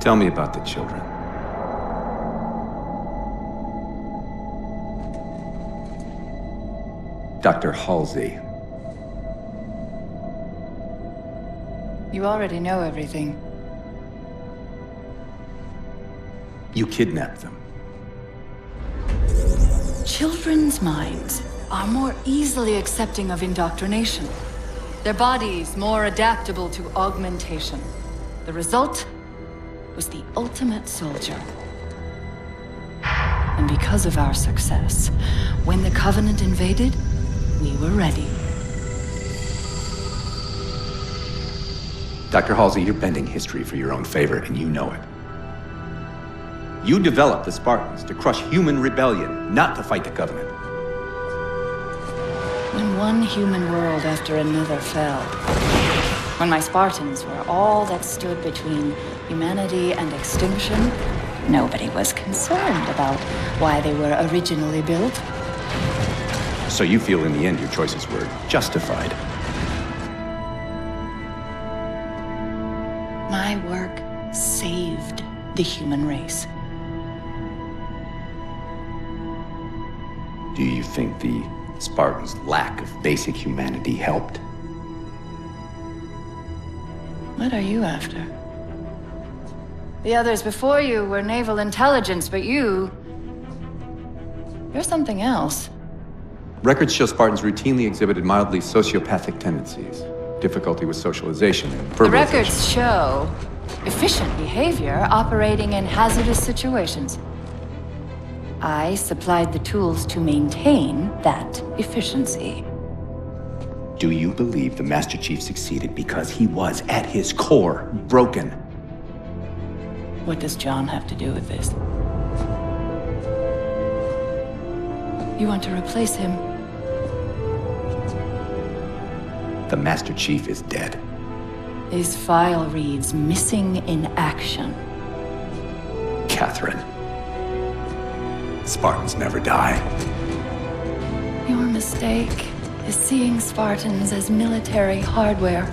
Tell me about the children. Dr. Halsey. You already know everything. You kidnapped them. Children's minds are more easily accepting of indoctrination. Their bodies more adaptable to augmentation. The result was the ultimate soldier. And because of our success, when the Covenant invaded, we were ready. Dr. Halsey, you're bending history for your own favor, and you know it. You developed the Spartans to crush human rebellion, not to fight the Covenant. When one human world after another fell, when my Spartans were all that stood between humanity and extinction, nobody was concerned about why they were originally built. So you feel in the end your choices were justified? My work saved the human race. Do you think the Spartans' lack of basic humanity helped? What are you after? The others before you were naval intelligence, but you're something else. Records show Spartans routinely exhibited mildly sociopathic tendencies, difficulty with socialization, and The verbalization. records show efficient behavior operating in hazardous situations. I supplied the tools to maintain that efficiency. Do you believe the Master Chief succeeded because he was, at his core, broken? What does John have to do with this? You want to replace him? The Master Chief is dead. His file reads missing in action. Catherine. Spartans never die. Your mistake is seeing Spartans as military hardware.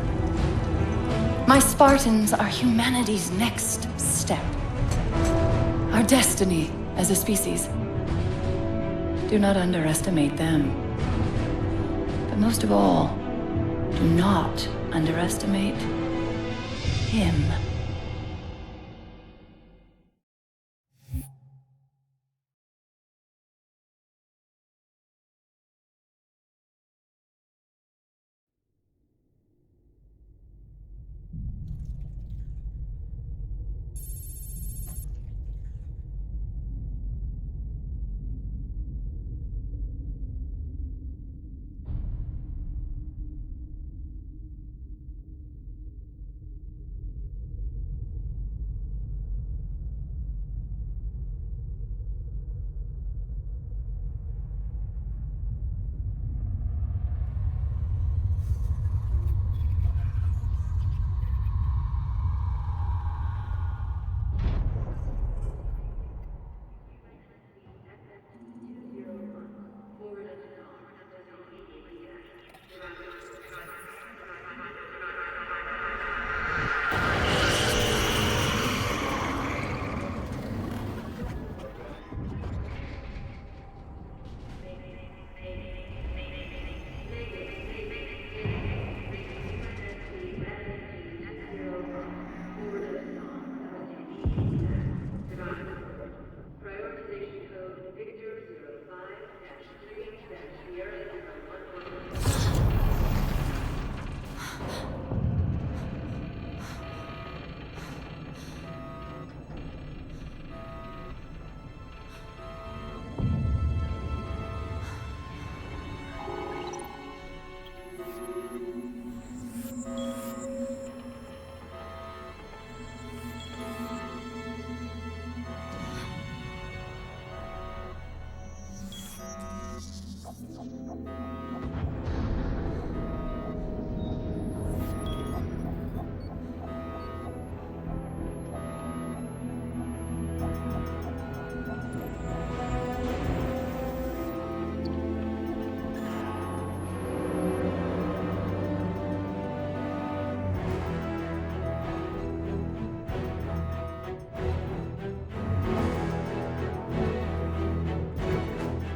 My Spartans are humanity's next step. Our destiny as a species. Do not underestimate them. But most of all, do not underestimate him.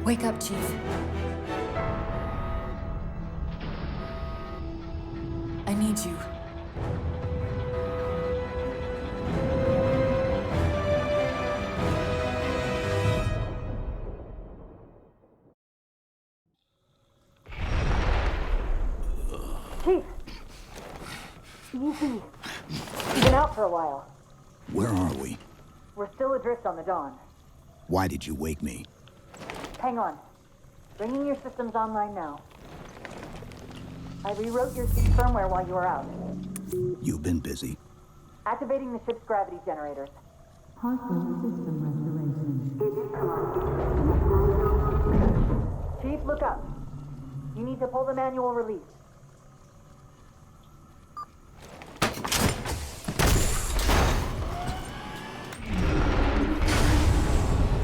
Wake up, Chief. I need you. Chief! Easy. You've been out for a while. Where are we? We're still adrift on the Dawn. Why did you wake me? Hang on. Bringing your systems online now. I rewrote your ship's firmware while you were out. You've been busy. Activating the ship's gravity generators. Chief, look up. You need to pull the manual release.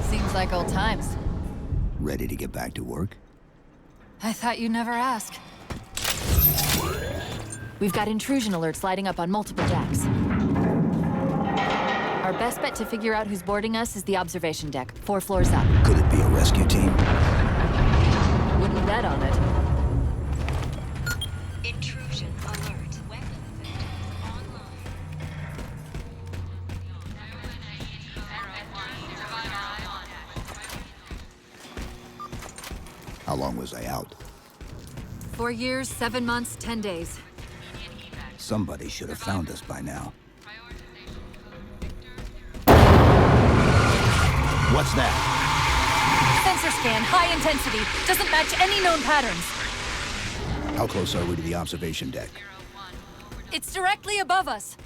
Seems like old times. Ready to get back to work? I thought you'd never ask. We've got intrusion alerts lighting up on multiple decks. Our best bet to figure out who's boarding us is the observation deck, 4 floors up. Could it be a rescue team? Wouldn't bet on it. Intrusion alert. Weapon systems online. How long was I out? 4 years, 7 months, 10 days. Somebody should have found us by now. What's that? Sensor scan, high intensity. Doesn't match any known patterns. How close are we to the observation deck? It's directly above us.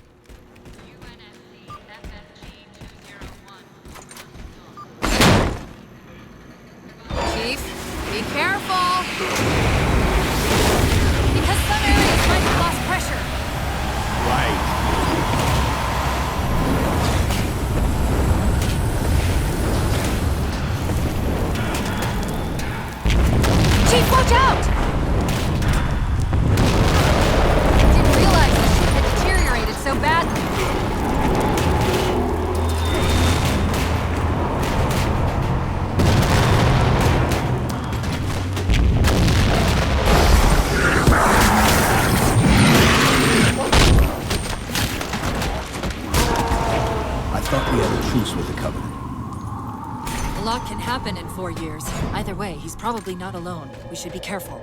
Chief, be careful. Because some areas might have lost pressure. Right. Chief, watch out! Didn't realize the ship had deteriorated so badly. I thought we had a truce with the Covenant. A lot can happen in 4 years. Either way, he's probably not alone. We should be careful.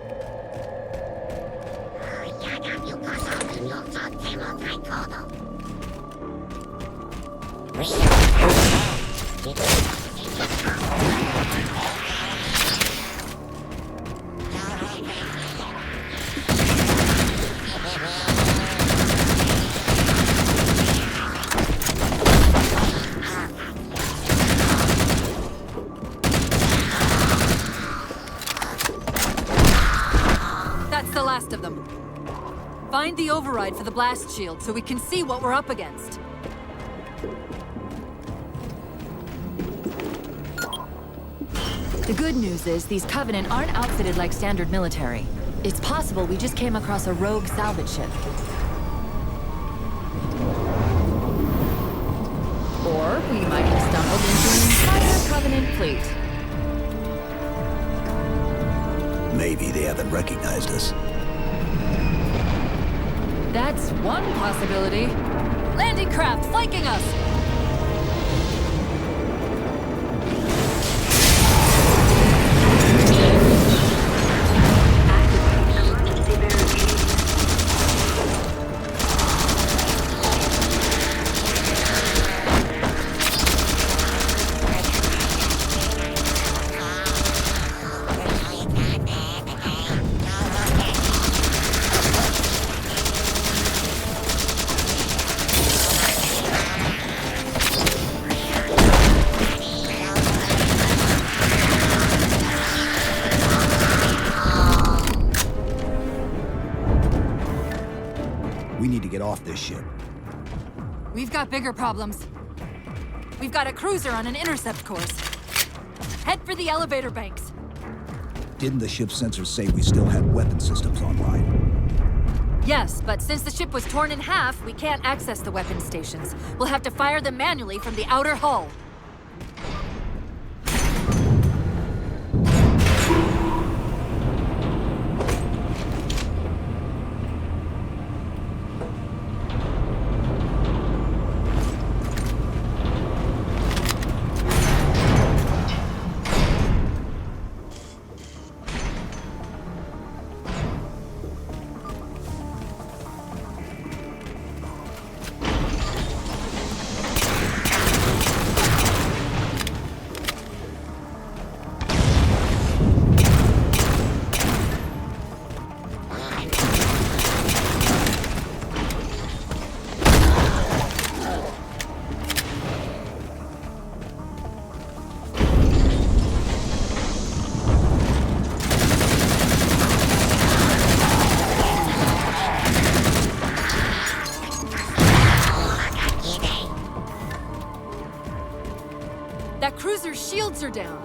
That's the last of them. Find the override for the blast shield so we can see what we're up against. The good news is these Covenant aren't outfitted like standard military. It's possible we just came across a rogue salvage ship. Or we might have stumbled into an entire Covenant fleet. Maybe they haven't recognized us. That's one possibility. Landing craft flanking us! We need to get off this ship. We've got bigger problems. We've got a cruiser on an intercept course. Head for the elevator banks. Didn't the ship's sensors say we still had weapon systems online? Yes, but since the ship was torn in half, we can't access the weapon stations. We'll have to fire them manually from the outer hull. That cruiser's shields are down.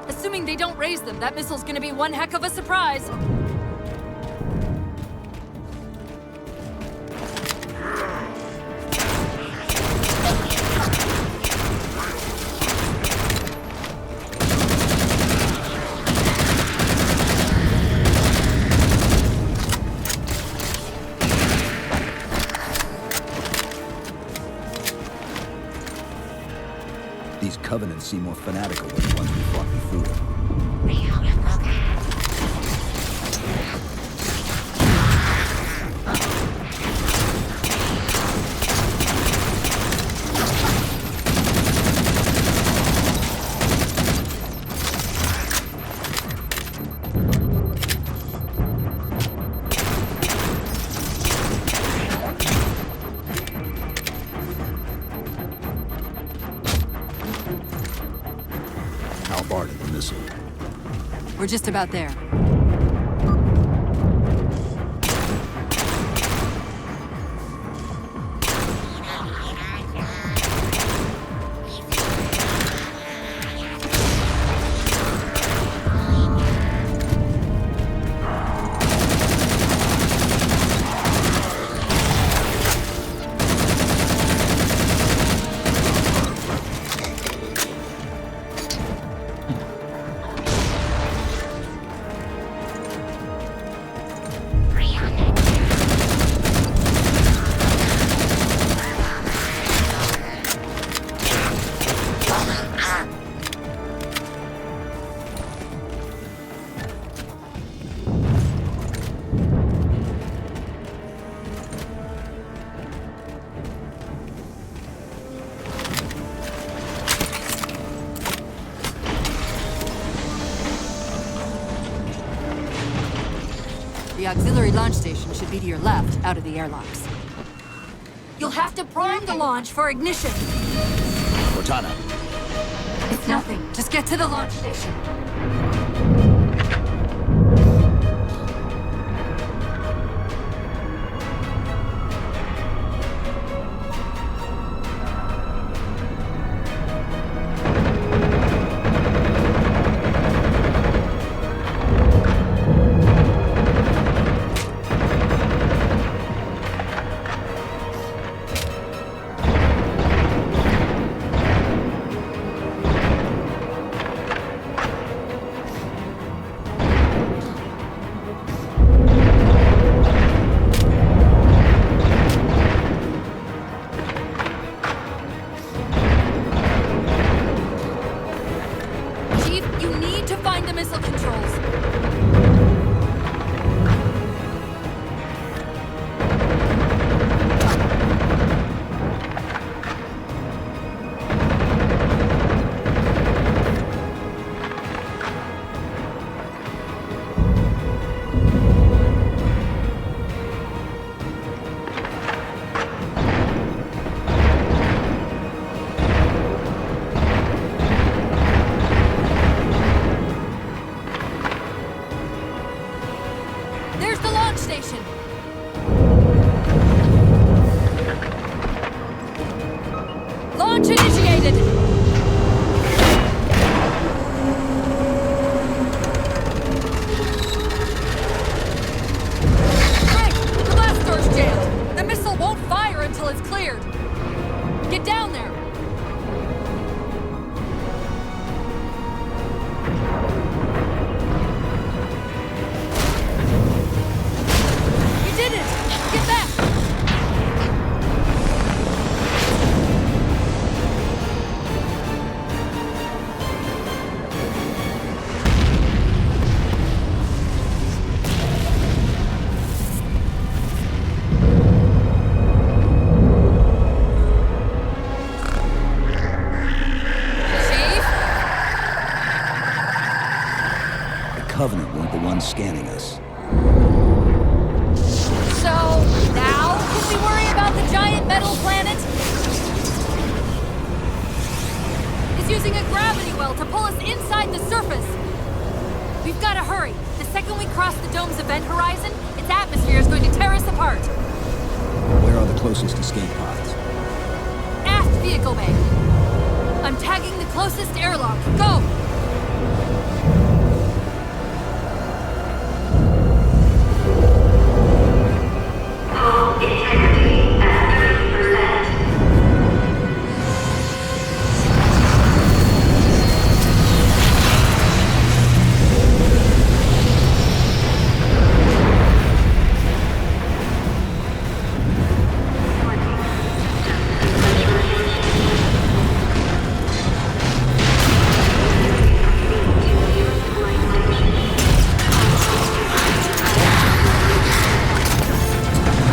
Assuming they don't raise them, that missile's gonna be one heck of a surprise. These Covenants seem more fanatical than the ones we fought before. How far did the missile? We're just about there. The auxiliary launch station should be to your left, out of the airlocks. You'll have to prime the launch for ignition. Cortana, It's nothing. Just get to the launch station. Launch initiated! Rick, the blast door's jammed. The missile won't fire until it's cleared. Get down there. You did it! Get back! Covenant weren't the ones scanning us. So, now can we worry about the giant metal planet? It's using a gravity well to pull us inside the surface. We've got to hurry. The second we cross the dome's event horizon, its atmosphere is going to tear us apart. Where are the closest escape pods? Aft vehicle bay. I'm tagging the closest airlock. Go!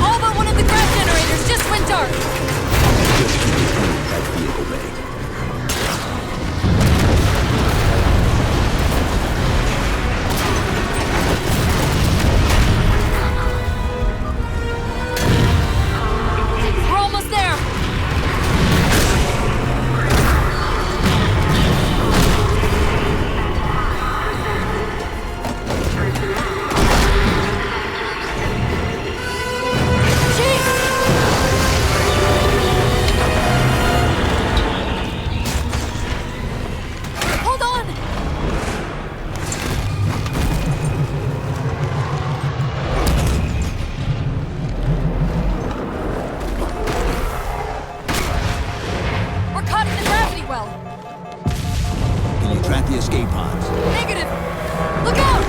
All but one of the grav generators just went dark! Just keep returning that vehicle, May. We're almost there! Hold on! We're caught in the gravity well! Can you track the escape pods? Negative! Look out!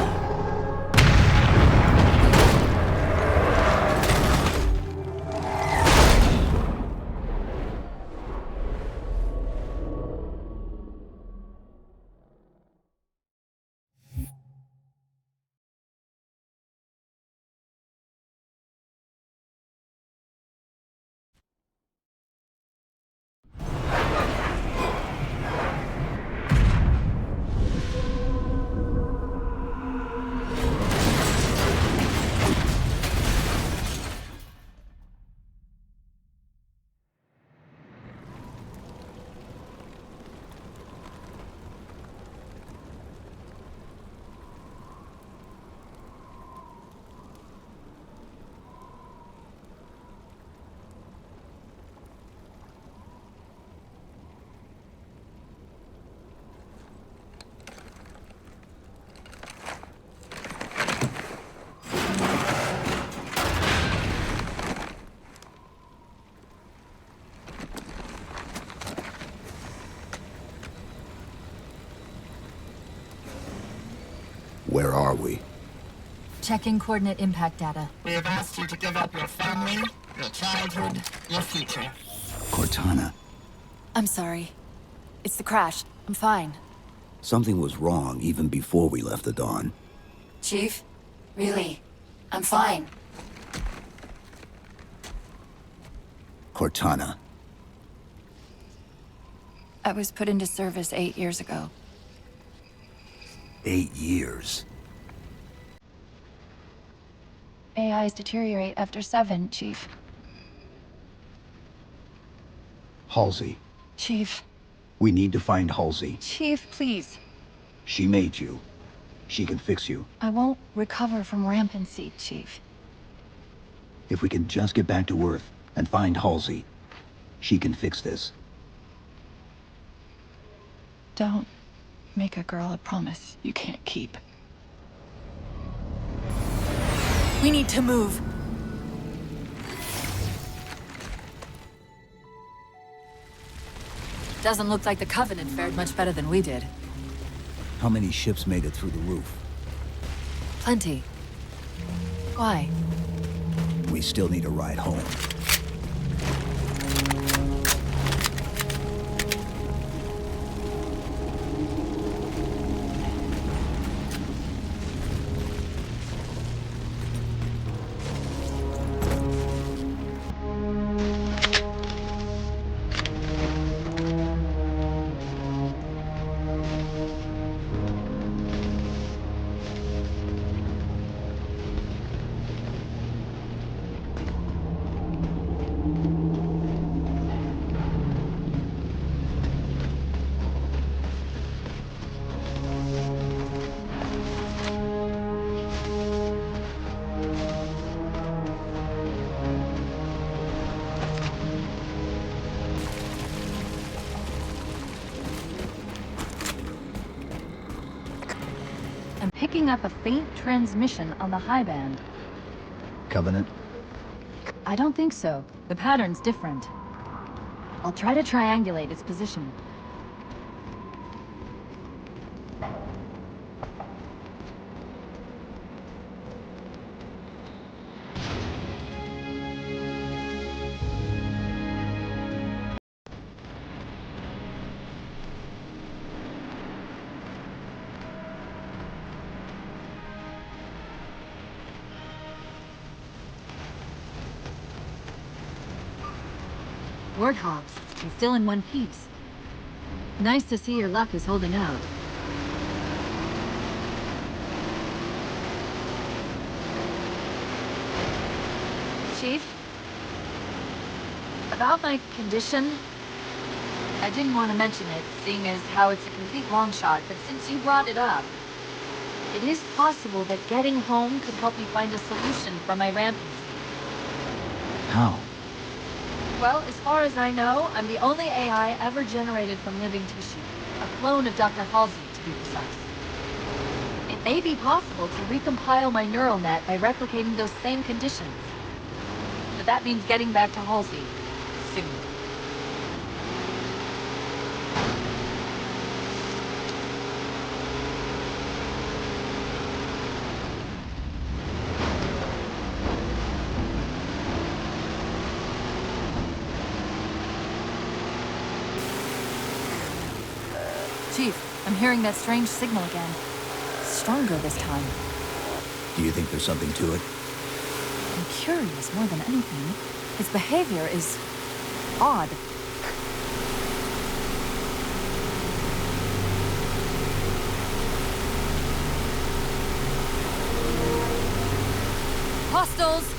Where are we? Checking coordinate impact data. We have asked you to give up your family, your childhood, your future. Cortana. I'm sorry. It's the crash. I'm fine. Something was wrong even before we left the Dawn. Chief? Really? I'm fine. Cortana. I was put into service 8 years ago. 8 years. AIs deteriorate after 7, Chief. Halsey. Chief. We need to find Halsey. Chief, please. She made you. She can fix you. I won't recover from rampancy, Chief. If we can just get back to Earth and find Halsey, she can fix this. Don't make a girl a promise you can't keep. We need to move. Doesn't look like the Covenant fared much better than we did. How many ships made it through the roof? Plenty. Why? We still need a ride home. picking up a faint transmission on the high band. Covenant? I don't think so. The pattern's different. I'll try to triangulate its position. Warthogs, you're still in one piece. Nice to see your luck is holding out. Chief? About my condition? I didn't want to mention it, seeing as how it's a complete long shot, but since you brought it up, it is possible that getting home could help me find a solution for my ramping. How? Well, as far as I know, I'm the only AI ever generated from living tissue. A clone of Dr. Halsey, to be precise. It may be possible to recompile my neural net by replicating those same conditions. But that means getting back to Halsey soon. Chief, I'm hearing that strange signal again. Stronger this time. Do you think there's something to it? I'm curious more than anything. Its behavior is odd. Hostiles!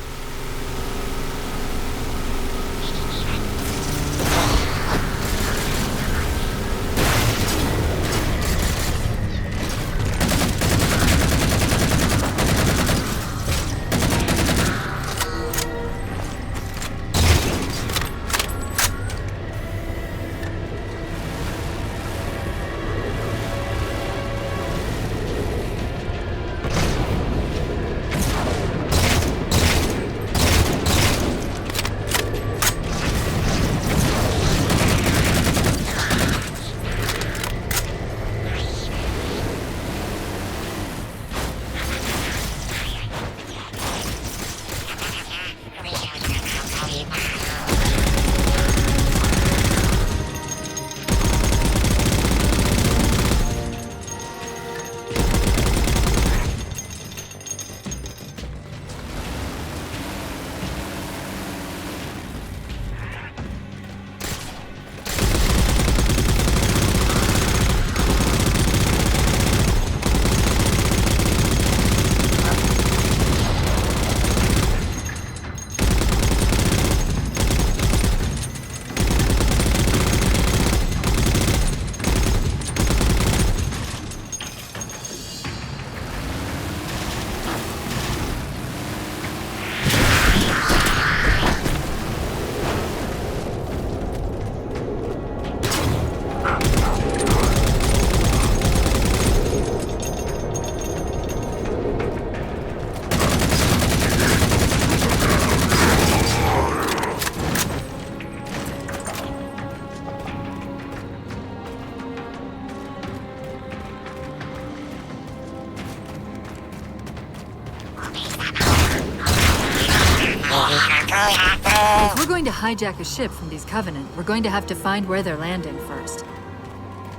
If we're going to hijack a ship from these Covenant, we're going to have to find where they're landing first.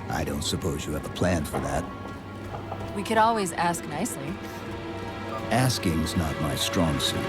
I don't suppose you have a plan for that. We could always ask nicely. Asking's not my strong suit.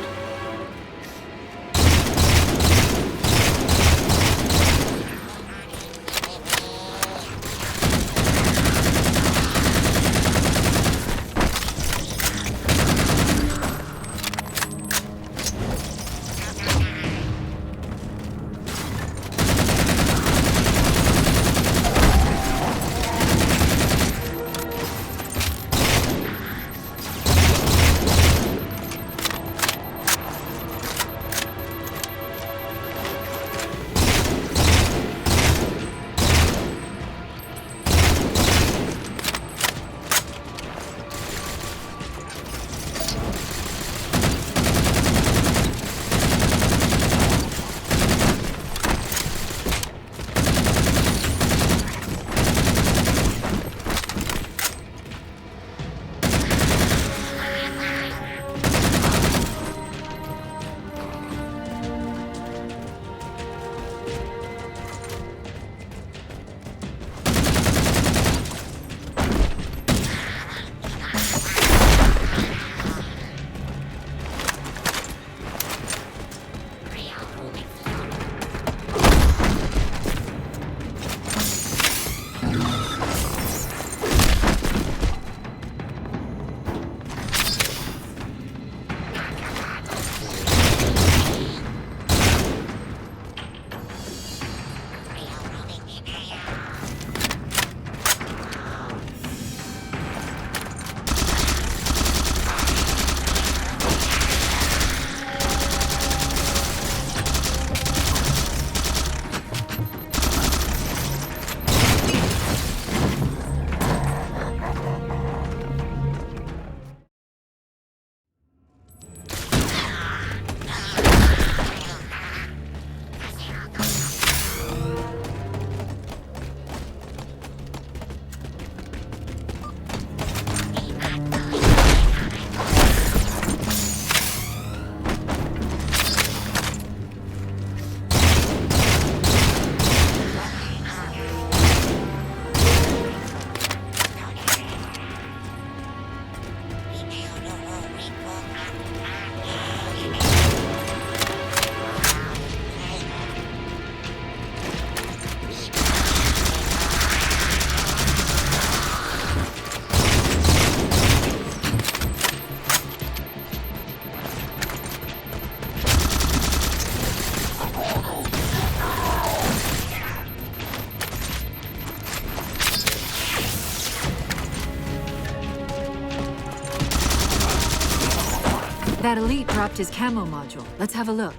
That elite dropped his camo module. Let's have a look.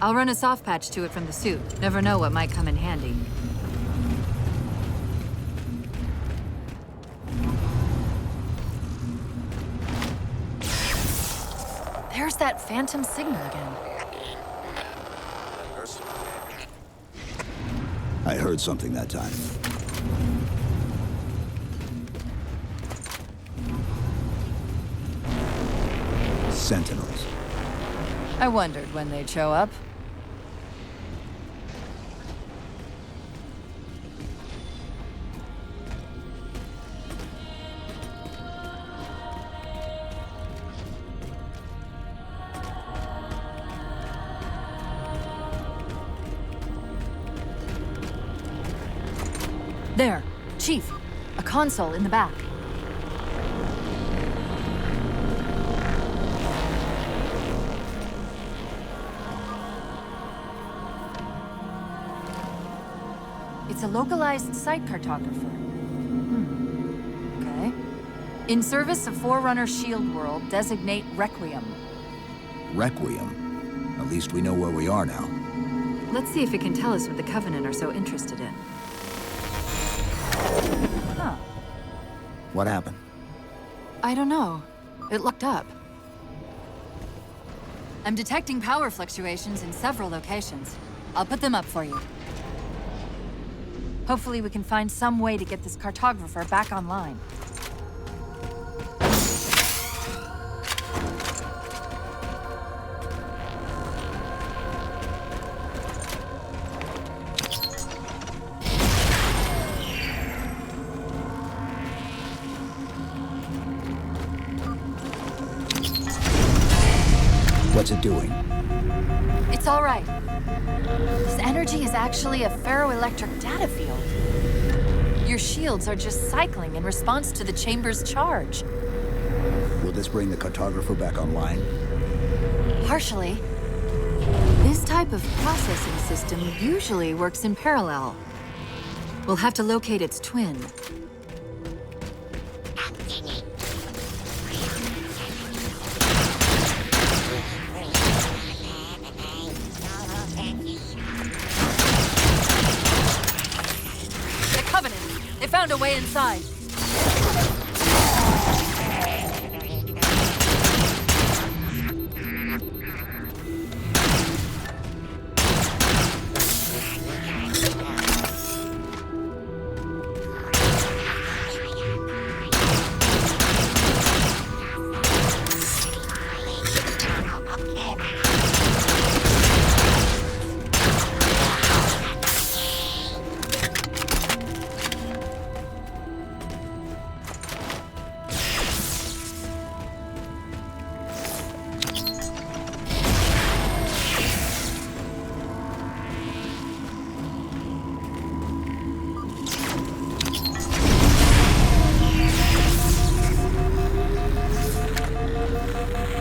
I'll run a soft patch to it from the suit. Never know what might come in handy. There's that phantom signal again. I heard something that time. Sentinels. I wondered when they'd show up. There, Chief. A console in the back. It's a localized site cartographer. Okay. In service of Forerunner Shield World, designate Requiem. Requiem. At least we know where we are now. Let's see if it can tell us what the Covenant are so interested in. Huh. What happened? I don't know. It looked up. I'm detecting power fluctuations in several locations. I'll put them up for you. Hopefully we can find some way to get this cartographer back online. What's it doing? It's all right. This energy is actually a ferroelectric data field. Your shields are just cycling in response to the chamber's charge. Will this bring the cartographer back online? Partially. This type of processing system usually works in parallel. We'll have to locate its twin. They found a way inside.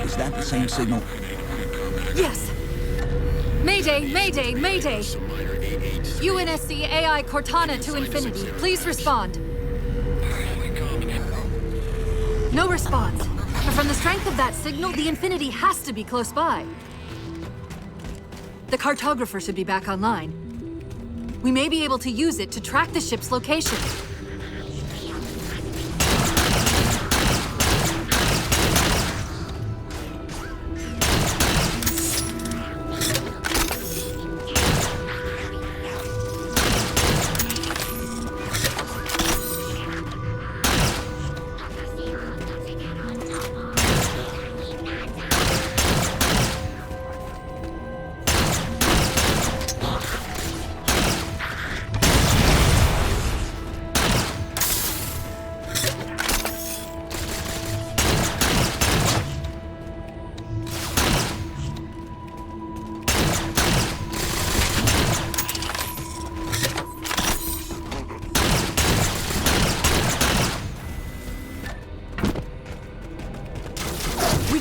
Is that the same signal? Yes! Mayday, mayday, mayday! UNSC AI Cortana to Infinity. Please respond. No response. But from the strength of that signal, the Infinity has to be close by. The cartographer should be back online. We may be able to use it to track the ship's location.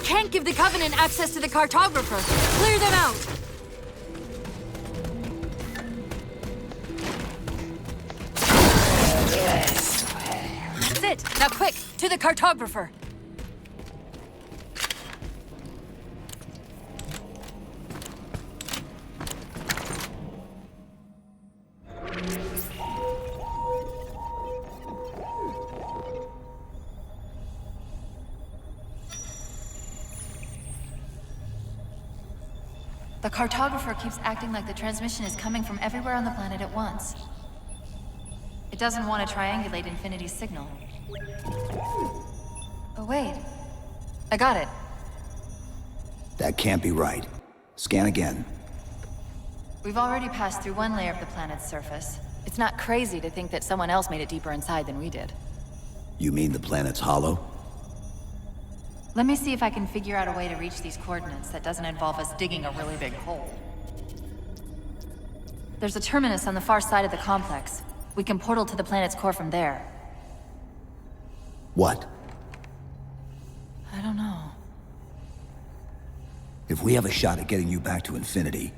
Can't give the Covenant access to the cartographer. Clear them out! That's it. Now quick, to the cartographer. The cartographer keeps acting like the transmission is coming from everywhere on the planet at once. It doesn't want to triangulate Infinity's signal. Oh, wait. I got it. That can't be right. Scan again. We've already passed through one layer of the planet's surface. It's not crazy to think that someone else made it deeper inside than we did. You mean the planet's hollow? Let me see if I can figure out a way to reach these coordinates that doesn't involve us digging a really big hole. There's a terminus on the far side of the complex. We can portal to the planet's core from there. What? I don't know. If we have a shot at getting you back to Infinity,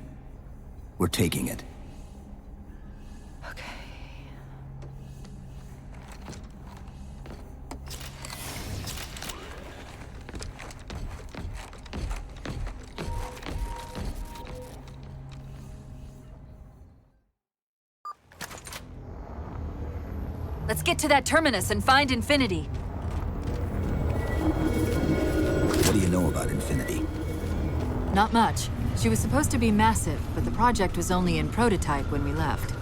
we're taking it. Okay. Let's get to that terminus and find Infinity. What do you know about Infinity? Not much. She was supposed to be massive, but the project was only in prototype when we left.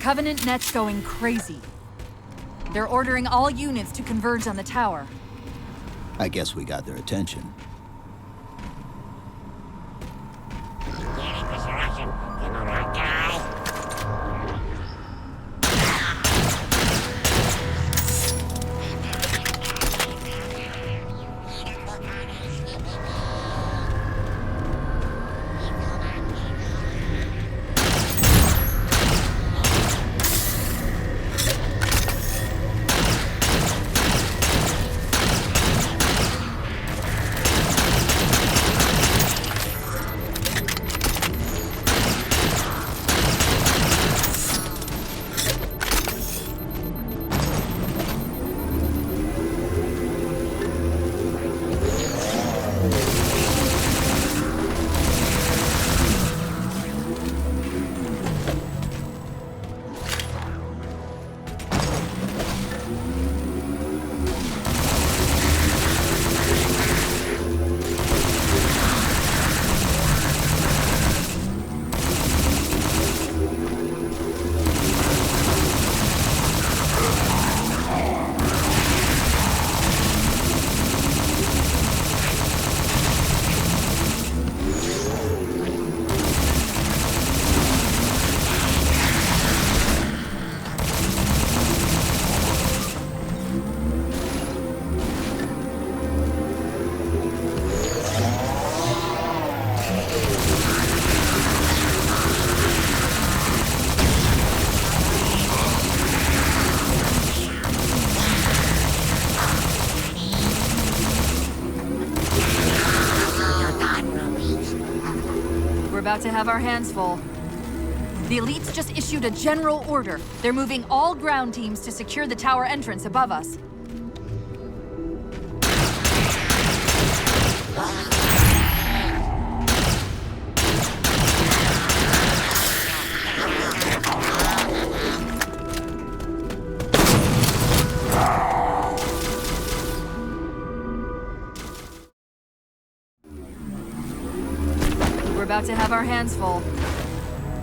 Covenant net's going crazy. They're ordering all units to converge on the tower. I guess we got their attention. about to have our hands full. The elites just issued a general order. They're moving all ground teams to secure the tower entrance above us. We're about to have our hands full.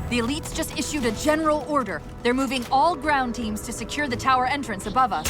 The elites just issued a general order. They're moving all ground teams to secure the tower entrance above us.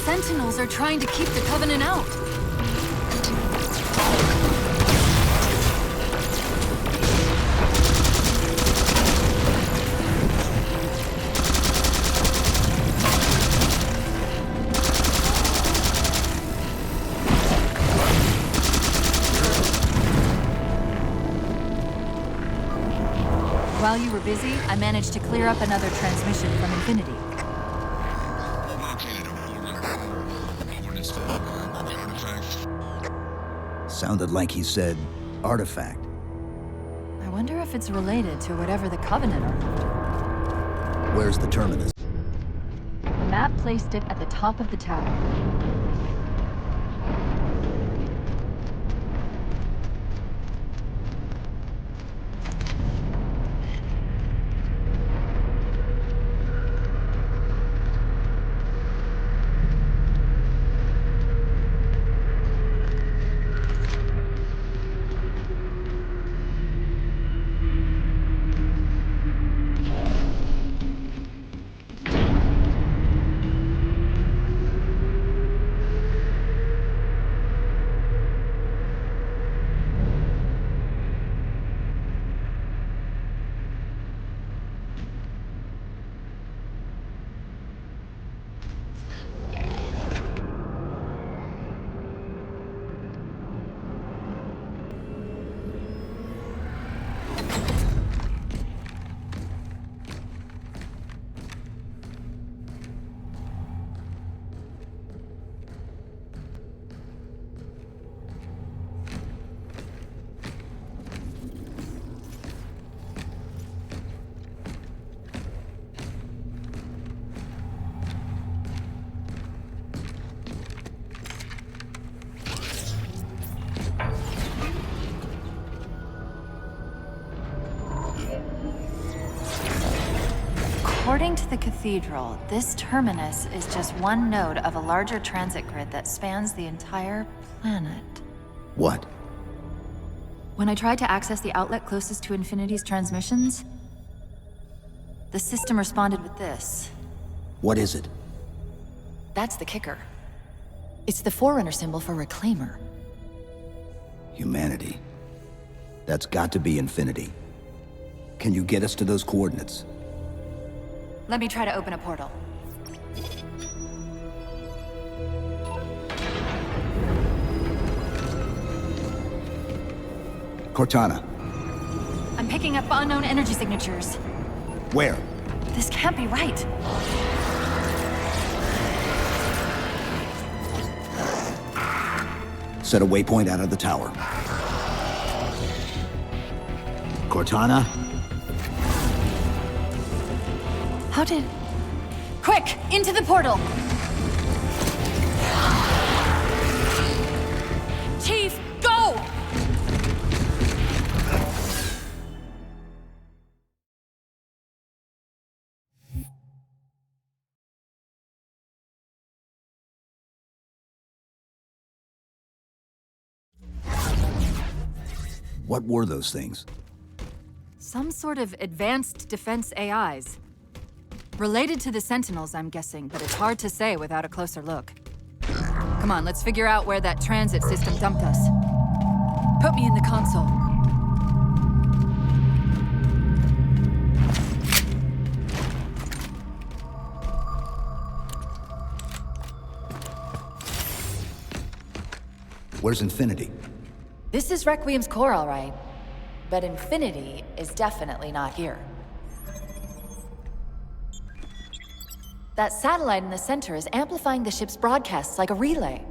Sentinels are trying to keep the Covenant out. While you were busy, I managed to clear up another transmission from Infinity. Sounded like he said artifact. I wonder if it's related to whatever the Covenant are. Where's the terminus? The map placed it at the top of the tower. According to the Cathedral, this terminus is just one node of a larger transit grid that spans the entire planet. What? When I tried to access the outlet closest to Infinity's transmissions, the system responded with this. What is it? That's the kicker. It's the Forerunner symbol for Reclaimer. Humanity. That's got to be Infinity. Can you get us to those coordinates? Let me try to open a portal. Cortana, I'm picking up unknown energy signatures. where? This can't be right. Set a waypoint out of the tower. Cortana? How did... Quick! Into the portal! Chief, go! What were those things? Some sort of advanced defense AIs. Related to the Sentinels, I'm guessing, but it's hard to say without a closer look. Come on, let's figure out where that transit system dumped us. Put me in the console. Where's Infinity? This is Requiem's core, all right. But Infinity is definitely not here. That satellite in the center is amplifying the ship's broadcasts like a relay.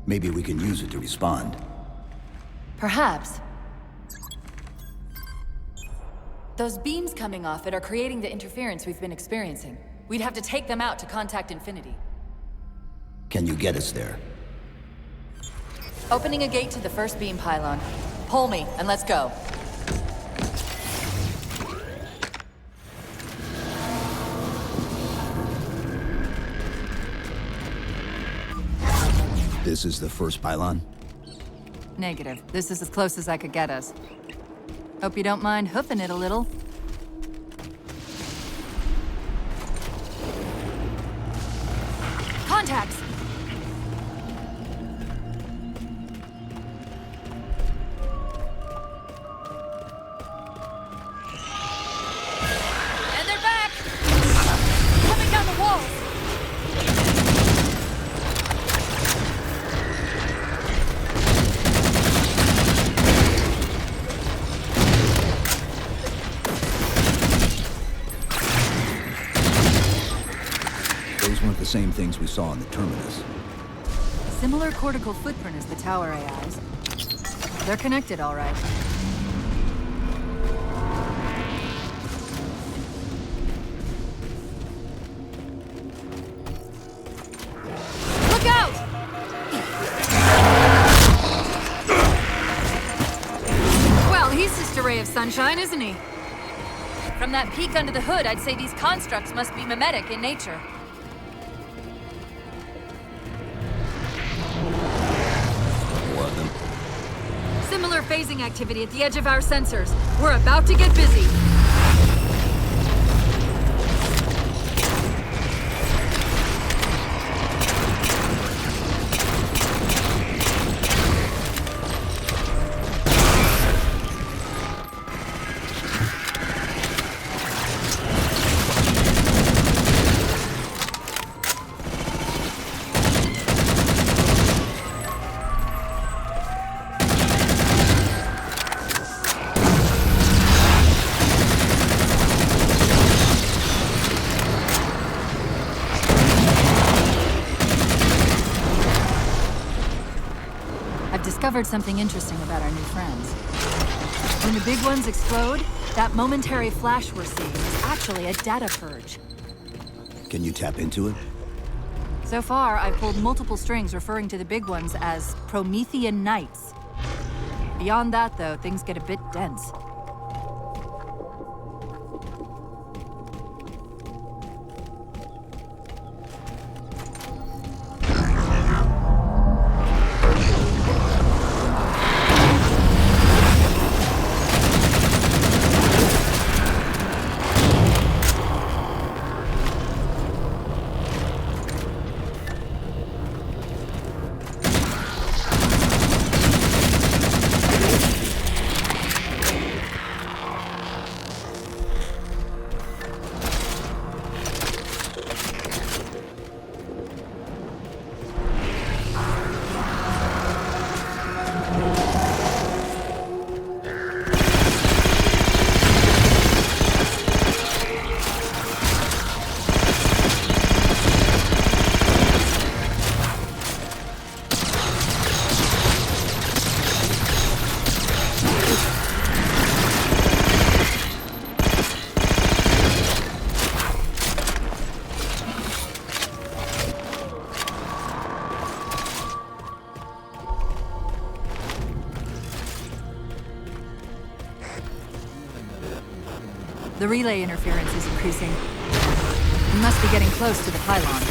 Maybe we can use it to respond. Perhaps. Those beams coming off it are creating the interference we've been experiencing. We'd have to take them out to contact Infinity. Can you get us there? Opening a gate to the first beam pylon. Pull me, and let's go. This is the first pylon? Negative. This is as close as I could get us. Hope you don't mind hoofing it a little. Contacts! And they're back! Coming down the walls! Those weren't the same things we saw in the Terminus. Similar cortical footprint as the tower AIs. They're connected, all right. Look out! Well, he's just a ray of sunshine, isn't he? From that peek under the hood, I'd say these constructs must be mimetic in nature. More of them. Similar phasing activity at the edge of our sensors. We're about to get busy. Discovered something interesting about our new friends. When the big ones explode, that momentary flash we're seeing is actually a data purge. Can you tap into it? So far, I've pulled multiple strings referring to the big ones as Promethean Knights. Beyond that, though, things get a bit dense. The relay interference is increasing. We must be getting close to the pylon.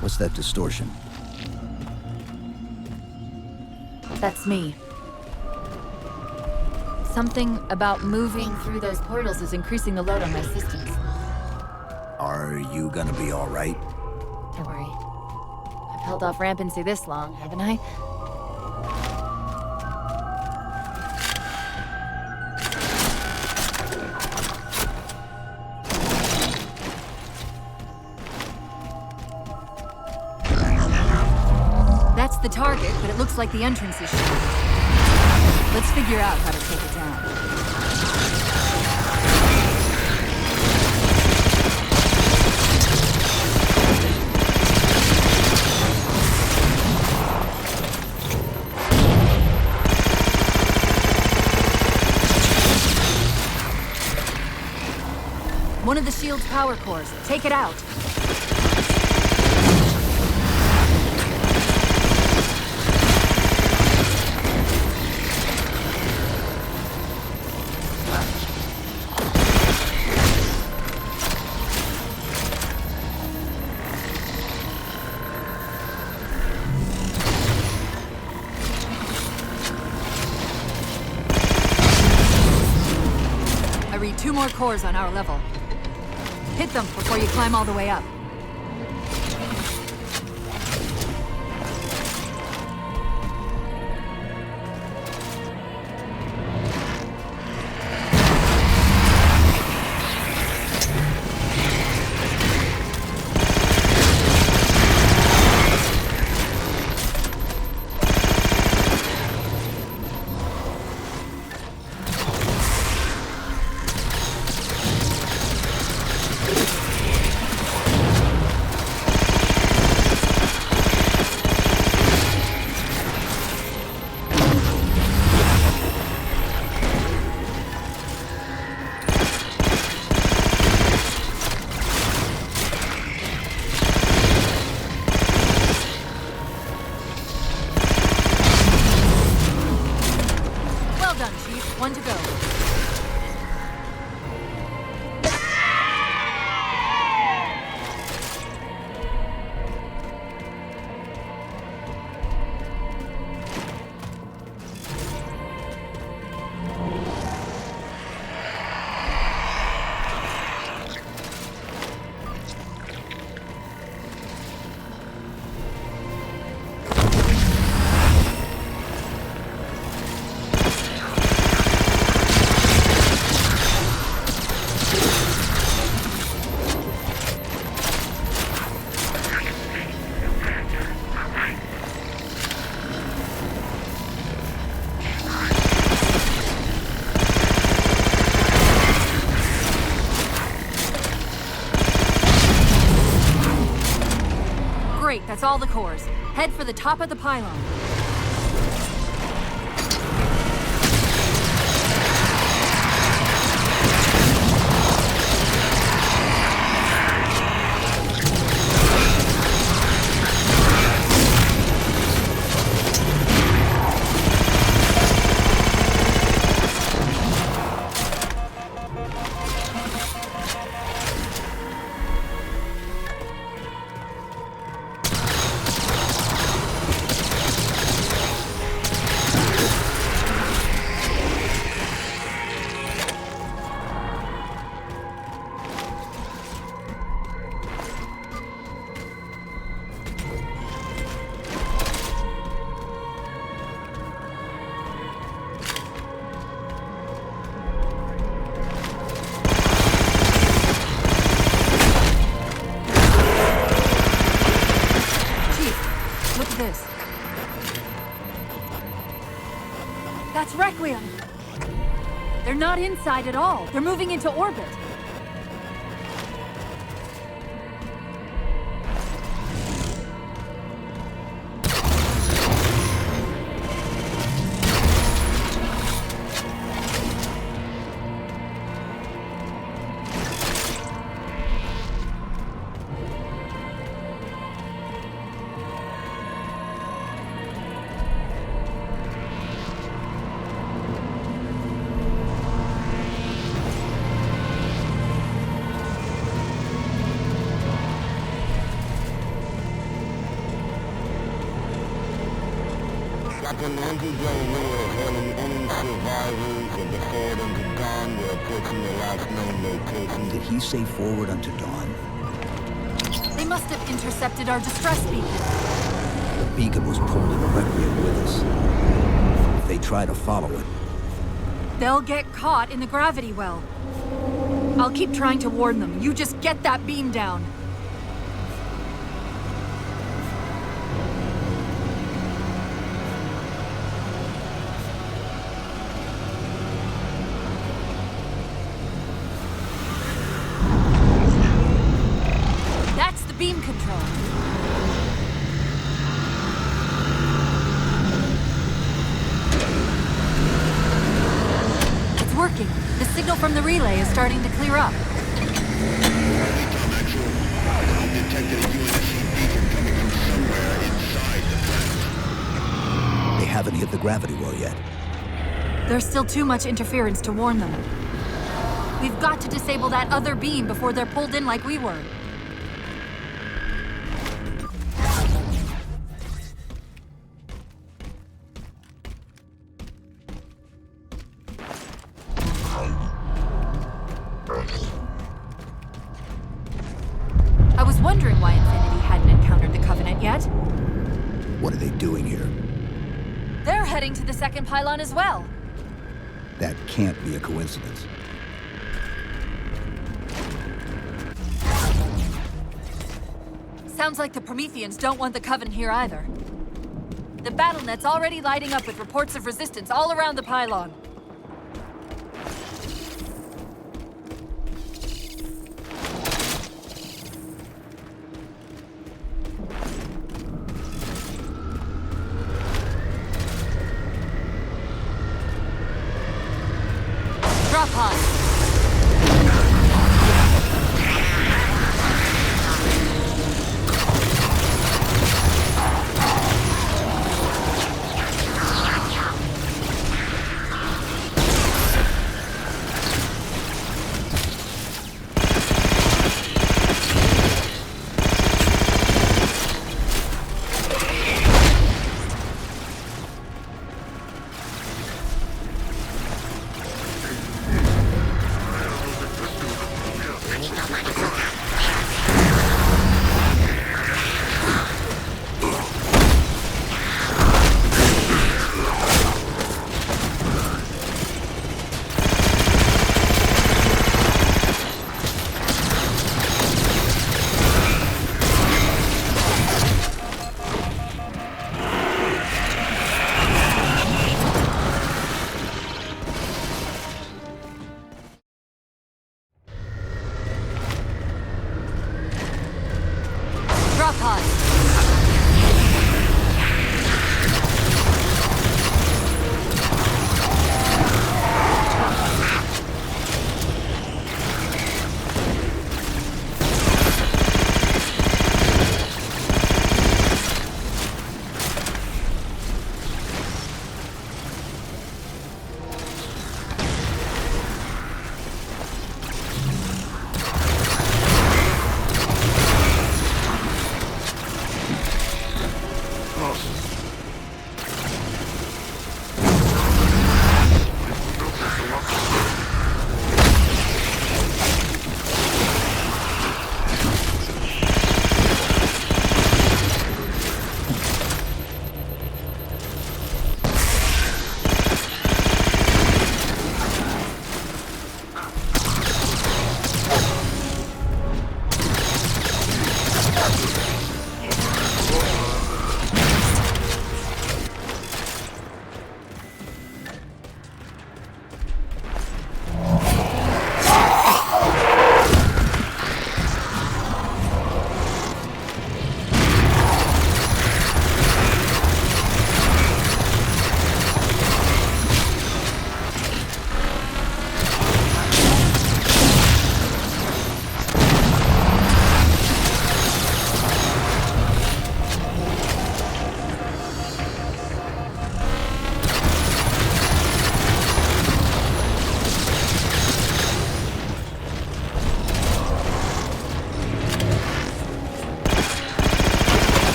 What's that distortion? That's me. Something about moving through those portals is increasing the load on my systems. Are you gonna be all right? Don't worry. I've held off rampancy this long, haven't I? That's the target, but it looks like the entrance is shut. Let's figure out how to take it down. One of the shield's power cores. Take it out. I read 2 more cores on our level. Hit them before you climb all the way up. One to go. Great, that's all the cores. Head for the top of the pylon. this? That's Requiem! They're not inside at all. They're moving into orbit. Captain Lindsay J. Lewis hailing any survivors of the Forward Unto Dawn were approaching their last known location. Did he say forward unto dawn? They must have intercepted our distress beacon. The beacon was pulled in the Requiem with us. If they try to follow it, They'll get caught in the gravity well. I'll keep trying to warn them. You just get that beam down. That's the beam control. It's working. The signal from the relay is starting to clear up. they haven't hit the gravity well yet. There's still too much interference to warn them. We've got to disable that other beam before they're pulled in like we were. I was wondering why Infinity hadn't encountered the Covenant yet. What are they doing here? They're heading to the second pylon as well. That can't be a coincidence. Sounds like the Prometheans don't want the Coven here either. The BattleNet's already lighting up with reports of resistance all around the pylon. Drop pod.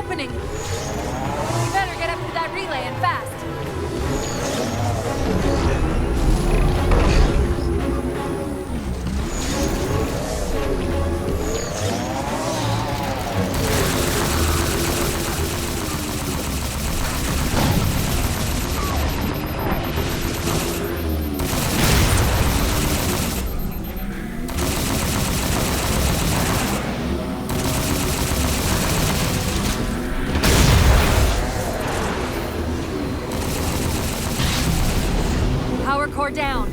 opening! We better get up to that relay and fast! Power core down.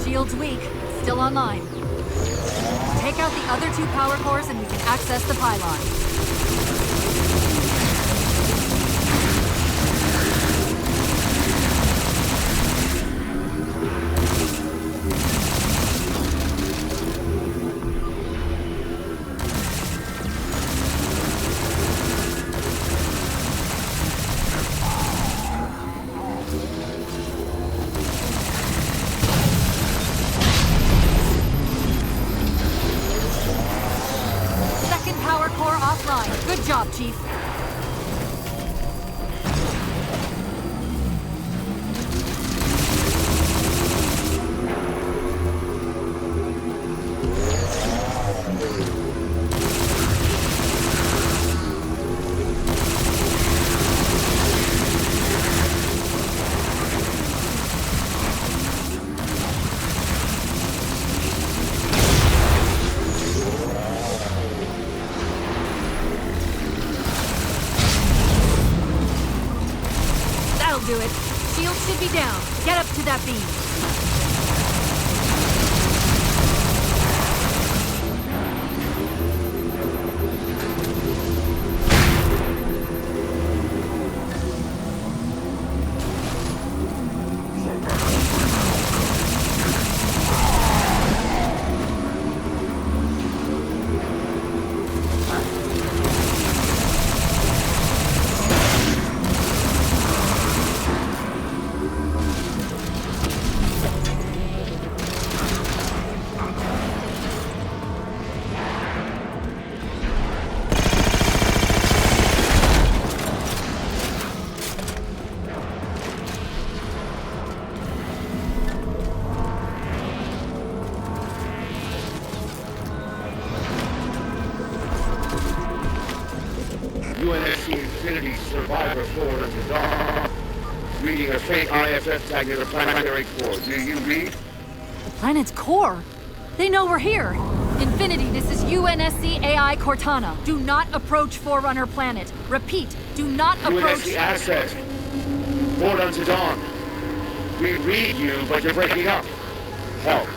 Shield's weak, still online. Take out the other two power cores and we can access the pylon. Second power core offline. Good job, Chief. That'll do it. Shield should be down. Get up to that beam. UNSC Infinity Survivor forward at the dawn. Reading a faint IFF tag near the planetary core. Do you read? The planet's core? They know we're here. Infinity, this is UNSC AI Cortana. Do not approach Forerunner planet. Repeat, do not approach... UNSC asset. Forward unto dawn. We read you, but you're breaking up. Help.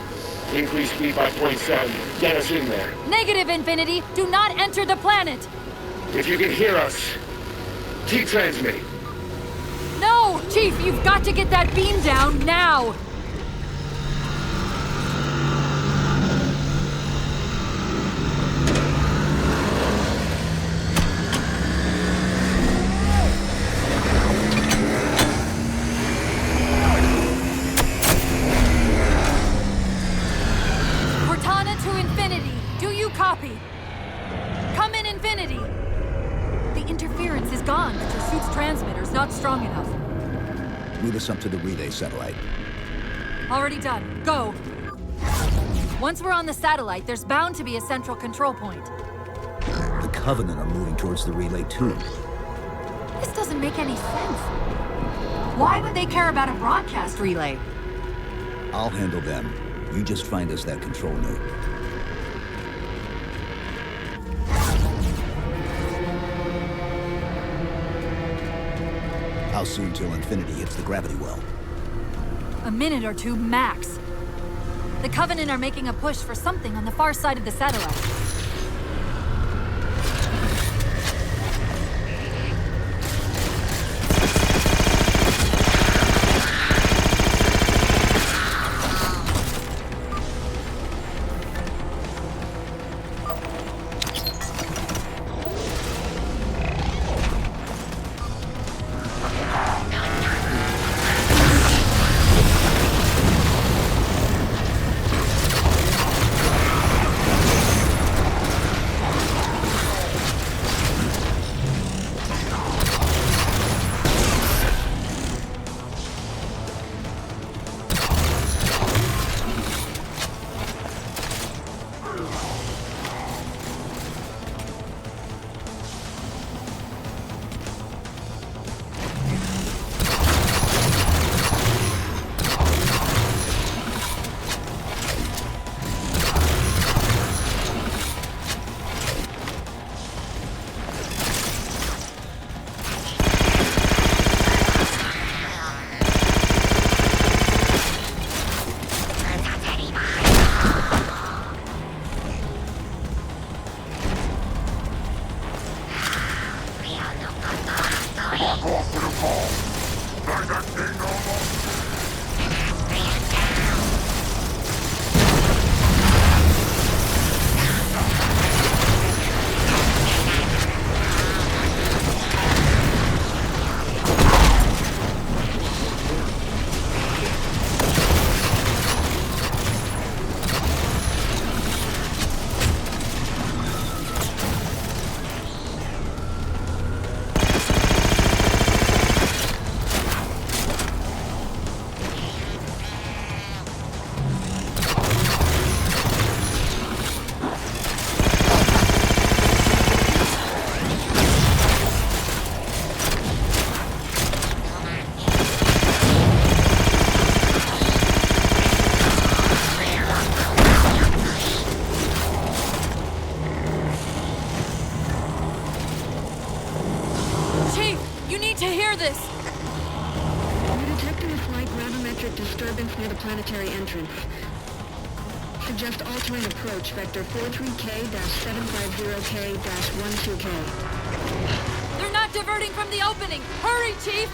Increase speed by 0.7. Get us in there. Negative, Infinity. Do not enter the planet. If you can hear us, keep transmitting. No! Chief, you've got to get that beam down now! Cortana to Infinity. Do you copy? Come in, Infinity. The interference is gone, but your suit's transmitter's not strong enough. Move us up to the relay satellite. Already done. Go. Once we're on the satellite, there's bound to be a central control point. The Covenant are moving towards the relay too. This doesn't make any sense. Why would they care about a broadcast relay? I'll handle them. You just find us that control node. How soon till Infinity hits the gravity well? A minute or two max. The Covenant are making a push for something on the far side of the satellite. Planetary entrance. Suggest altering approach vector 43K-750K-12K. They're not diverting from the opening! Hurry, Chief!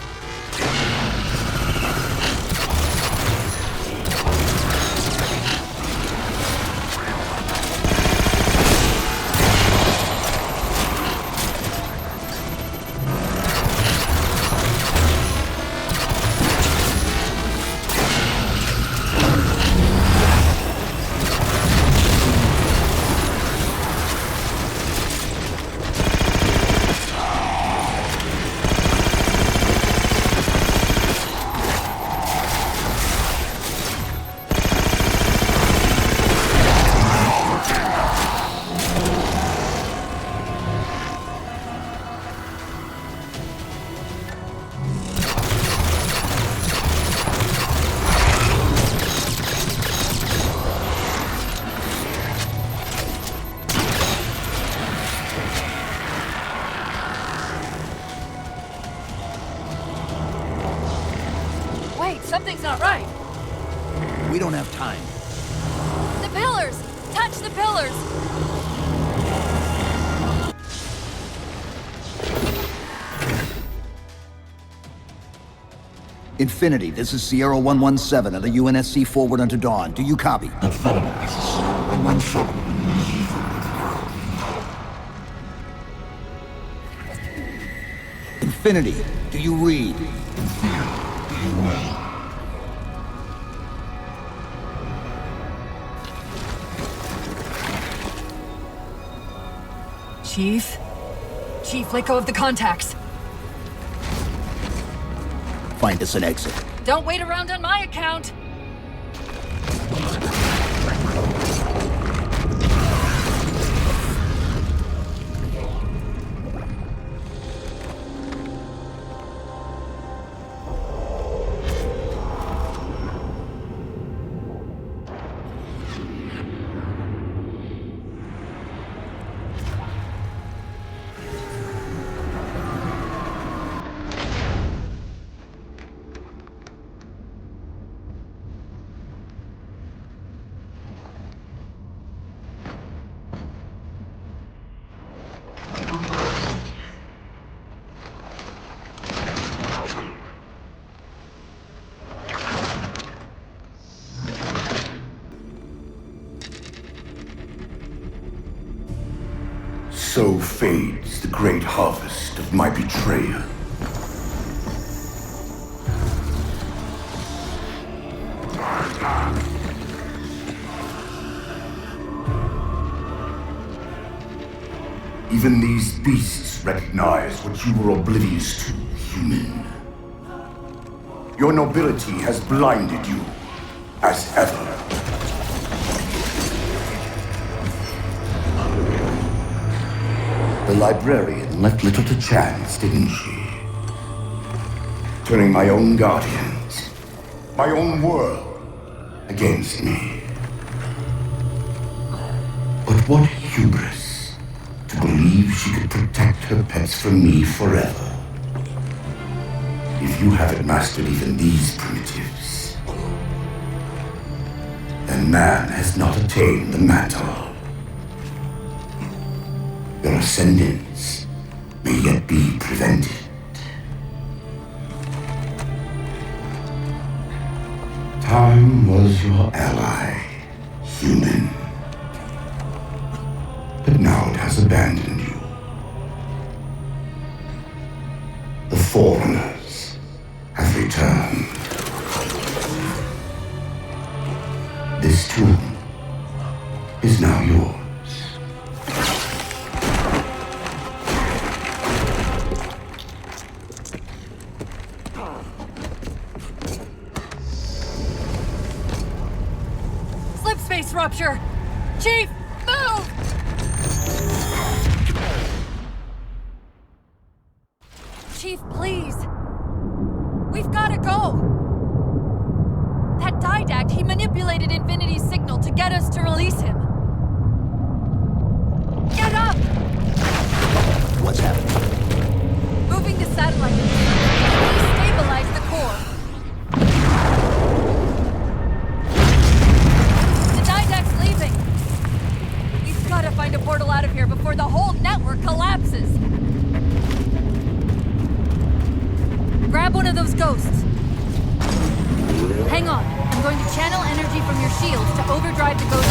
Something's not right. We don't have time. The pillars! Touch the pillars! Infinity, this is Sierra 117 of the UNSC forward unto dawn. Do you copy? Infinity, do you read? Chief? Chief, let go of the contacts. Find us an exit. Don't wait around on my account! So fades the great harvest of my betrayal. Even these beasts recognize what you were oblivious to, human. Your nobility has blinded you, as ever. The librarian left little to chance, didn't she? Turning my own guardians, my own world, against me. But what hubris to believe she could protect her pets from me forever. If you haven't mastered even these primitives, then man has not attained the mantle. Your ascendance may yet be prevented. Time was your ally, human. But now it has abandoned you. The Forerunners have returned. This tomb is now yours. Slipspace rupture! Chief, move! Chief, please. We've gotta go. That Didact, he manipulated Infinity's signal to get us to release him. Get up! What's happening? Moving the satellite. Destabilize the core. The Didact's leaving. We've gotta find a portal out of here before the whole network collapses. Grab one of those ghosts. Hang on. I'm going to channel energy from your shields to overdrive the ghost.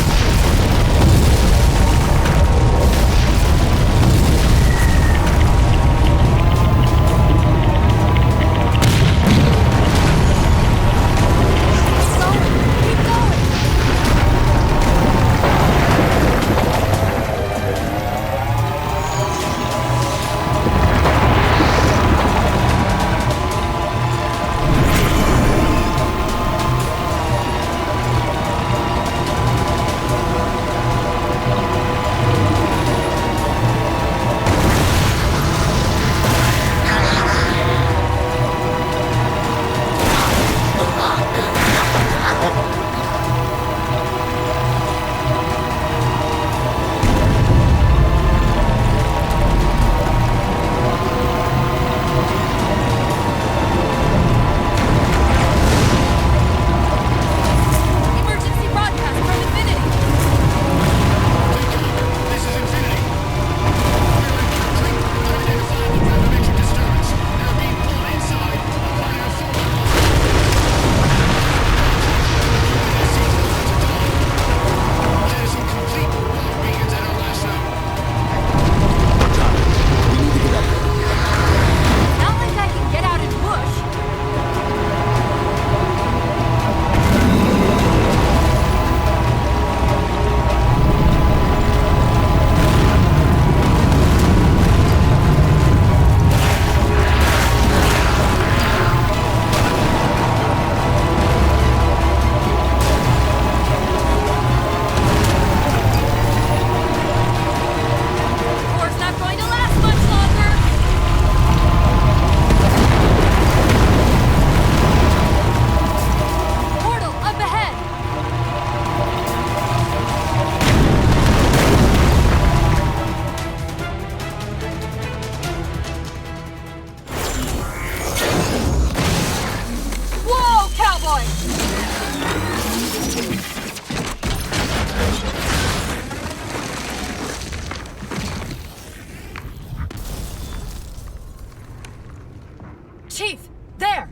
Chief, there!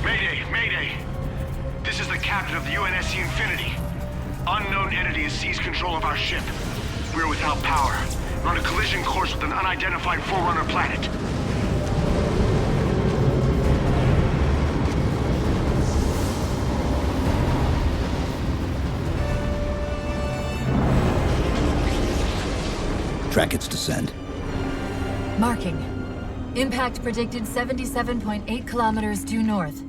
Mayday, Mayday! This is the captain of the UNSC Infinity. Unknown entity has seized control of our ship. We're without power. We're on a collision course with an unidentified Forerunner planet. Track its descent. Marking. Impact predicted 77.8 kilometers due north.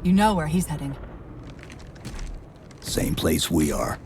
You know where he's heading. Same place we are.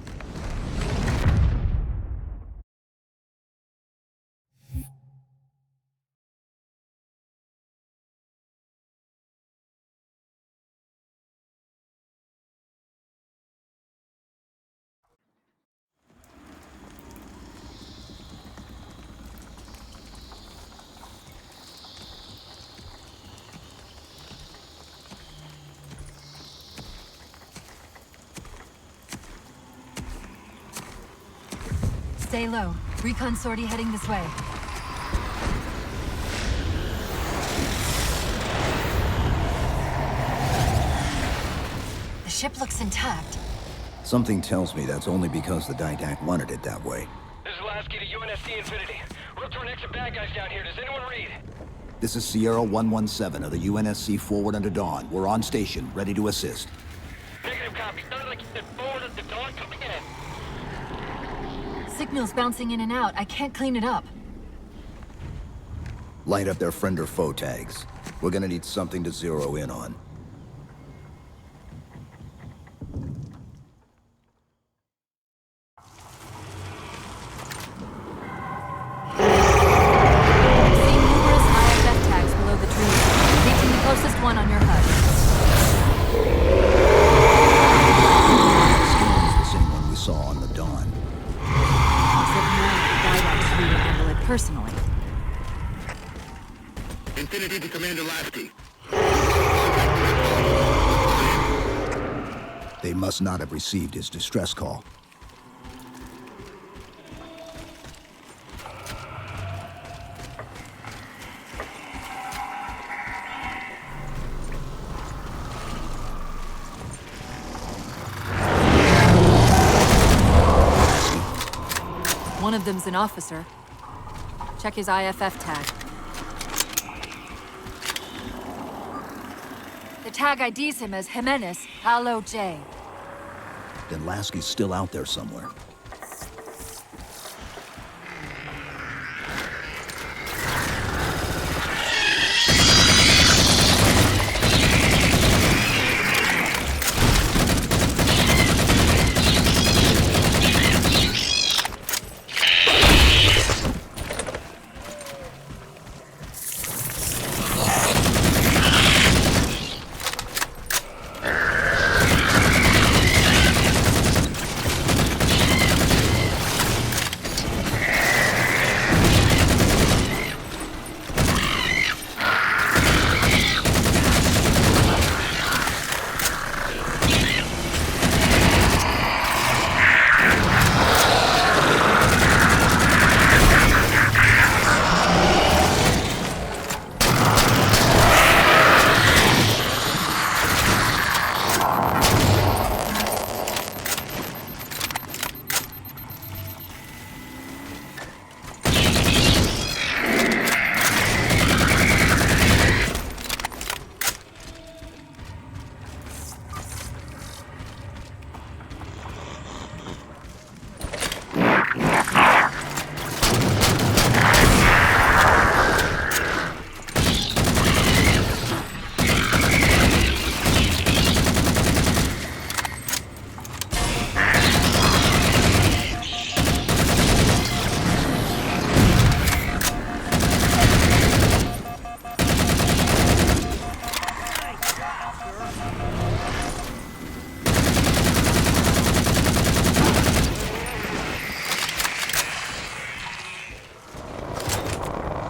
Stay low. Recon sortie heading this way. The ship looks intact. Something tells me that's only because the Didact wanted it that way. This is Lasky to UNSC Infinity. We're up to an extra bad guys down here. Does anyone read? This is Sierra 117 of the UNSC forward under Dawn. We're on station, ready to assist. Negative copy. Sounded like you said forward at the Dawn coming in. Signal's bouncing in and out. I can't clean it up. Light up their friend or foe tags. We're gonna need something to zero in on. Seeing numerous IFF tags below the trees. Taking the closest one on your HUD. Scan's the same one we saw on the Dawn. We would handle it personally. Infinity to Commander Lasky. They must not have received his distress call. One of them's an officer. Check his IFF tag. The tag IDs him as Jimenez Halo J. Then Lasky's still out there somewhere.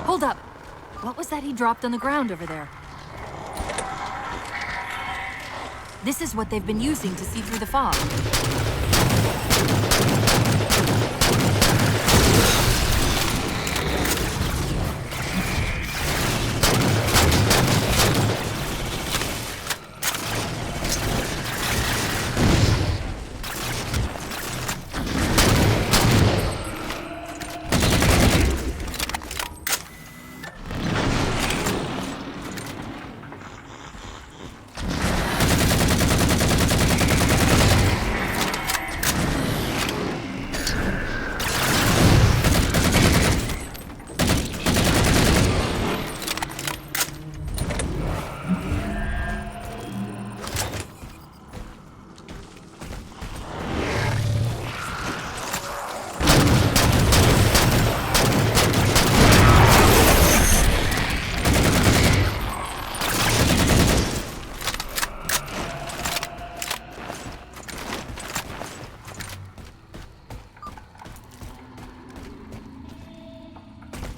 Hold up! What was that he dropped on the ground over there? This is what they've been using to see through the fog.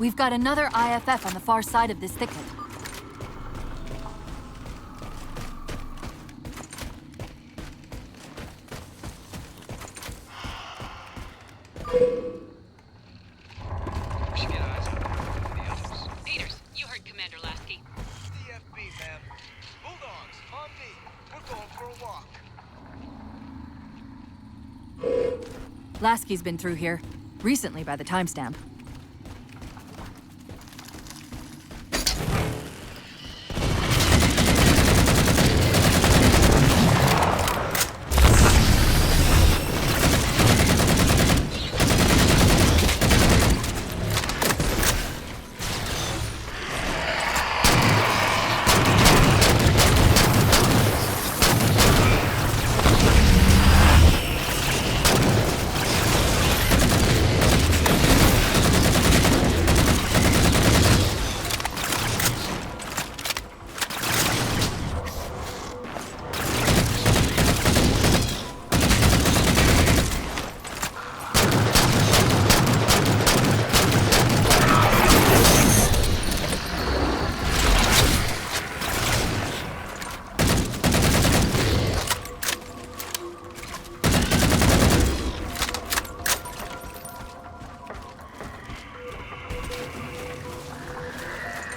We've got another IFF on the far side of this thicket. We should get eyes on the others. Peters, you heard Commander Lasky. DFB, ma'am. Bulldogs, on me. We're going for a walk. Lasky's been through here. Recently, by the timestamp.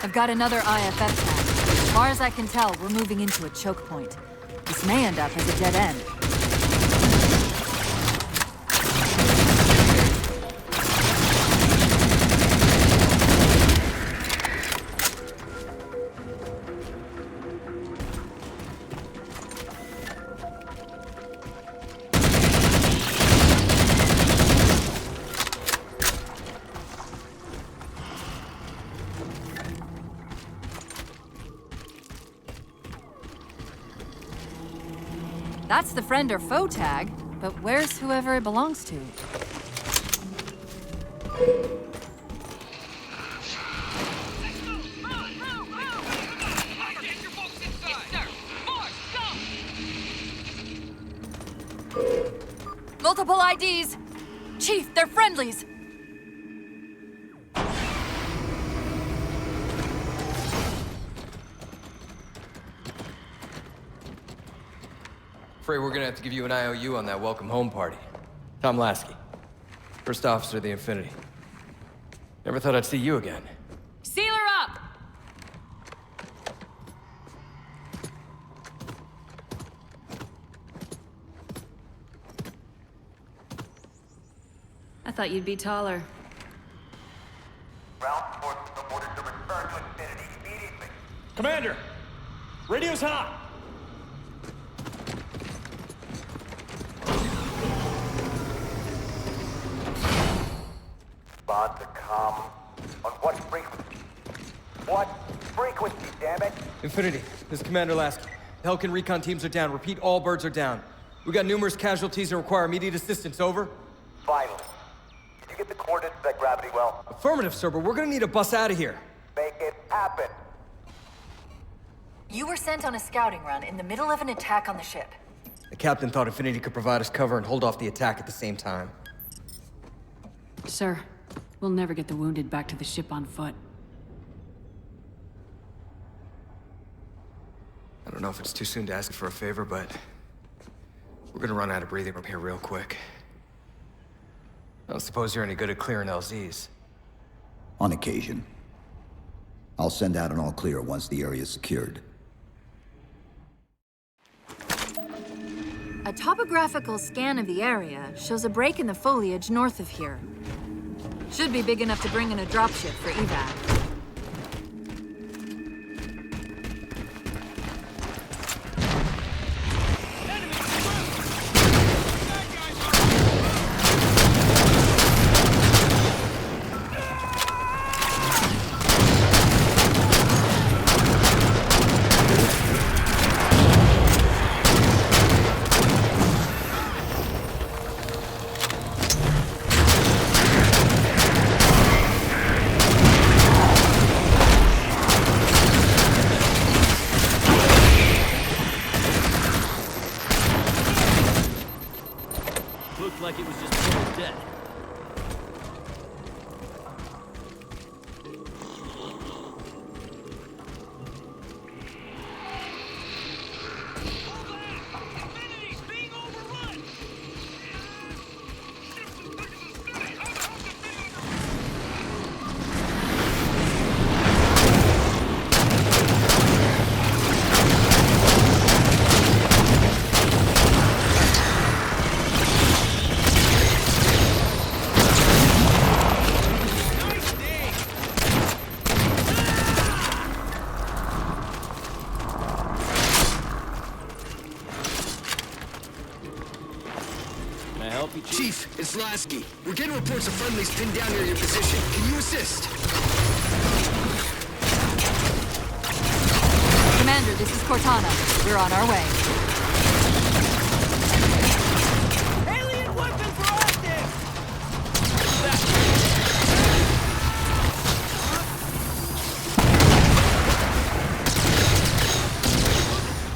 I've got another IFF tag. As far as I can tell, we're moving into a choke point. This may end up as a dead end. That's the friend or foe tag, but where's whoever it belongs to? Multiple IDs! Chief, they're friendlies! Afraid we're gonna have to give you an IOU on that welcome home party. Tom Lasky, First Officer of the Infinity. Never thought I'd see you again. Seal her up! I thought you'd be taller. Ground forces are ordered to return to Infinity immediately. Commander! Radio's hot! Bond to com. On what frequency? What frequency, damn it? Infinity, this is Commander Lasky. The Helkin recon teams are down. Repeat, all birds are down. We got numerous casualties and require immediate assistance. Over. Finally. Did you get the coordinates of that gravity well? Affirmative, sir, but we're gonna need to bus out of here. Make it happen. You were sent on a scouting run in the middle of an attack on the ship. The captain thought Infinity could provide us cover and hold off the attack at the same time. Sir, we'll never get the wounded back to the ship on foot. I don't know if it's too soon to ask for a favor, but we're gonna run out of breathing room here real quick. I don't suppose you're any good at clearing LZs. On occasion. I'll send out an all clear once the area is secured. A topographical scan of the area shows a break in the foliage north of here. Should be big enough to bring in a dropship for evac. Looked like it was just pulled dead. I help you, Chief, it's Lasky. We're getting reports of friendlies pinned down near your position. Can you assist? Commander, this is Cortana. We're on our way. Alien weapons are active!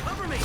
Cover me!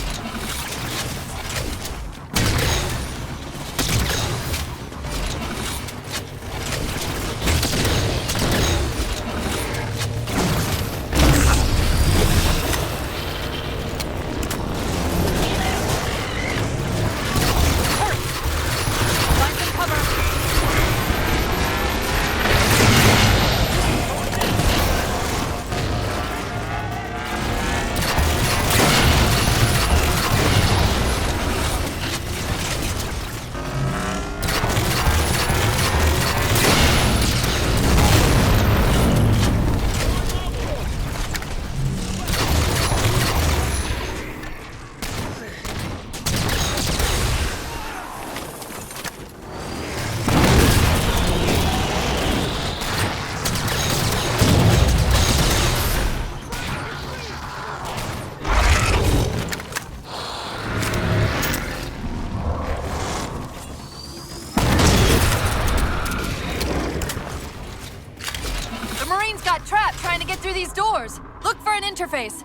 Trapped trying to get through these doors. Look for an interface.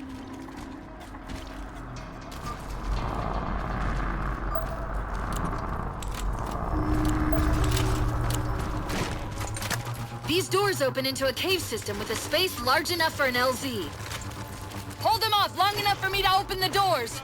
These doors open into a cave system with a space large enough for an LZ. Hold them off long enough for me to open the doors.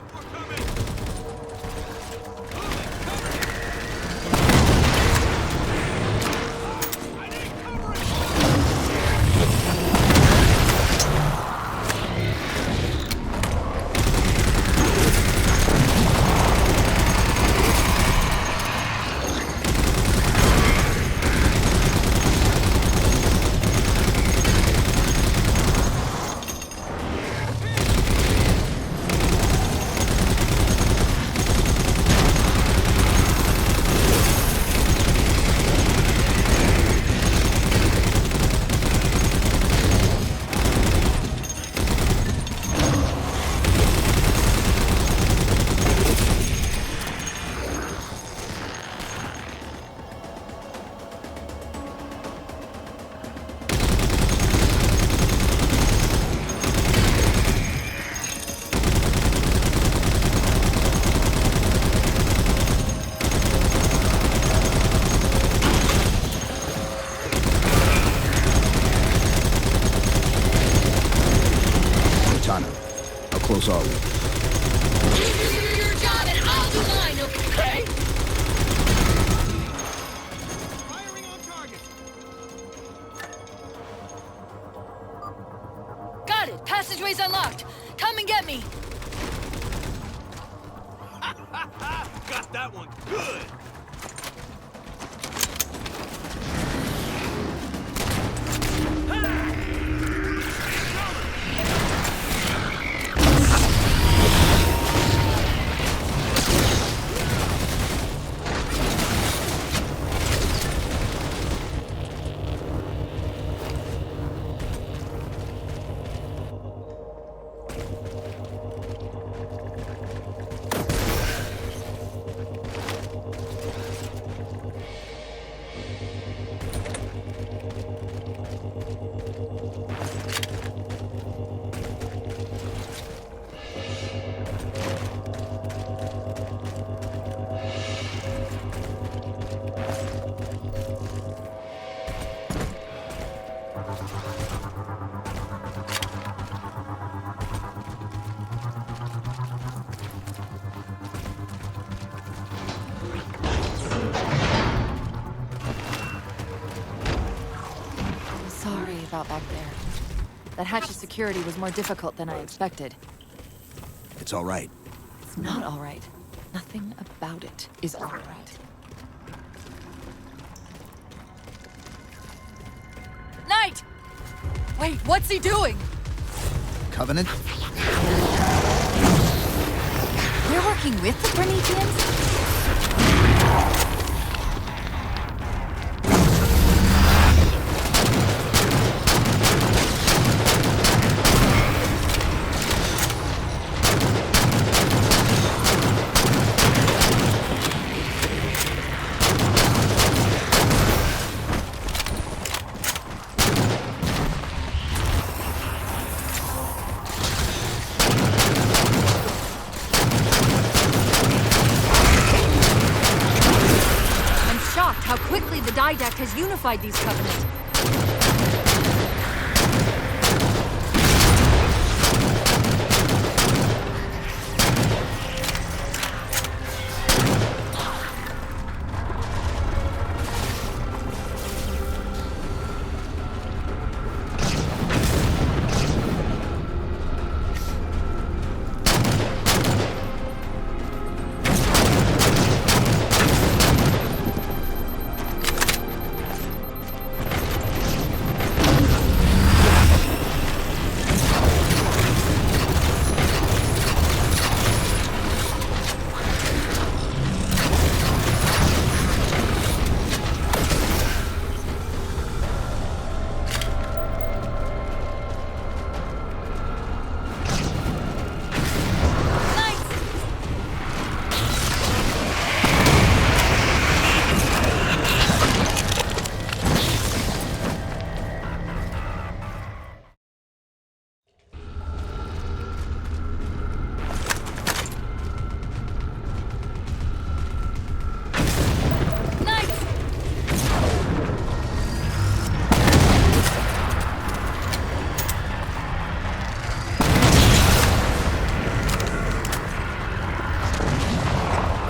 How close are we? You do your job and I'll do mine, okay? Firing on target! Got it! Passageway's unlocked! Come and get me! Got that one good! Sorry about back there. That hatch of security was more difficult than I expected. It's all right. It's not all right. Nothing about it is all right. Knight! Wait, what's he doing? Covenant? They're working with the Prometheans? how quickly the Didact has unified these Covenant.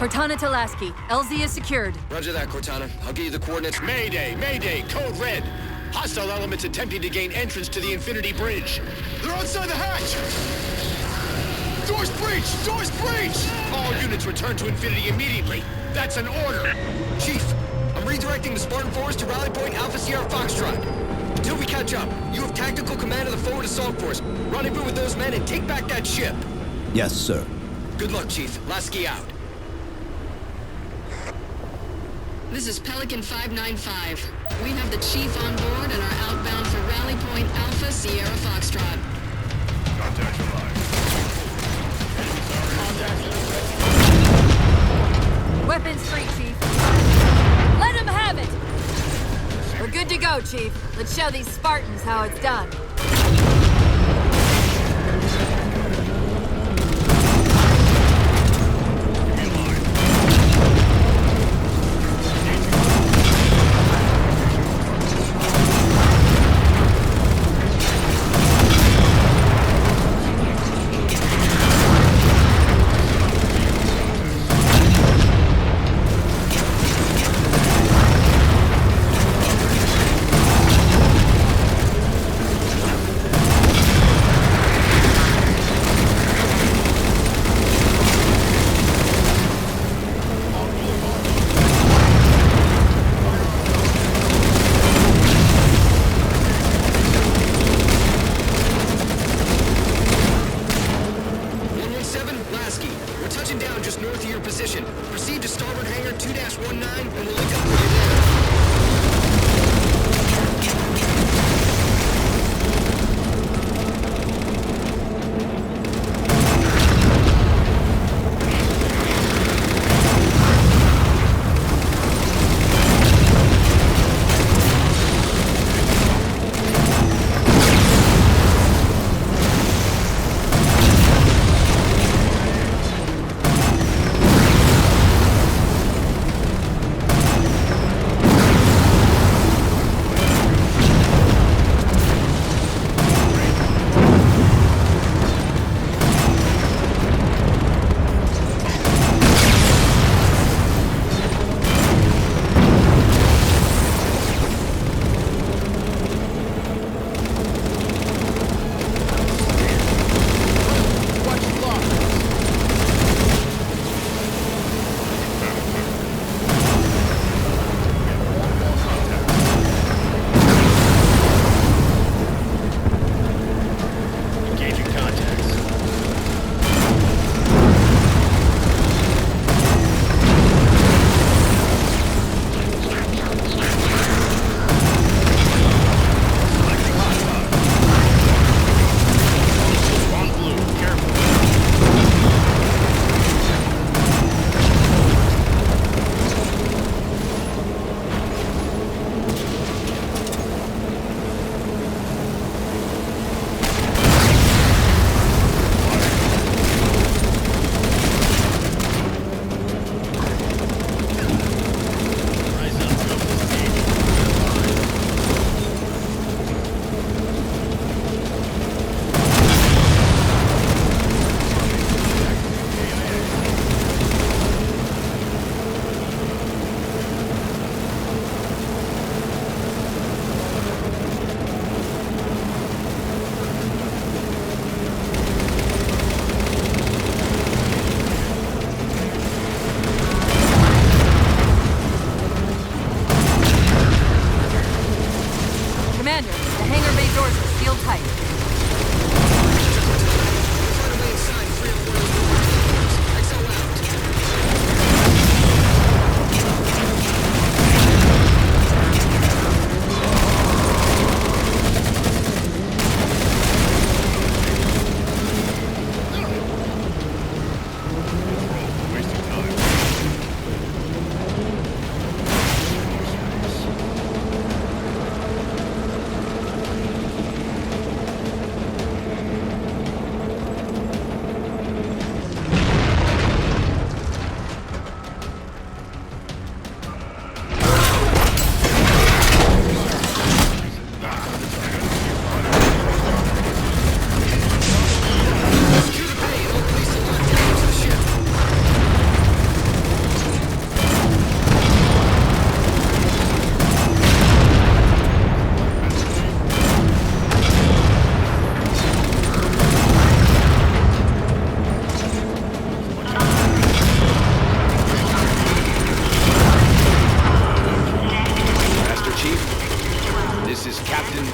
Cortana to Lasky. LZ is secured. Roger that, Cortana. I'll get you the coordinates. Mayday! Mayday! Code Red! Hostile elements attempting to gain entrance to the Infinity Bridge. They're outside the hatch! Doors breached! Doors breached! All units return to Infinity immediately. That's an order. Chief, I'm redirecting the Spartan force to Rally Point Alpha Sierra Foxtrot. Until we catch up, you have tactical command of the forward assault force. Rendezvous with those men and take back that ship. Yes, sir. Good luck, Chief. Lasky out. This is Pelican 595. We have the Chief on board and are outbound for Rally Point Alpha Sierra Foxtrot. Contact alive. Weapons free, Chief. Let him have it! We're good to go, Chief. Let's show these Spartans how it's done.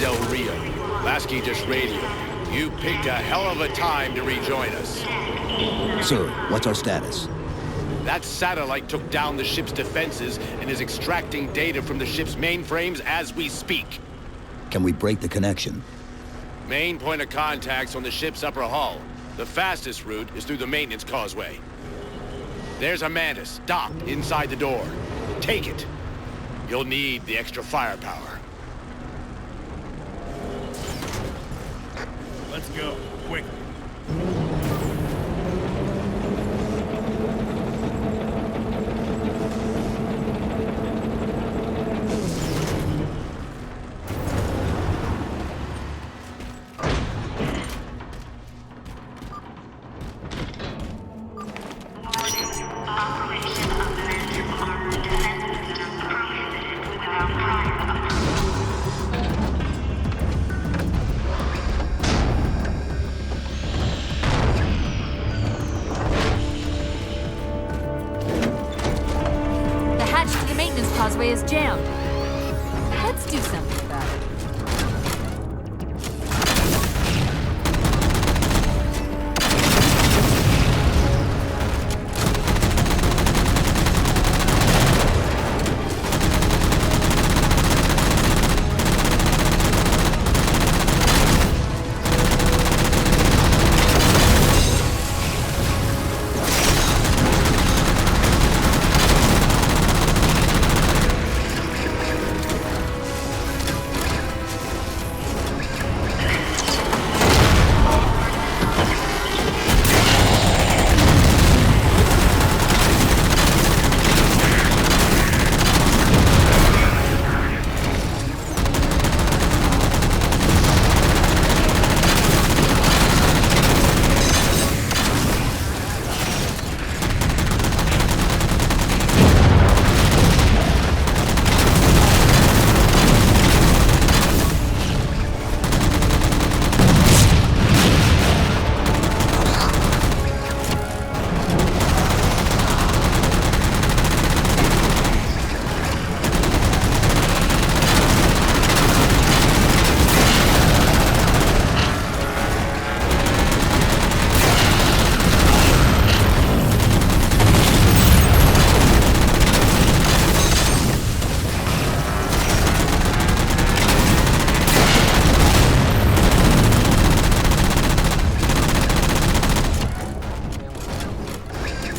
Del Rio. Lasky just radioed. You picked a hell of a time to rejoin us. Sir, what's our status? That satellite took down the ship's defenses and is extracting data from the ship's mainframes as we speak. Can we break the connection? Main point of contact's on the ship's upper hull. The fastest route is through the maintenance causeway. There's a Mantis docked inside the door. Take it. You'll need the extra firepower. Let's go, quickly. Causeway is jammed. Let's do something about it.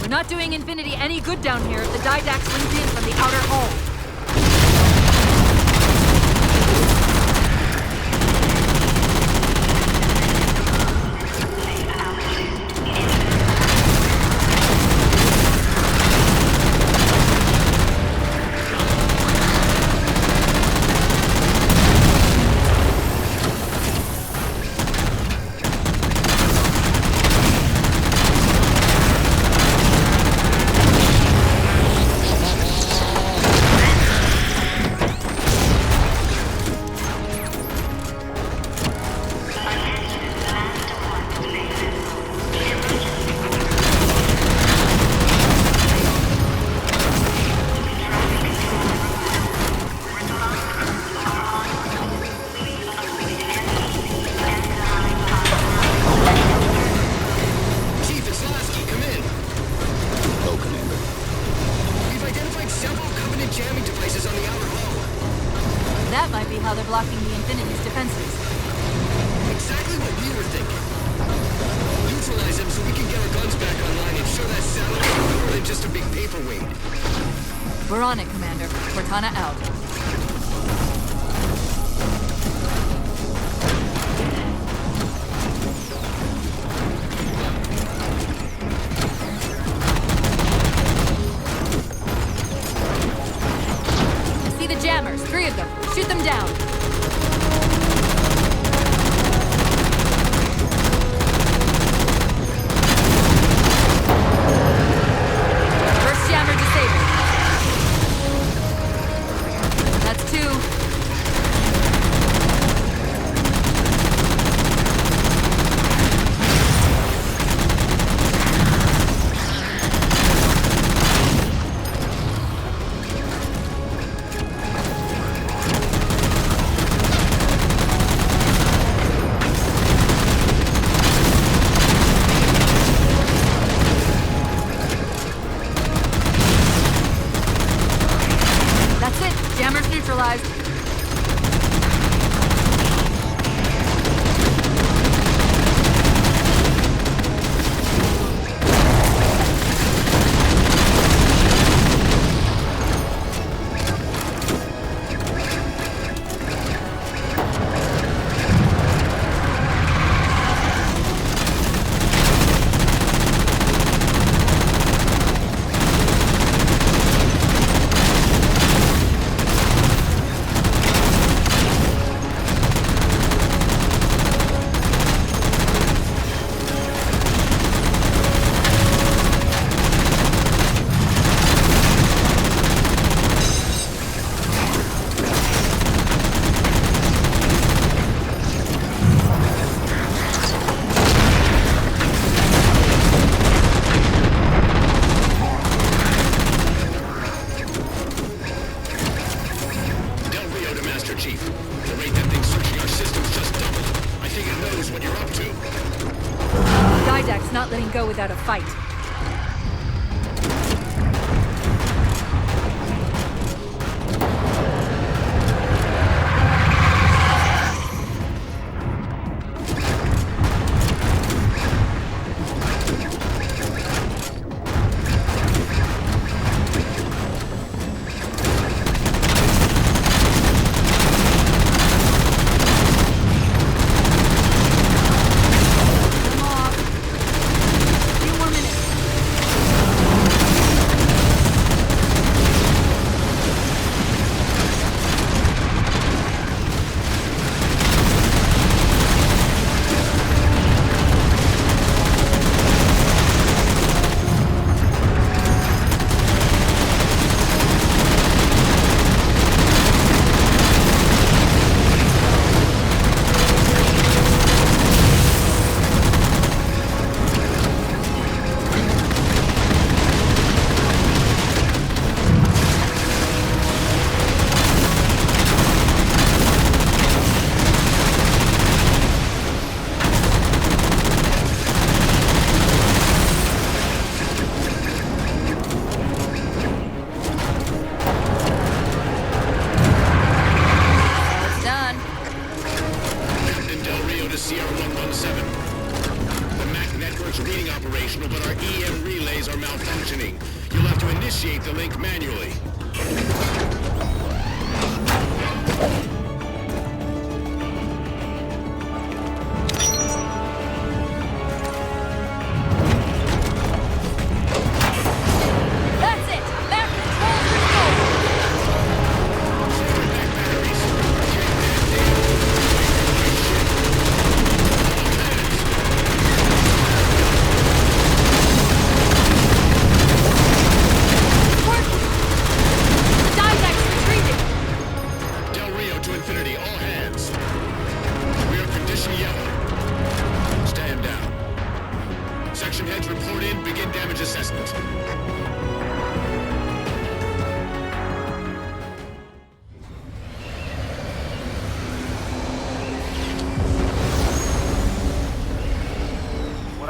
Not doing Infinity any good down here if the Didax wings in from the outer hull. That might be how they're blocking the Infinity's defenses. Exactly what we were thinking. Neutralize them so we can get our guns back online and show that satellite more than just a big paperweight. We're on it, Commander. Cortana out. Jammers, 3 of them. Shoot them down. First jammer disabled. That's 2. neutralized. Not letting go without a fight.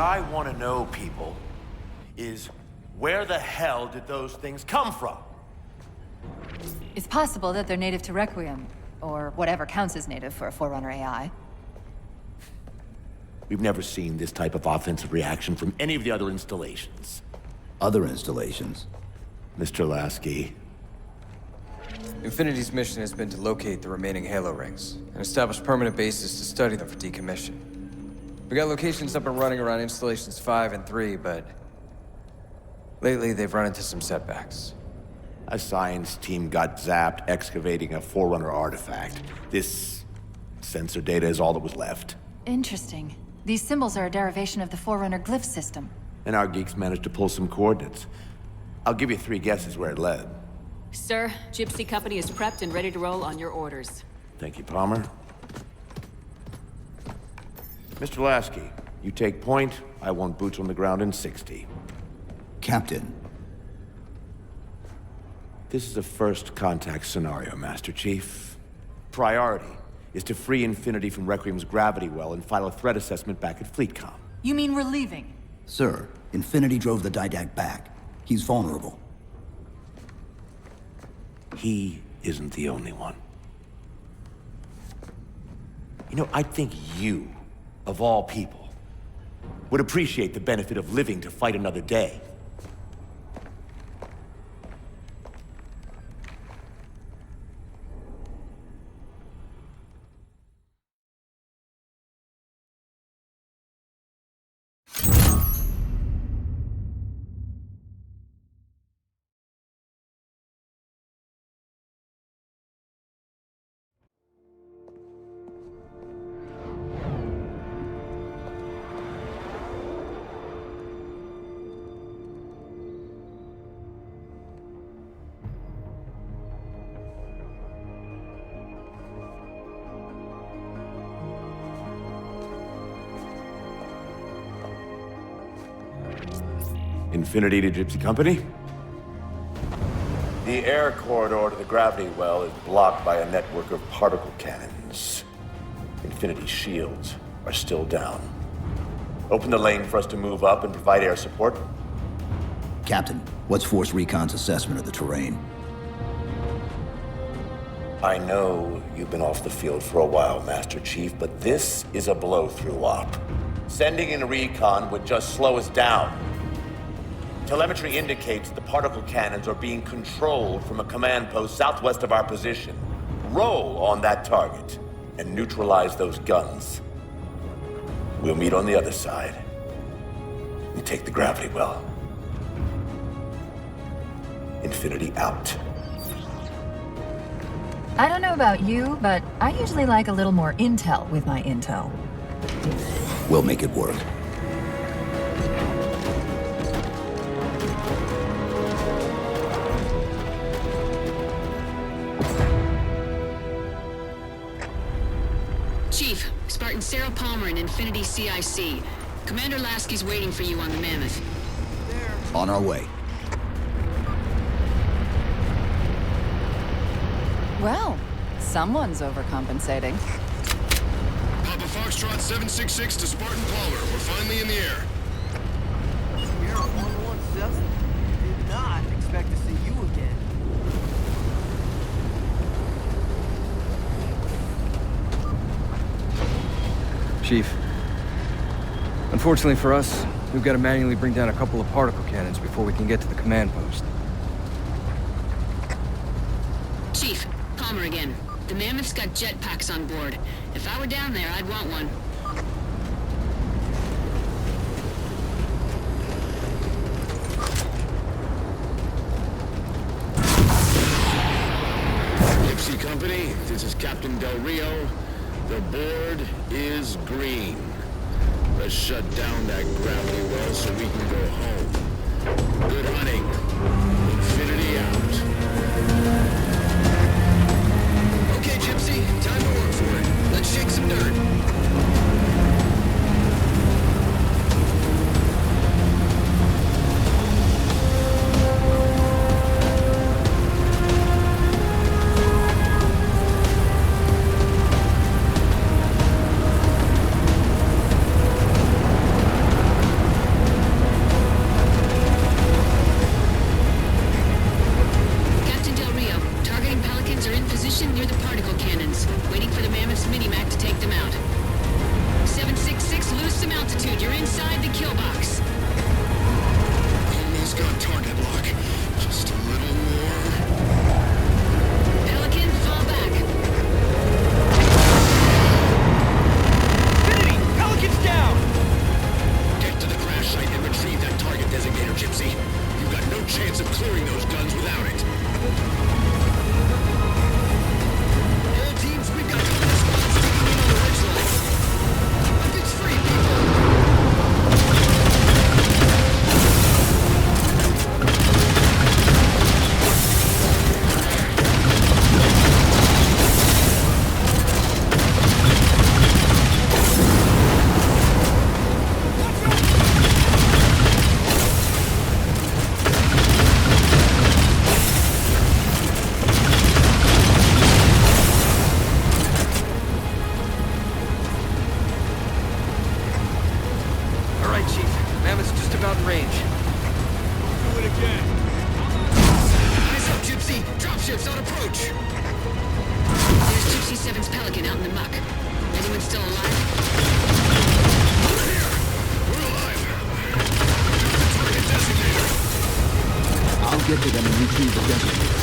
I want to know, people, is where the hell did those things come from? It's possible that they're native to Requiem, or whatever counts as native for a Forerunner AI. We've never seen this type of offensive reaction from any of the other installations. Other installations? Mr. Lasky. Infinity's mission has been to locate the remaining Halo rings, and establish permanent bases to study them for decommission. We got locations up and running around installations 5 and 3, but lately they've run into some setbacks. A science team got zapped excavating a Forerunner artifact. This sensor data is all that was left. Interesting. These symbols are a derivation of the Forerunner glyph system. And our geeks managed to pull some coordinates. I'll give you 3 guesses where it led. Sir, Gypsy Company is prepped and ready to roll on your orders. Thank you, Palmer. Mr. Lasky, you take point. I want boots on the ground in 60. Captain. This is a first contact scenario, Master Chief. Priority is to free Infinity from Requiem's gravity well and file a threat assessment back at FleetCom. You mean we're leaving? Sir, Infinity drove the Didact back. He's vulnerable. He isn't the only one. You know, I think you, of all people, would appreciate the benefit of living to fight another day. Infinity to Gypsy Company? The air corridor to the gravity well is blocked by a network of particle cannons. Infinity's shields are still down. Open the lane for us to move up and provide air support. Captain, what's Force Recon's assessment of the terrain? I know you've been off the field for a while, Master Chief, but this is a blow-through op. Sending in recon would just slow us down. Telemetry indicates the particle cannons are being controlled from a command post southwest of our position. Roll on that target and neutralize those guns. We'll meet on the other side and take the gravity well. Infinity out. I don't know about you, but I usually like a little more intel with my intel. We'll make it work. Chief, Spartan Sarah Palmer in Infinity CIC. Commander Lasky's waiting for you on the Mammoth. On our way. Well, someone's overcompensating. Papa Foxtrot 766 to Spartan Palmer. We're finally in the air. Sierra 117? Did not expect to see you again. Chief, unfortunately for us, we've got to manually bring down a couple of particle cannons before we can get to the command post. Chief, Palmer again. The Mammoth's got jetpacks on board. If I were down there, I'd want one. Gypsy Company, this is Captain Del Rio. The board is green. Let's shut down that gravity well so we can go home. Good hunting. Infinity out. Okay, Gypsy, time to work for it. Let's shake some dirt. There's Gypsy 7's Pelican out in the muck. Anyone still alive? Over here! We're alive! Target designator! I'll get to them and retrieve the designator.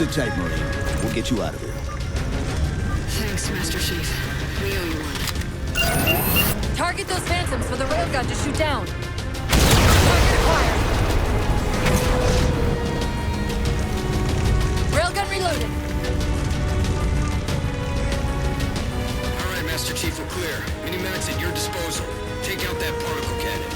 Sit tight, Marine. We'll get you out of here. Thanks, Master Chief. We owe you one. Target those phantoms for the railgun to shoot down. Target acquired. Railgun reloaded. All right, Master Chief, we're clear. Mini-Max at your disposal. Take out that particle cannon.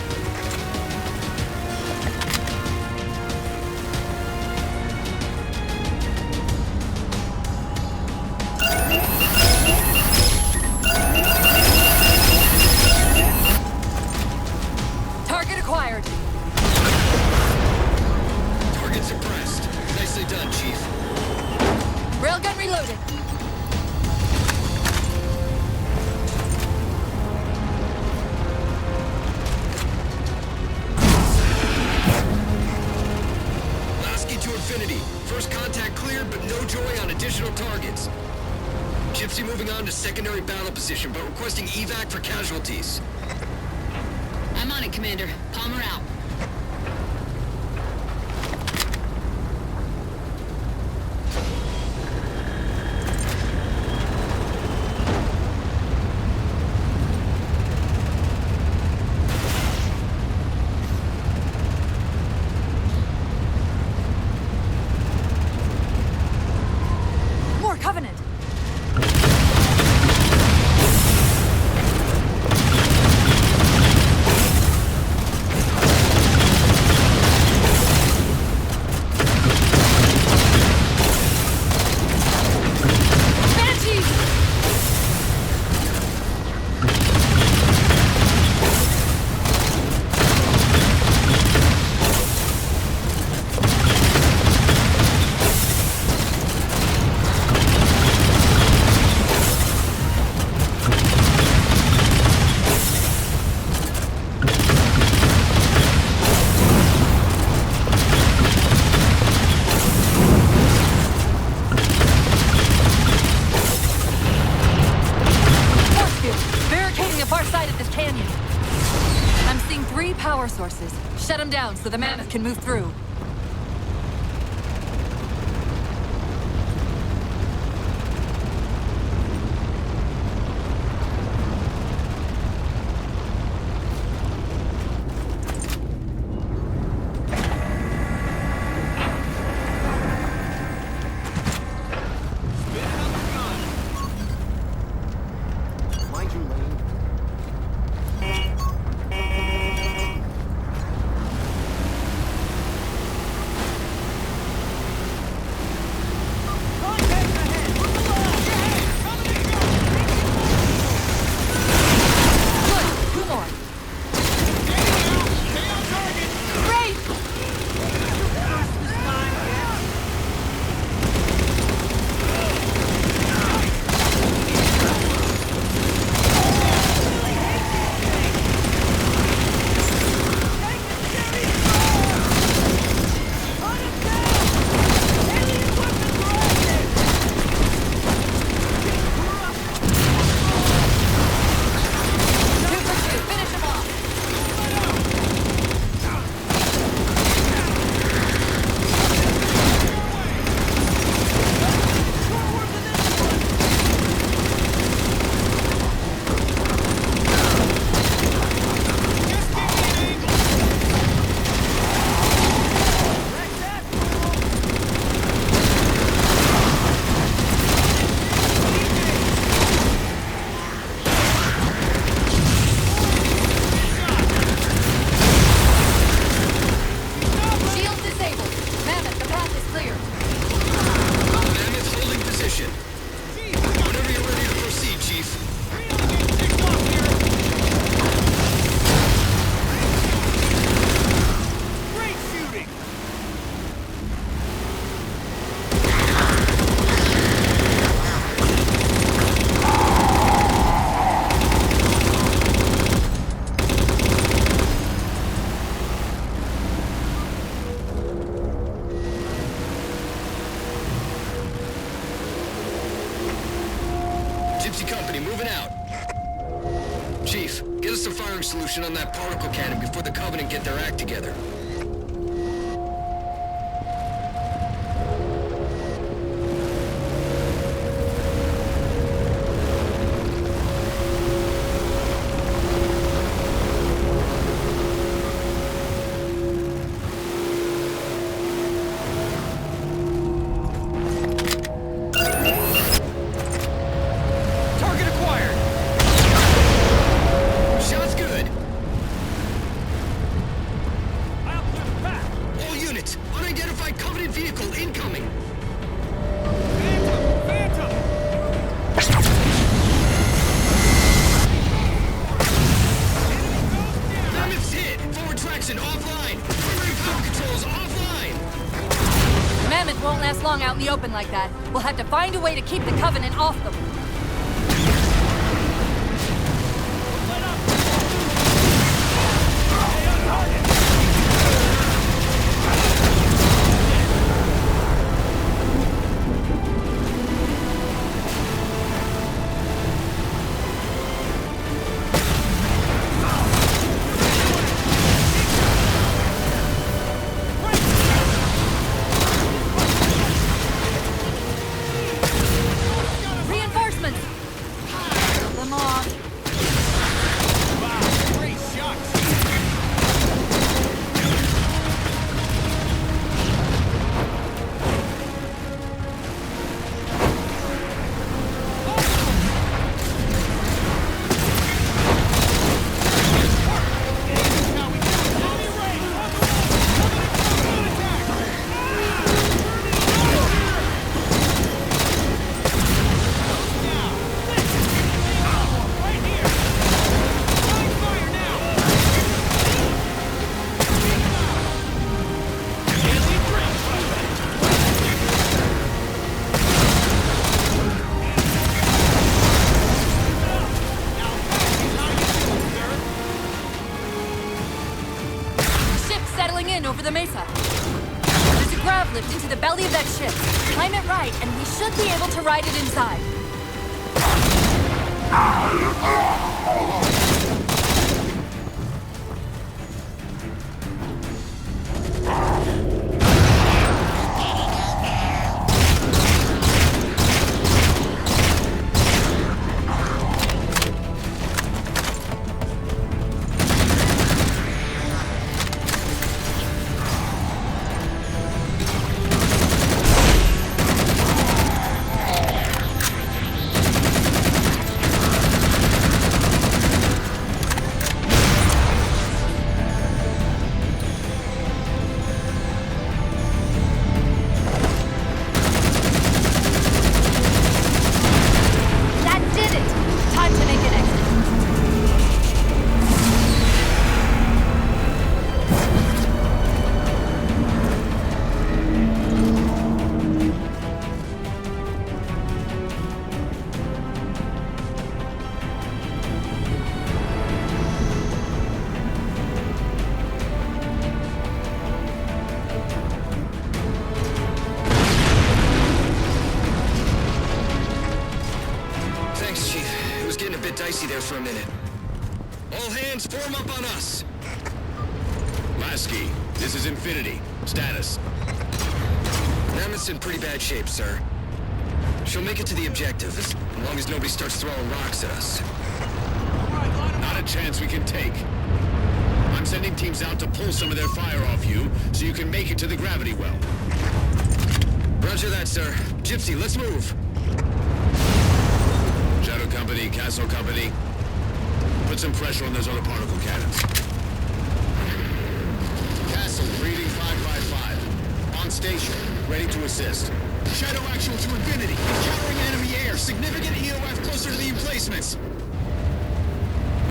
Target acquired. Target suppressed. Nicely done, Chief. Railgun reloaded. Lasky to infinity. First contact cleared, but no joy on additional targets. Gypsy moving on to secondary battle position, but requesting evac for casualties. I'm on it, Commander. Palmer out. More Covenant. resources. Shut them down so the Mammoth can move through. Mind you, Lane. Gypsy Company, moving out. Chief, get us a firing solution on that particle cannon before the Covenant get their act together. Won't last long out in the open like that. We'll have to find a way to keep the Covenant off them. Over the mesa. There's a grav lift into the belly of that ship. Time it right, and we should be able to ride it inside. easy there for a minute. All hands, form up on us. Lasky, this is Infinity. Status. Mammoth's in pretty bad shape, sir. She'll make it to the objective, as long as nobody starts throwing rocks at us. Not a chance we can take. I'm sending teams out to pull some of their fire off you, so you can make it to the gravity well. Roger that, sir. Gypsy, let's move. Shadow Company, Castle Company. Put some pressure on those other particle cannons. Castle, reading 555. On station, ready to assist. Shadow actual to Infinity. Encountering enemy air. Significant EOF closer to the emplacements.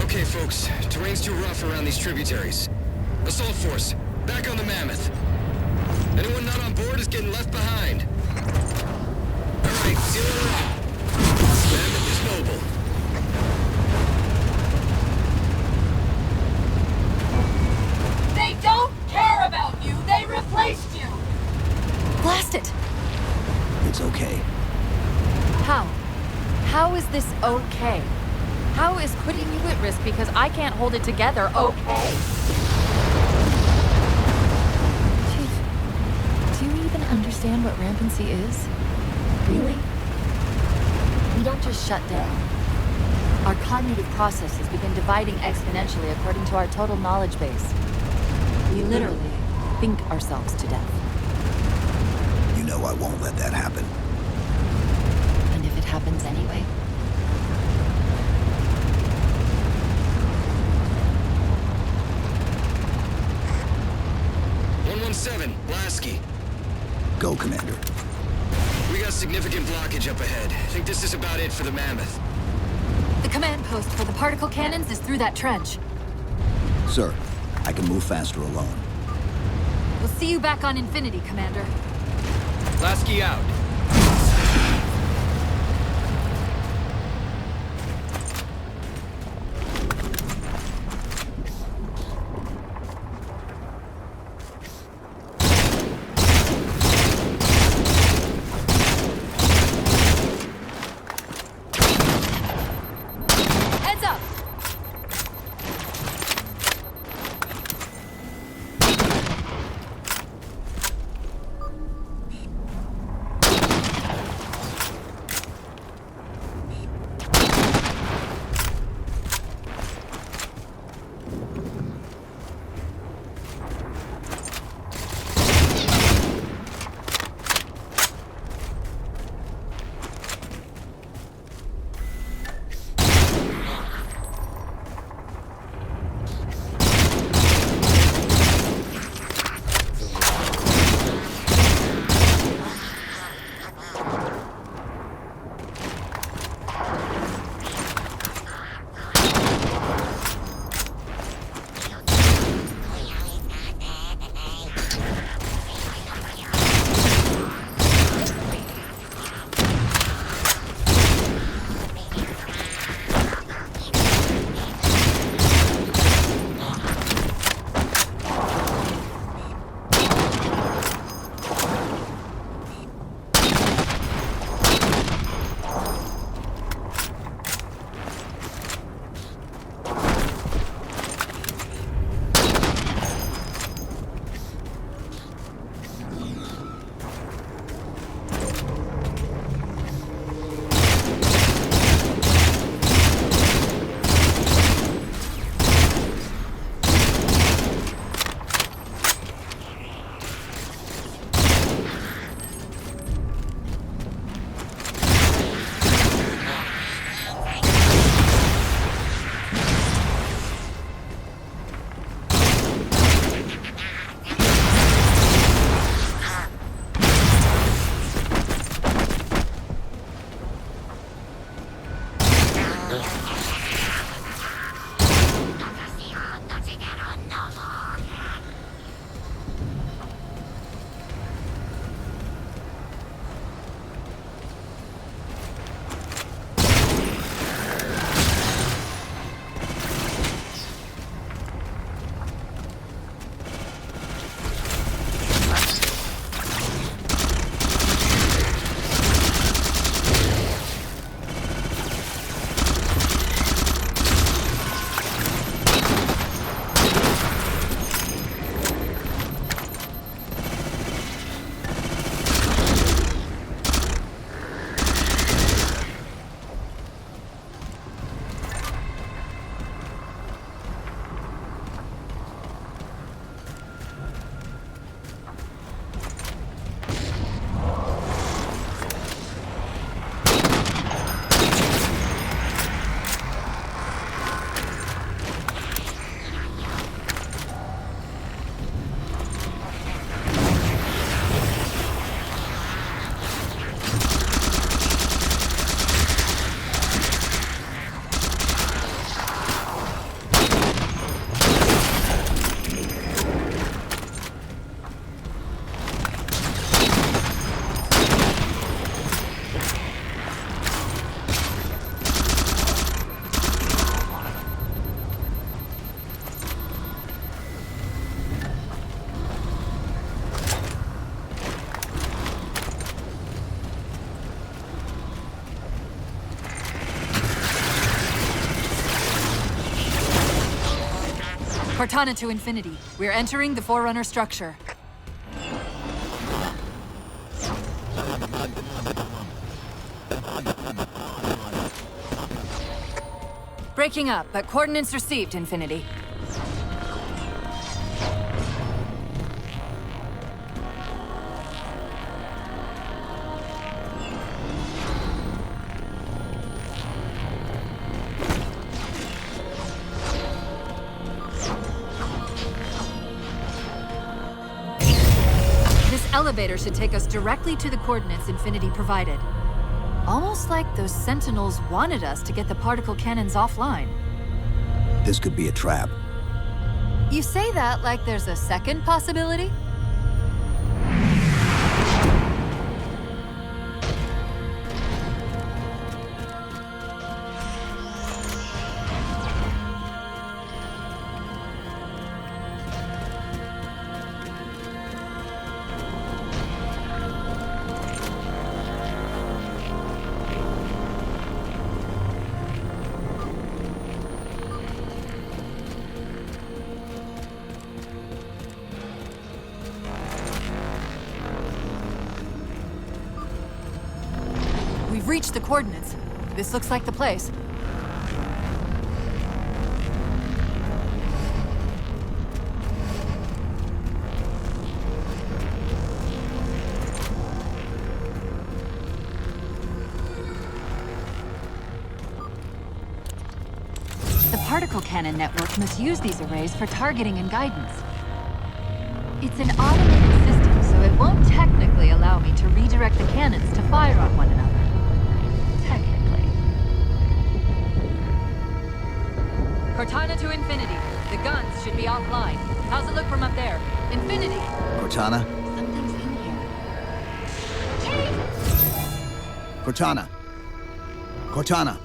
Okay, folks. Terrain's too rough around these tributaries. Assault force, back on the Mammoth. Anyone not on board is getting left behind. All right, seal her up. Mammoth is mobile. They don't care about you. They replaced you. Blast it! It's okay. How? How is this okay? How is putting you at risk because I can't hold it together okay? Chief, do you even understand what rampancy is? Really? We don't just shut down. Our cognitive processes begin dividing exponentially according to our total knowledge base. We literally think ourselves to death. You know I won't let that happen. And if it happens anyway? Lasky. Go, Commander. We got significant blockage up ahead. I think this is about it for the Mammoth. The command post for the particle cannons is through that trench. Sir, I can move faster alone. We'll see you back on Infinity, Commander. Lasky out. Cortana to Infinity. We're entering the Forerunner structure. Breaking up, but coordinates received, Infinity. This elevator should take us directly to the coordinates Infinity provided. Almost like those Sentinels wanted us to get the particle cannons offline. This could be a trap. You say that like there's a second possibility? We've reached the coordinates. This looks like the place. The particle cannon network must use these arrays for targeting and guidance. It's an automated system, so it won't technically allow me to redirect the cannons to fire on one another. Cortana to Infinity. The guns should be offline. How's it look from up there? Infinity! Cortana? Something's in here. Cortana! Cortana!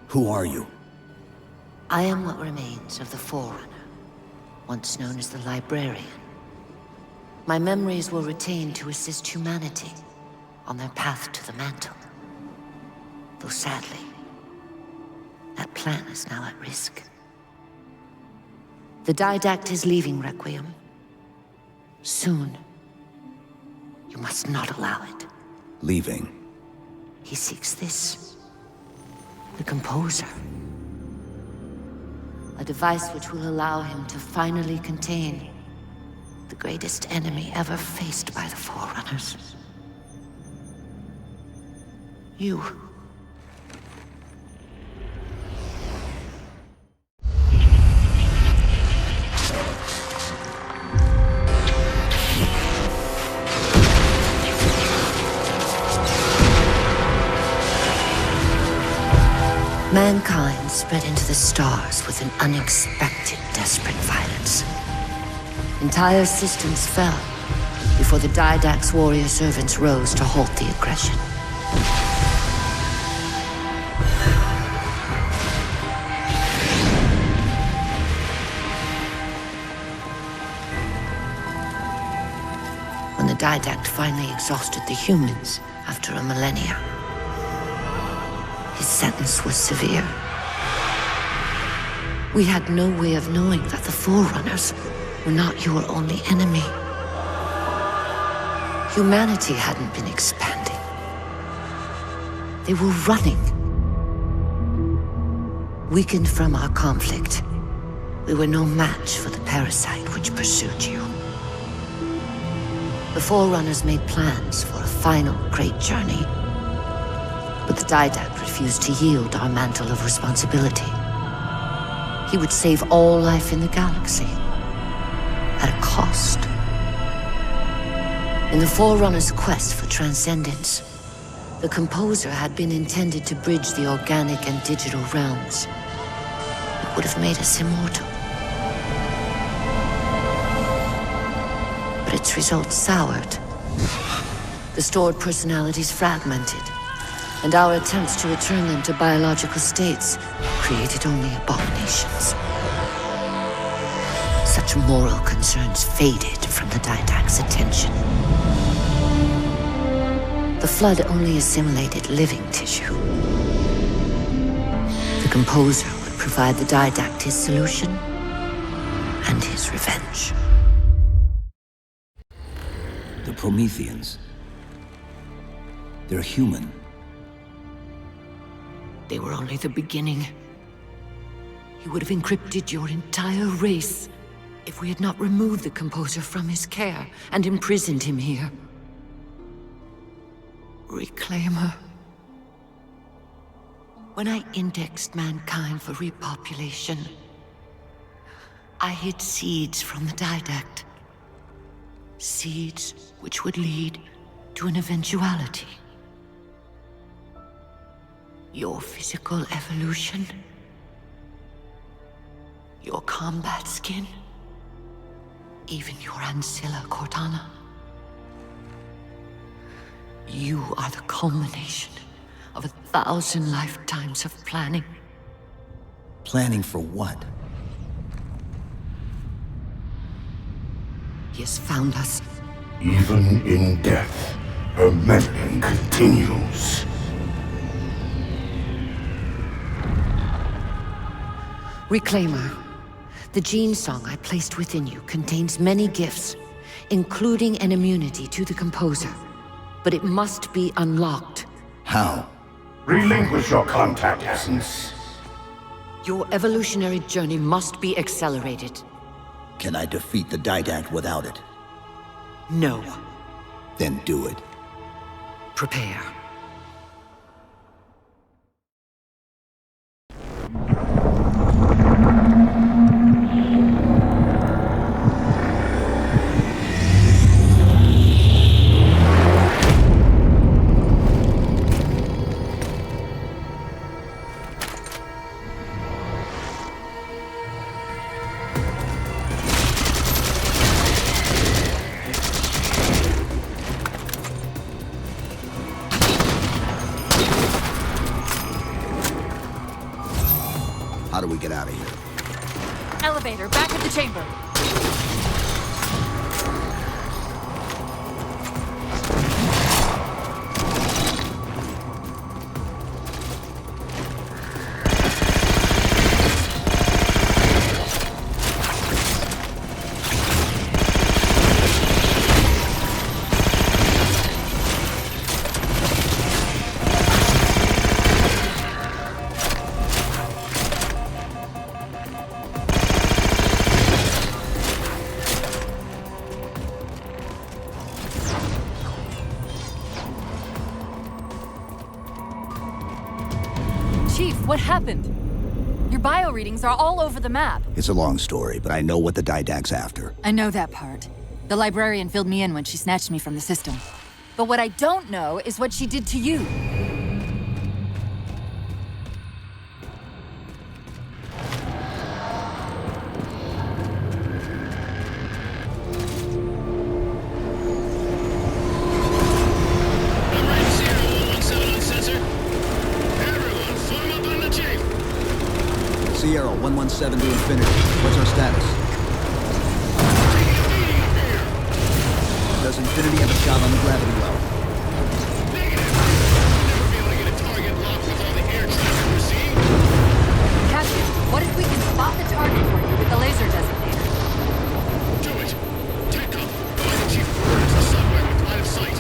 Who are you? I am what remains of the Forerunner, once known as the Librarian. My memories were retained to assist humanity on their path to the mantle. Though sadly, that plan is now at risk. The Didact is leaving Requiem. Soon. You must not allow it. Leaving? He seeks this. The Composer. A device which will allow him to finally contain the greatest enemy ever faced by the Forerunners. You. Mankind spread into the stars with an unexpected, desperate violence. Entire systems fell before the Didact's warrior servants rose to halt the aggression. When the Didact finally exhausted the humans after a millennia, his sentence was severe. We had no way of knowing that the Forerunners were not your only enemy. Humanity hadn't been expanding. They were running. Weakened from our conflict, we were no match for the parasite which pursued you. The Forerunners made plans for a final great journey. But the Didact refused to yield our mantle of responsibility. He would save all life in the galaxy, at a cost. In the Forerunners' quest for transcendence, the Composer had been intended to bridge the organic and digital realms. It would have made us immortal. But its results soured. The stored personalities fragmented, and our attempts to return them to biological states created only abominations. Such moral concerns faded from the Didact's attention. The Flood only assimilated living tissue. The Composer would provide the Didact his solution and his revenge. The Prometheans. They're human. They were only the beginning. He would have encrypted your entire race if we had not removed the Composer from his care and imprisoned him here. Reclaimer. When I indexed mankind for repopulation, I hid seeds from the Didact. Seeds which would lead to an eventuality. Your physical evolution, your combat skin, even your ancilla Cortana. You are the culmination of 1,000 lifetimes of planning. Planning for what? He has found us. Even in death, her meddling continues. Reclaimer. The gene song I placed within you contains many gifts, including an immunity to the Composer. But it must be unlocked. How? Relinquish your contact essence. Your evolutionary journey must be accelerated. Can I defeat the Didact without it? No. Then do it. Prepare. How do we get out of here? Elevator, back at the chamber. Chief, what happened? Your bio readings are all over the map. It's a long story, but I know what the Didact's after. I know that part. The librarian filled me in when she snatched me from the system. But what I don't know is what she did to you. Sierra 117 to infinity. What's our status? Does Infinity have a shot on the gravity well? Captain, what if we can spot the target for you with the laser designator? Do it! Tech up! Find the chief quarters, the subway with line of sight.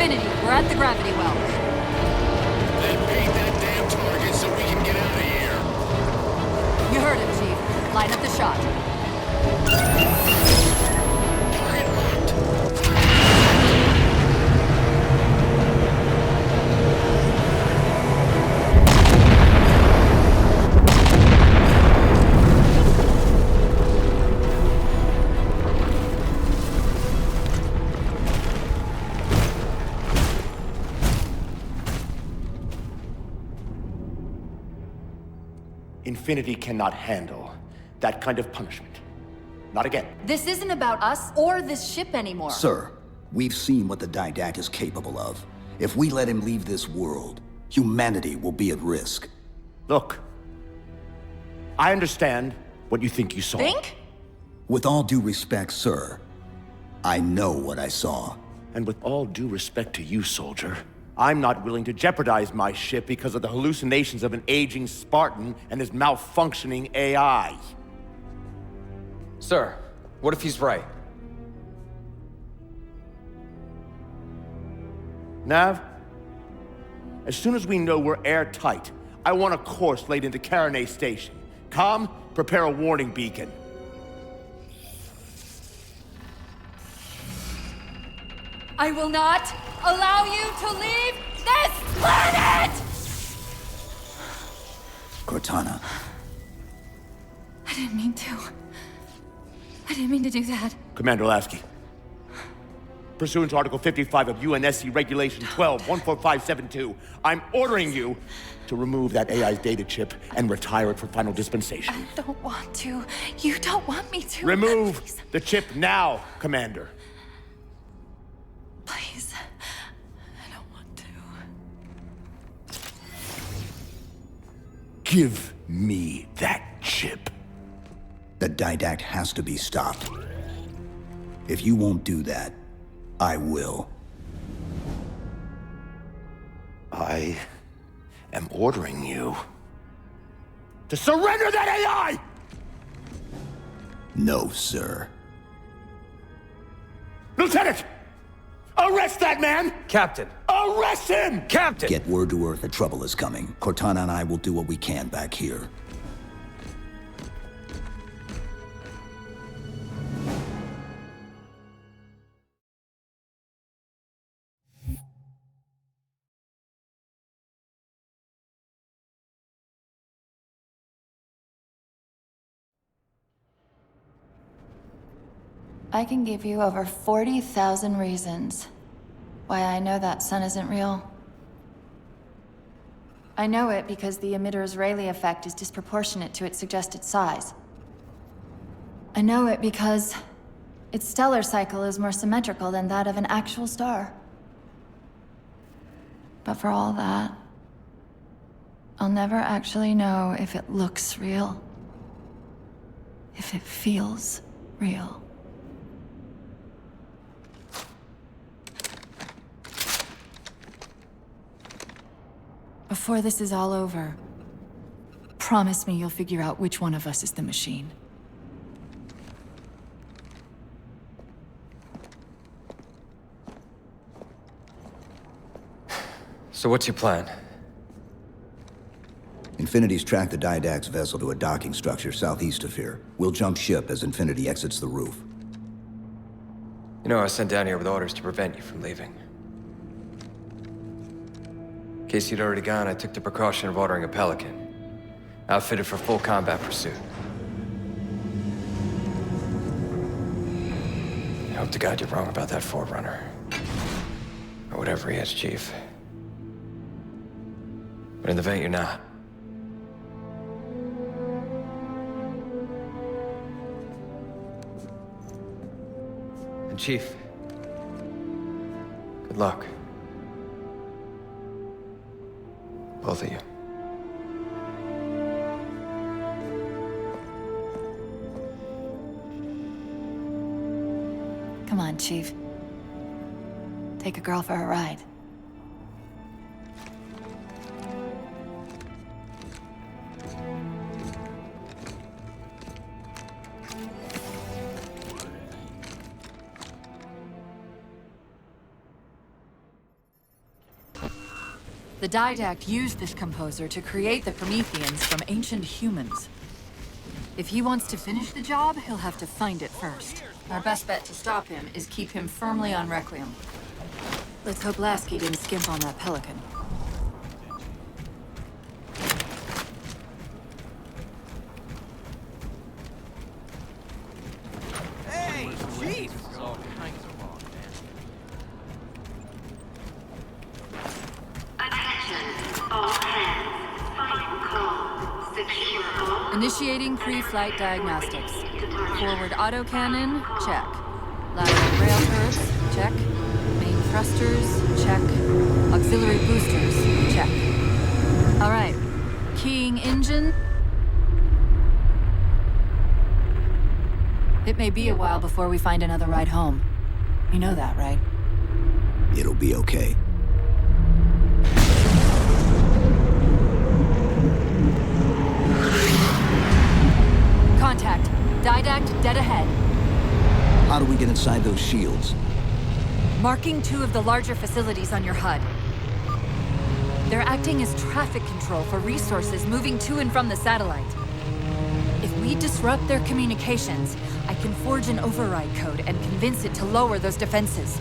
Infinity, we're at the gravity well. Then paint that damn target so we can get out of here. You heard him, Chief. Line up the shot. Target locked. Infinity cannot handle that kind of punishment. Not again. This isn't about us or this ship anymore. Sir, we've seen what the Didact is capable of. If we let him leave this world, humanity will be at risk. Look, I understand what you think you saw. Think? With all due respect, sir, I know what I saw. And with all due respect to you, soldier, I'm not willing to jeopardize my ship because of the hallucinations of an aging Spartan and his malfunctioning AI. Sir, what if he's right? Nav, as soon as we know we're airtight, I want a course laid into Karenay Station. Com, prepare a warning beacon. I will not allow you to leave this planet! Cortana. I didn't mean to. I didn't mean to do that. Commander Lasky. Pursuant to Article 55 of UNSC Regulation 12-14572, I'm ordering you to remove that AI's data chip and retire it for final dispensation. I don't want to. You don't want me to. Remove Please. the chip now, Commander. Please. I don't want to. Give me that chip. The Didact has to be stopped. If you won't do that, I will. I am ordering you to surrender that AI! No, sir. Lieutenant! Arrest that man! Captain! Arrest him! Captain! Get word to Earth that trouble is coming. Cortana and I will do what we can back here. I can give you over 40,000 reasons why I know that sun isn't real. I know it because the emitter's Rayleigh effect is disproportionate to its suggested size. I know it because its stellar cycle is more symmetrical than that of an actual star. But for all that, I'll never actually know if it looks real. If it feels real. Before this is all over, promise me you'll figure out which one of us is the machine. So what's your plan? Infinity's tracked the Didact's vessel to a docking structure southeast of here. We'll jump ship as Infinity exits the roof. You know, I was sent down here with orders to prevent you from leaving. In case you'd already gone, I took the precaution of ordering a Pelican, outfitted for full combat pursuit. I hope to God you're wrong about that Forerunner. Or whatever he is, Chief. But in the event you're not. And Chief, good luck. Both of you. Come on, Chief. Take a girl for a ride. The Didact used this composer to create the Prometheans from ancient humans. If he wants to finish the job, he'll have to find it first. Our best bet to stop him is keep him firmly on Requiem. Let's hope Lasky didn't skimp on that Pelican. Hey, Chief! Initiating pre-flight diagnostics. Forward autocannon, check. Lateral rail turrets, check. Main thrusters, check. Auxiliary boosters, check. All right. Keying engine. It may be a while before we find another ride home. You know that, right? It'll be okay. Contact. Didact dead ahead. How do we get inside those shields? Marking 2 of the larger facilities on your HUD. They're acting as traffic control for resources moving to and from the satellite. If we disrupt their communications, I can forge an override code and convince it to lower those defenses.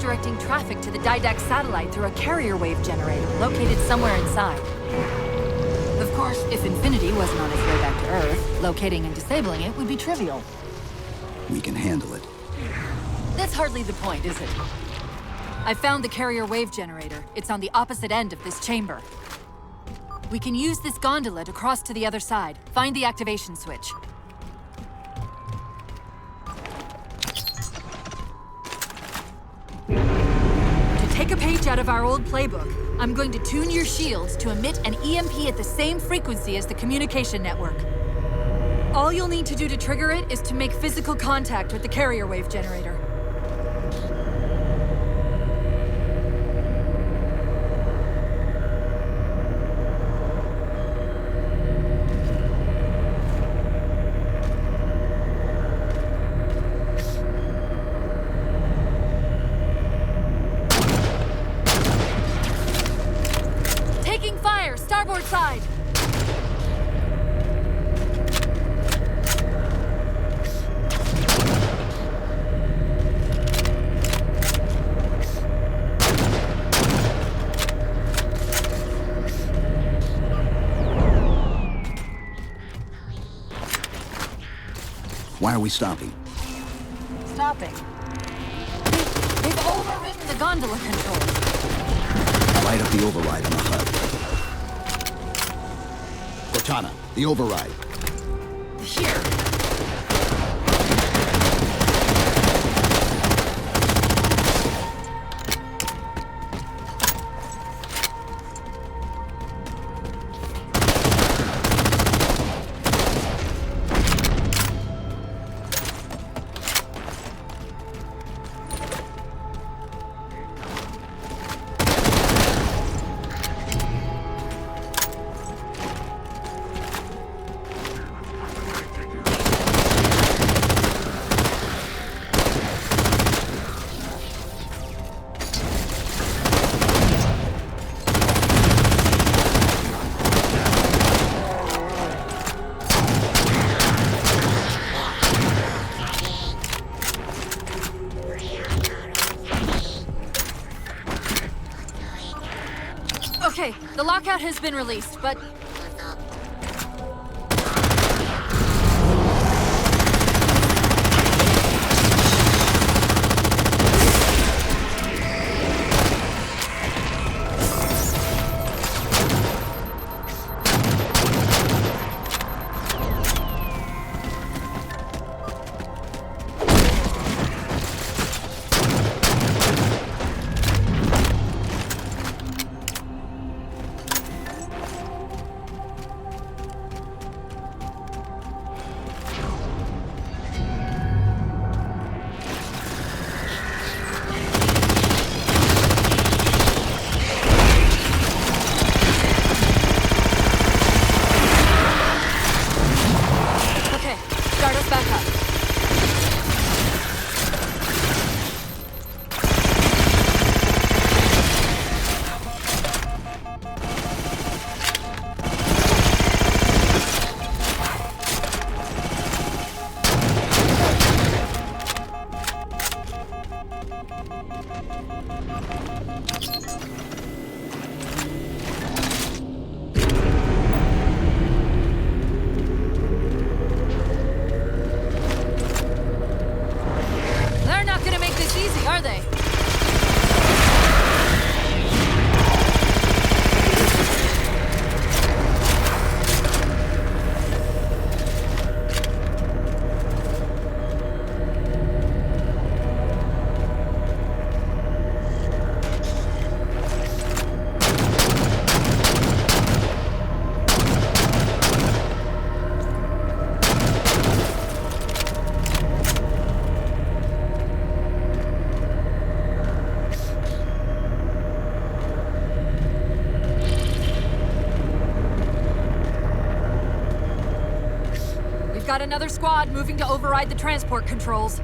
Directing traffic to the Didact satellite through a carrier wave generator located somewhere inside. Of course, if Infinity wasn't on its way back to Earth, locating and disabling it would be trivial. We can handle it. That's hardly the point, is it? I found the carrier wave generator. It's on the opposite end of this chamber. We can use this gondola to cross to the other side. Find the activation switch. Take a page out of our old playbook. I'm going to tune your shields to emit an EMP at the same frequency as the communication network. All you'll need to do to trigger it is to make physical contact with the carrier wave generator. Starboard side! Why are we stopping? Stopping? They've overridden the gondola controls. Light up the override on the HUD. Cortana, the override. Here. The lockout has been released, but... Got another squad moving to override the transport controls.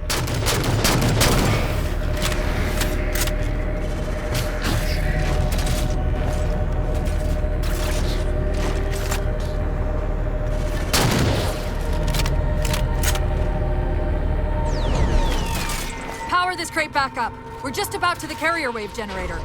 Power this crate back up. We're just about to the carrier wave generator.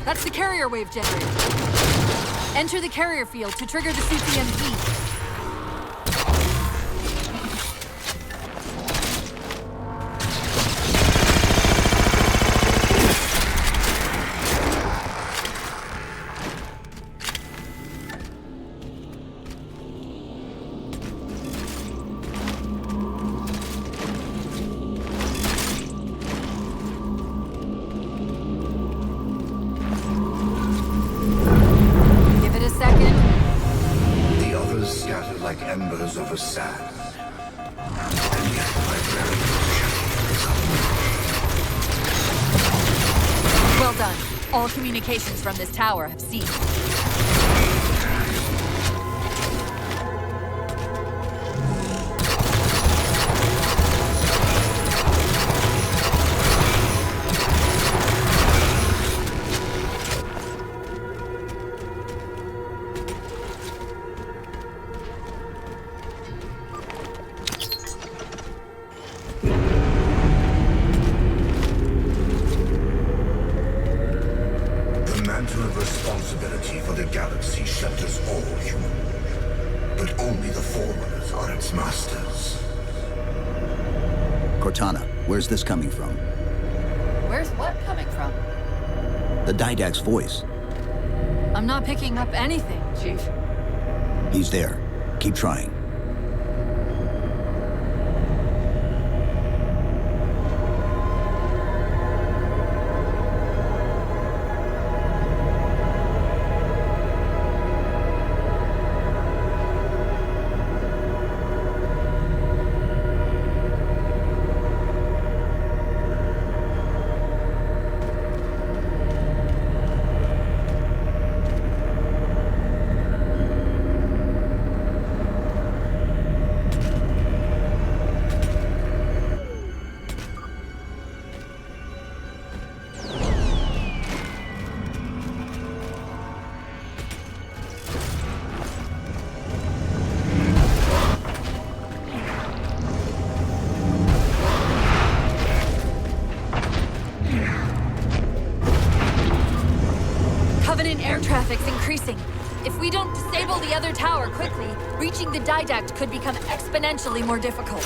That's the carrier wave generator. Enter the carrier field to trigger the CCMP. Of a sand. Well done. All communications from this tower have ceased. its masters. Cortana, where's this coming from? Where's what coming from? The Didact's voice. I'm not picking up anything, Chief. He's there. Keep trying. Covenant air traffic's increasing. If we don't disable the other tower quickly, reaching the Didact could become exponentially more difficult.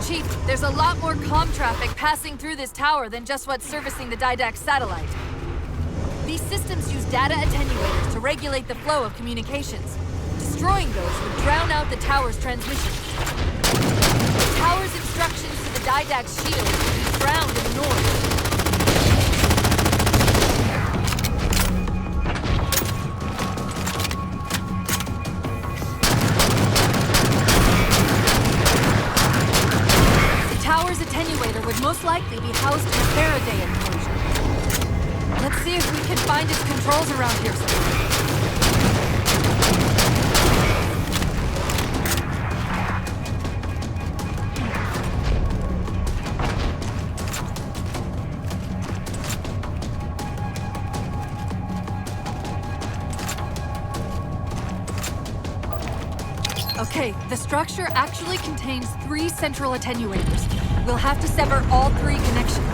Chief, there's a lot more comm traffic passing through this tower than just what's servicing the Didact satellite. These systems use data attenuators to regulate the flow of communications. Destroying those would drown out the tower's transmissions. The tower's instructions to the Didact's shield would be drowned in the noise. Tower's attenuator would most likely be housed in a Faraday enclosure. Let's see if we can find its controls around here somewhere. Okay, the structure actually contains 3 central attenuators. We'll have to sever all 3 connections.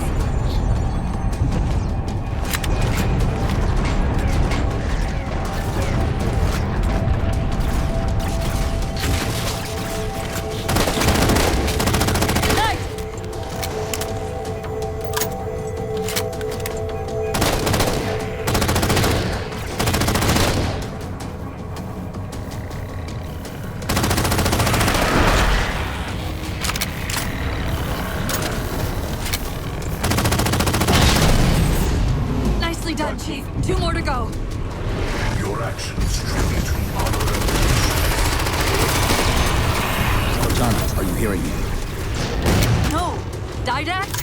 Done, Chief. 2 more to go. Your actions truly between honor and Cortana, are you hearing me? No! Didact?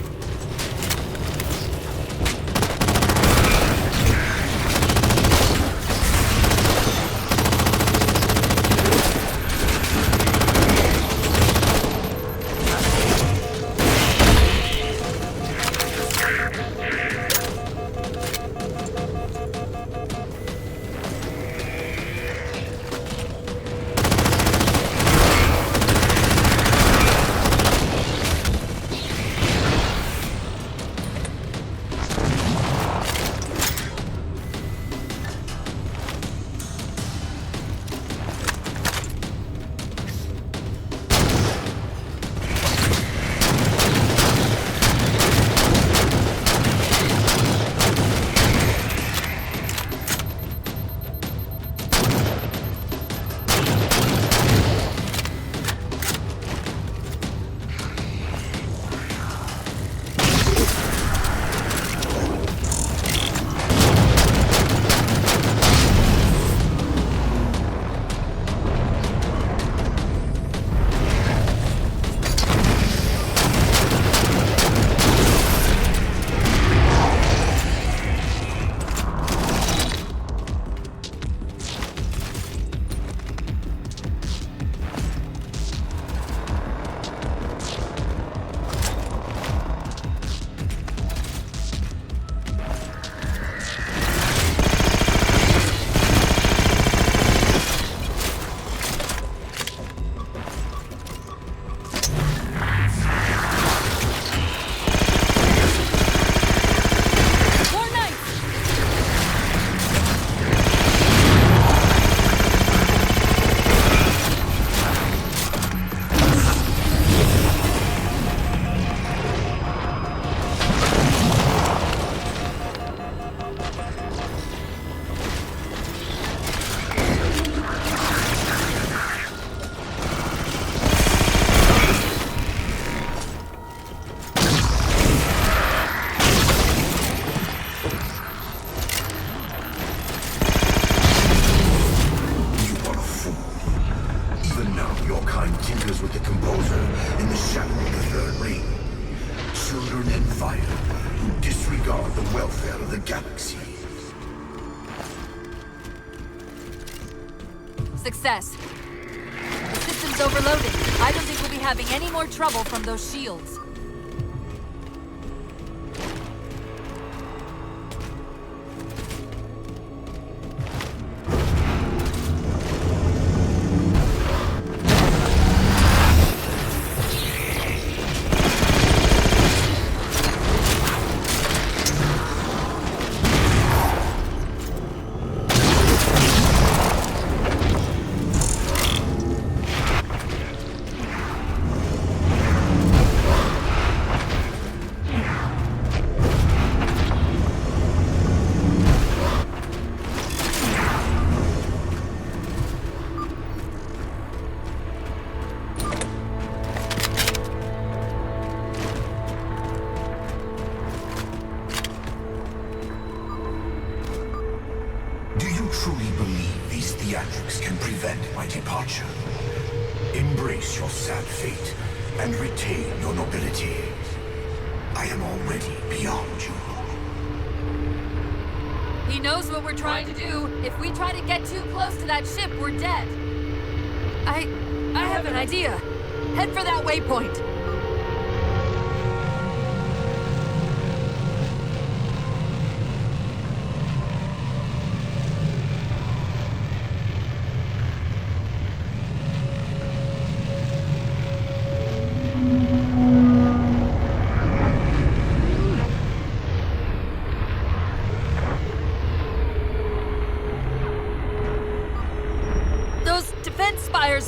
welfare of the galaxy. Success. The system's overloaded. I don't think we'll be having any more trouble from those shields. Do you truly believe these theatrics can prevent my departure? Embrace your sad fate and retain your nobility. I am already beyond you. He knows what we're trying to do. If we try to get too close to that ship, we're dead. I have an idea. Head for that waypoint.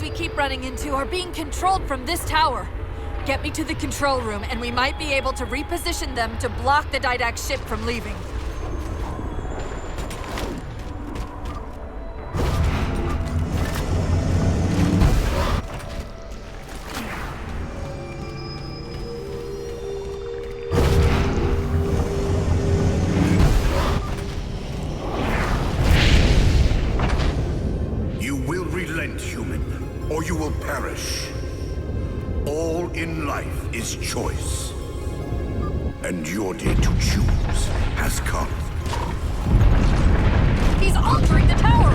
We keep running into are being controlled from this tower. Get me to the control room, and we might be able to reposition them to block the Didact ship from leaving. Or you will perish. All in life is choice. And your day to choose has come. He's altering the tower!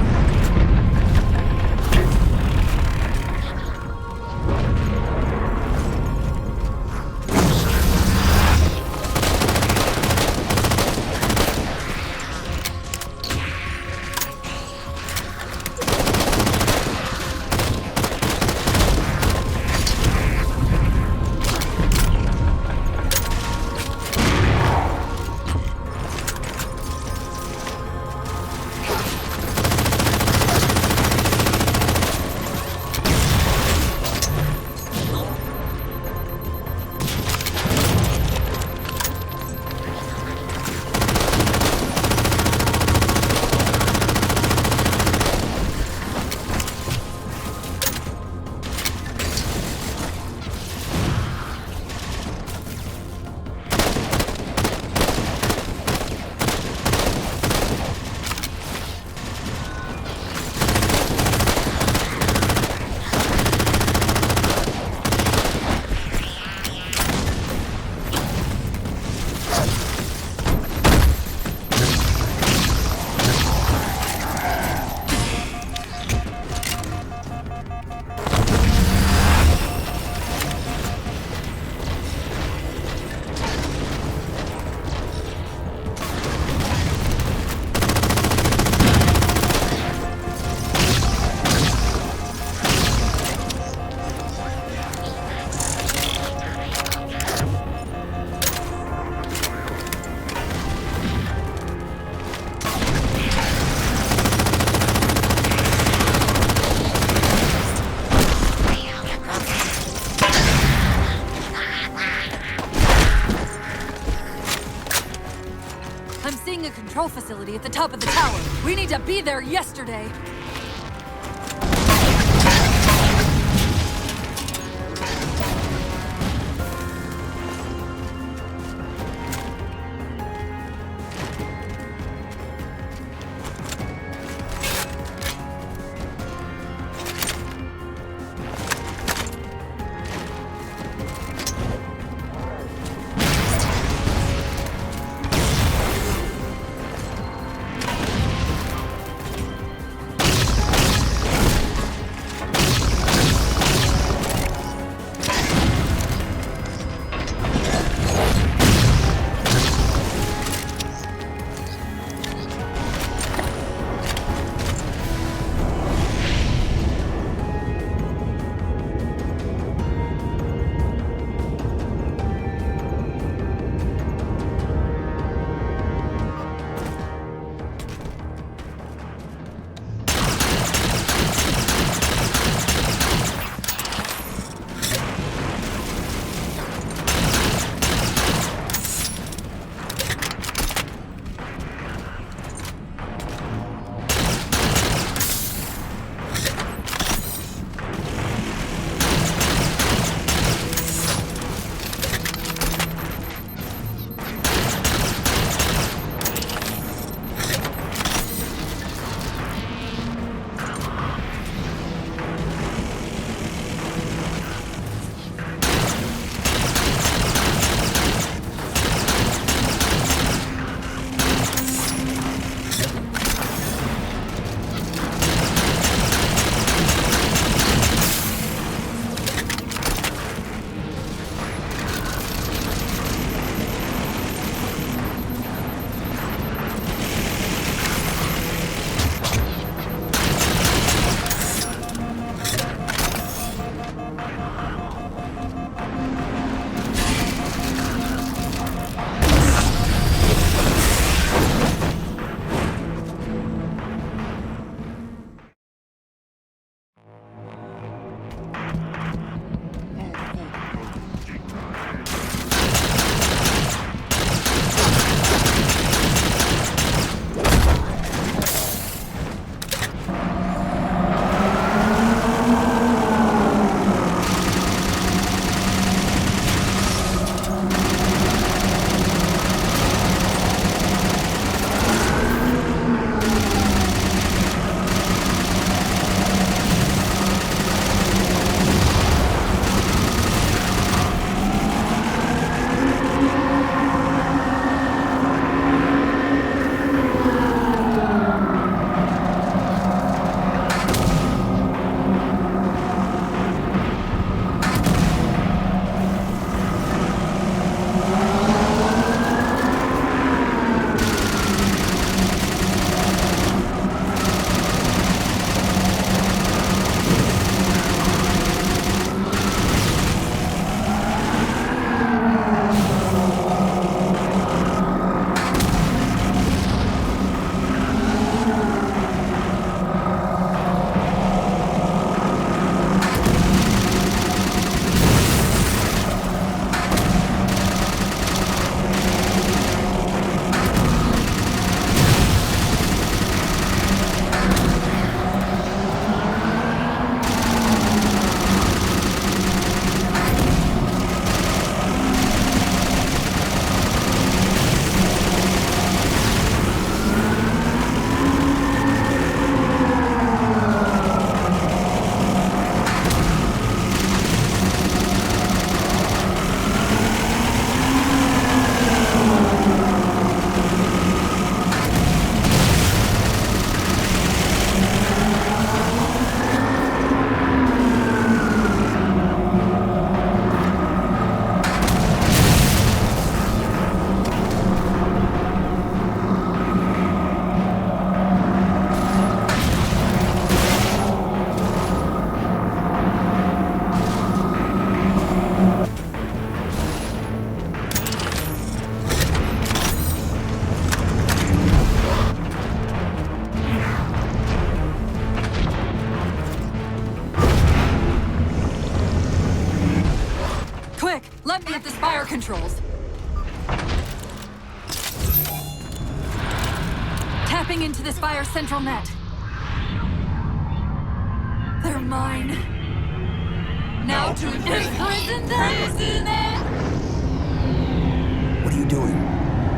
Control facility at the top of the tower. We need to be there yesterday. controls. Tapping into this fire central net. They're mine. Now to imprison them! What are you doing?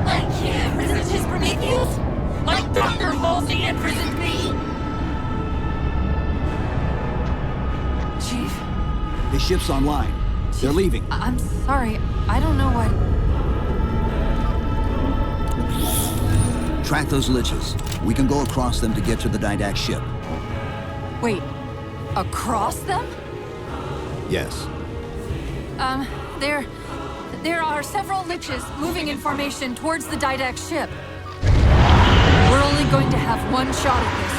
I can't resist his Prometheus! Like Dr. Halsey imprisoned me! Chief? The ship's online. They're leaving. I'm sorry. I don't know what... Track those liches. We can go across them to get to the Didact ship. Wait. Across them? Yes. There are several liches moving in formation towards the Didact ship. We're only going to have one shot at this.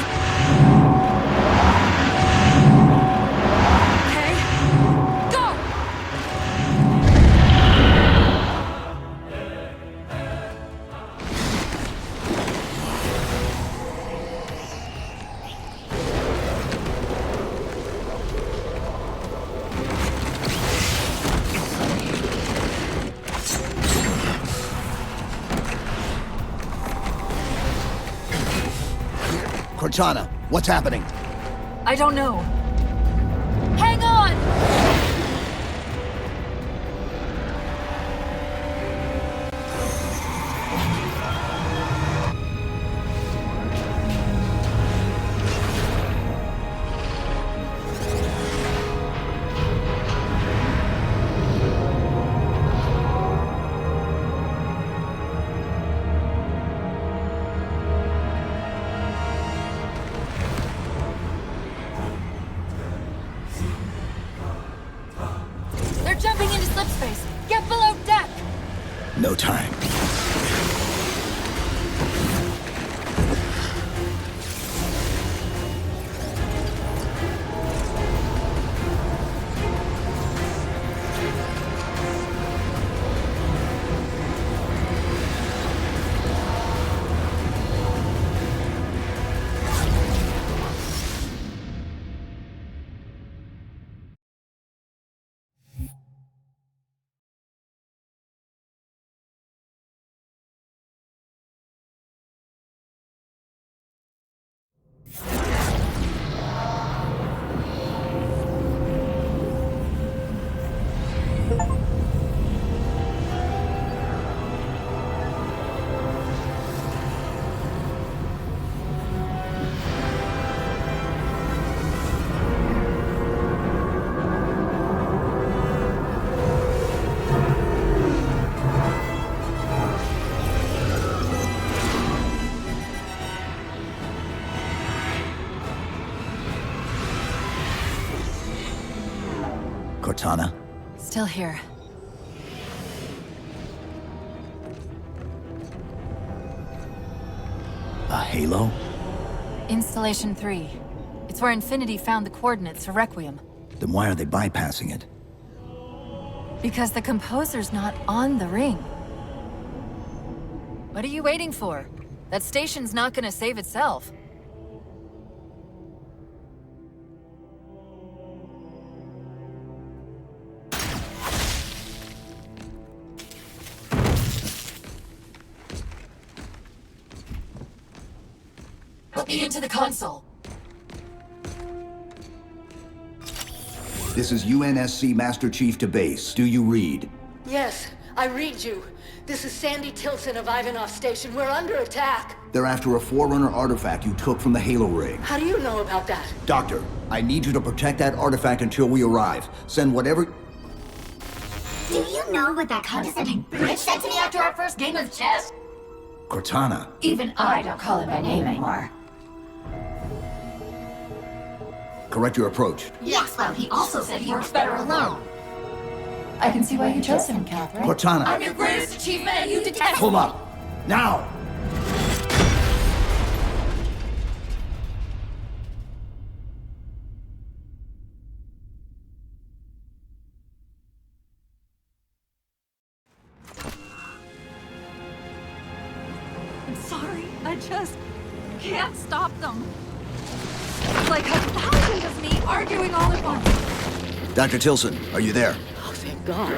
Okay? Go! Cortana, what's happening? I don't know. Hang on! Jumping into slipspace! Get below deck! No time. Cortana? Still here. A halo? Installation 3. It's where Infinity found the coordinates for Requiem. Then why are they bypassing it? Because the composer's not on the ring. What are you waiting for? That station's not gonna save itself. Put me into the console. This is UNSC Master Chief to base. Do you read? Yes, I read you. This is Sandy Tilson of Ivanov Station. We're under attack. They're after a Forerunner artifact you took from the Halo ring. How do you know about that? Doctor, I need you to protect that artifact until we arrive. Send whatever... Do you know what that condescending bitch said to me after our first game of chess? Cortana. Even I don't call him by name anymore. Correct your approach. Yes, well, he also said he works better alone. I can see why you chose him, Catherine. Cortana. I'm your greatest achievement and you detest Pull up! Now! I'm sorry. I just can't stop them. Like 1,000 of me arguing all at once. Dr. Tilson, are you there? Oh, thank God.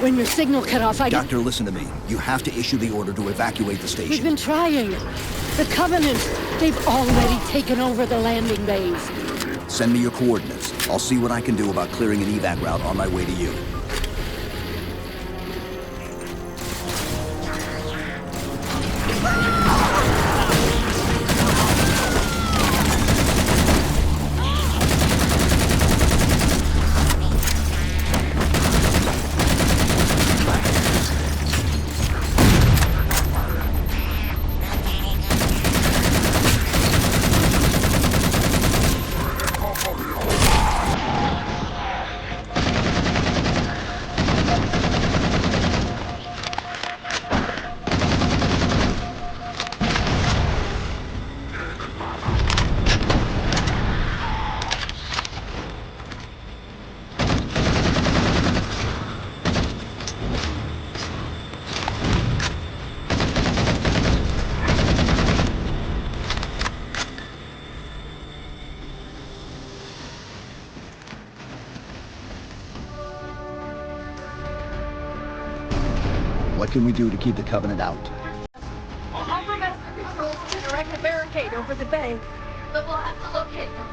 When your signal cut off, I Doctor, listen to me. You have to issue the order to evacuate the station. We've been trying. The Covenant, they've already taken over the landing bays. Send me your coordinates. I'll see what I can do about clearing an evac route on my way to you. What can we do to keep the Covenant out? Offer master controls to erect a barricade over the bay, but we'll have to locate them.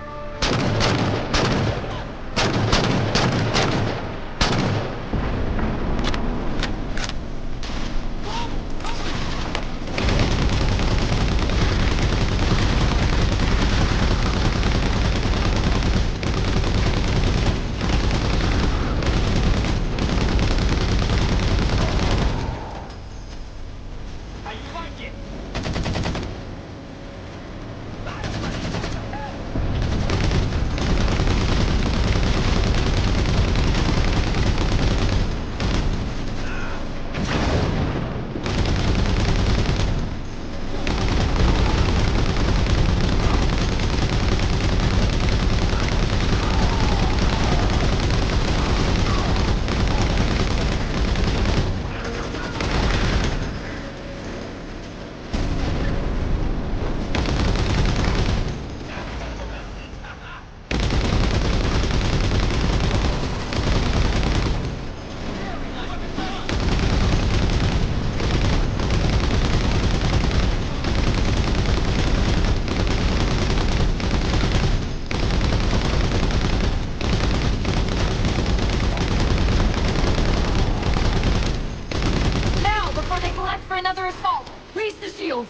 Another assault! Raise the shields!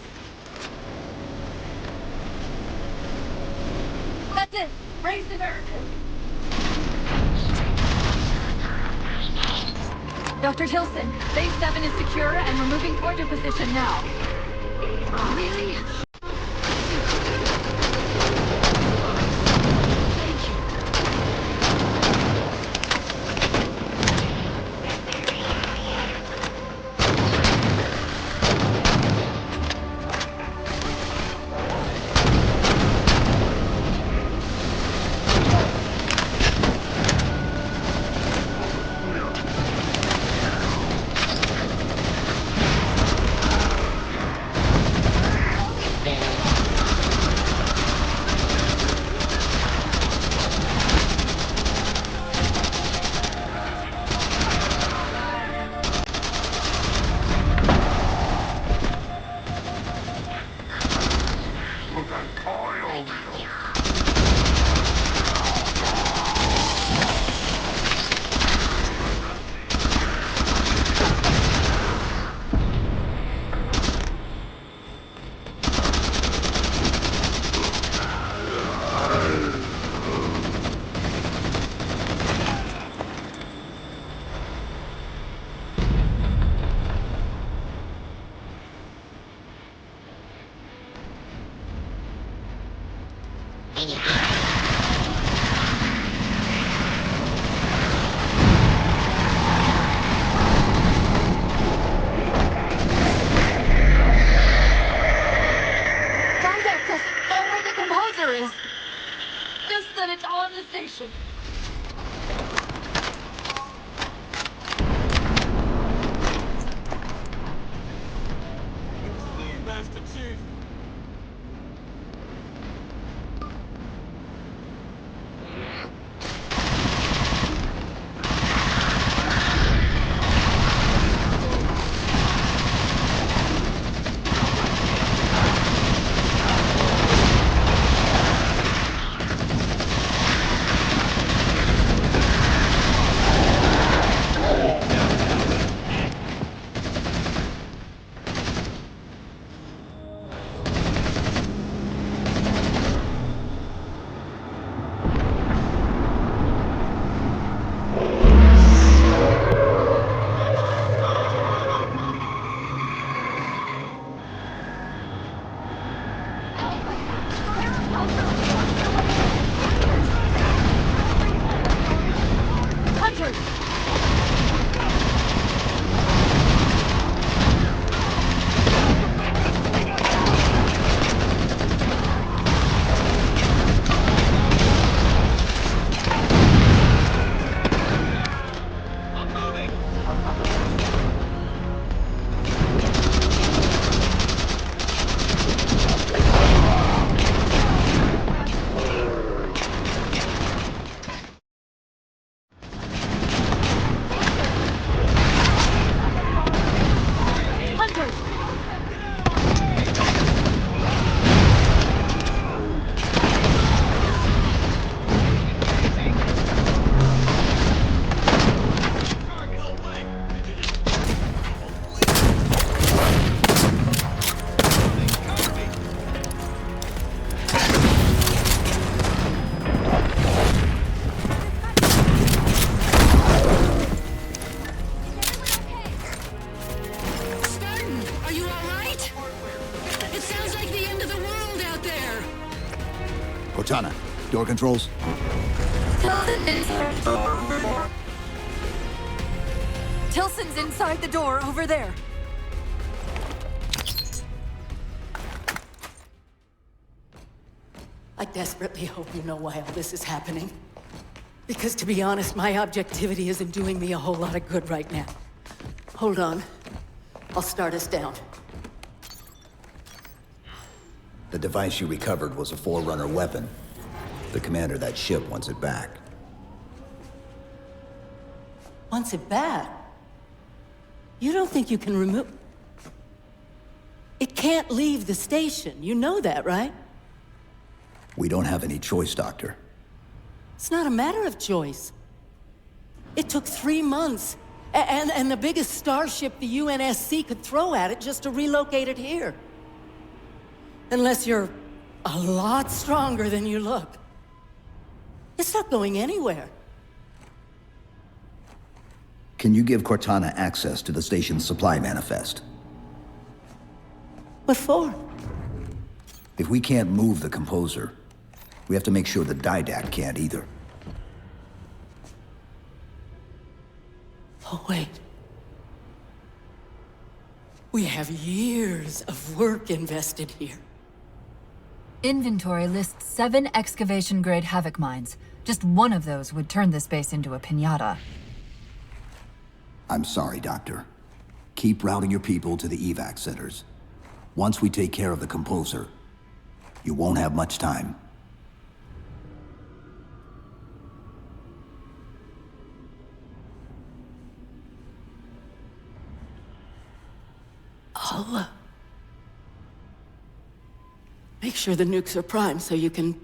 That's it! Raise the barricade! Dr. Tilson, Base 7 is secure and we're moving toward your position now. Really? Just that it's on the station. Please, Master Chief. Cortana, door controls. Tilson's inside the door over there. I desperately hope you know why all this is happening. Because to be honest, my objectivity isn't doing me a whole lot of good right now. Hold on. I'll start us down. The device you recovered was a Forerunner weapon. The commander of that ship wants it back. Wants it back? You don't think you can remove... It can't leave the station. You know that, right? We don't have any choice, Doctor. It's not a matter of choice. It took 3 months. And the biggest starship the UNSC could throw at it just to relocate it here. Unless you're a lot stronger than you look. It's not going anywhere. Can you give Cortana access to the station's supply manifest? What for? If we can't move the composer, we have to make sure the Didact can't either. Oh, wait. We have years of work invested here. Inventory lists 7 excavation-grade Havoc mines. Just one of those would turn this base into a piñata. I'm sorry, Doctor. Keep routing your people to the evac centers. Once we take care of the composer, you won't have much time. I'll, make sure the nukes are primed so you can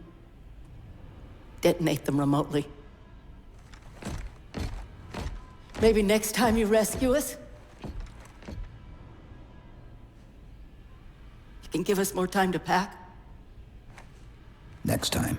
detonate them remotely. Maybe next time you rescue us, you can give us more time to pack. Next time.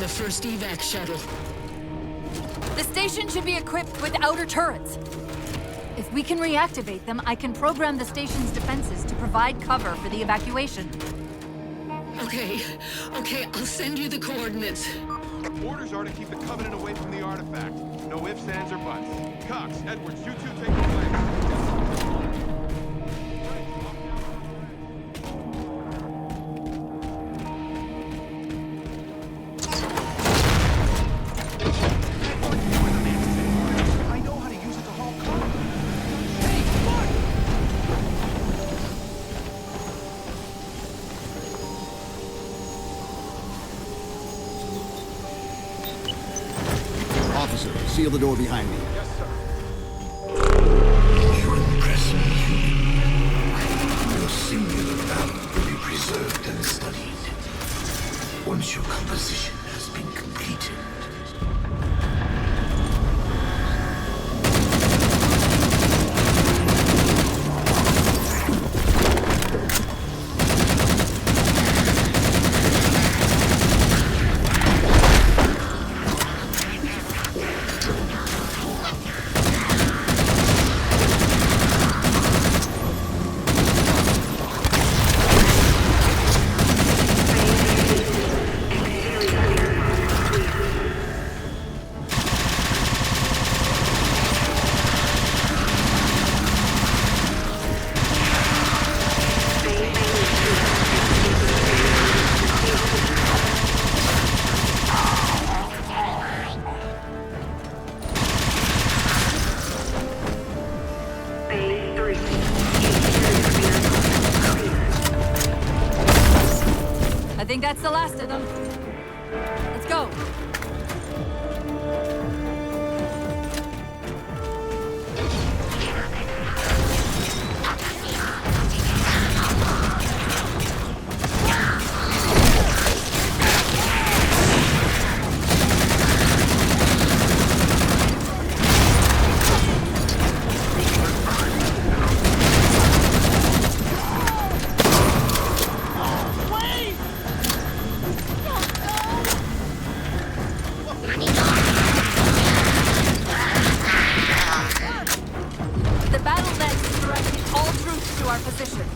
First evac shuttle. The station should be equipped with outer turrets. If we can reactivate them, I can program the station's defenses to provide cover for the evacuation. Okay, I'll send you the coordinates. Orders are to keep the Covenant away from the artifact. No ifs, ands, or buts. Cox, Edwards, you two take the flank. composer. Seal the door behind me. You impress me, human. Your singular value will be preserved and studied once your composition has been completed. I think that's the last of them. Let's go. The battle net is directing all troops to our position.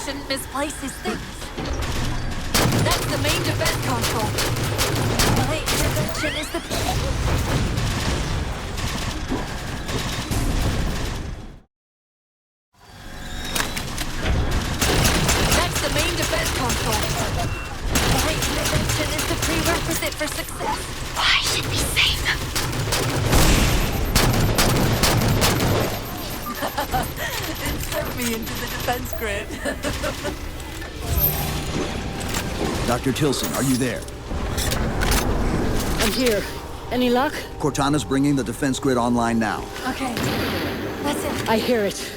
Shouldn't misplace his things. That's the main defense console. My intervention is the... That's the main defense console. My intervention is the prerequisite for success. Why should we save them? Insert me into the defense grid. Dr. Tilson, are you there? I'm here. Any luck? Cortana's bringing the defense grid online now. Okay. That's it. I hear it.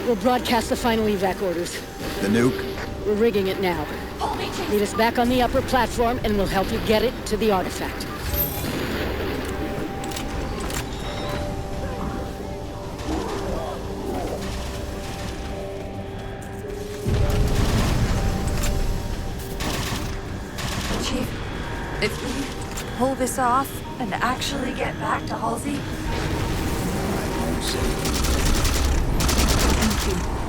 We'll broadcast the final evac orders. The nuke? We're rigging it now. Meet us back on the upper platform and we'll help you get it to the artifact. If we pull this off and actually get back to Halsey... Thank you.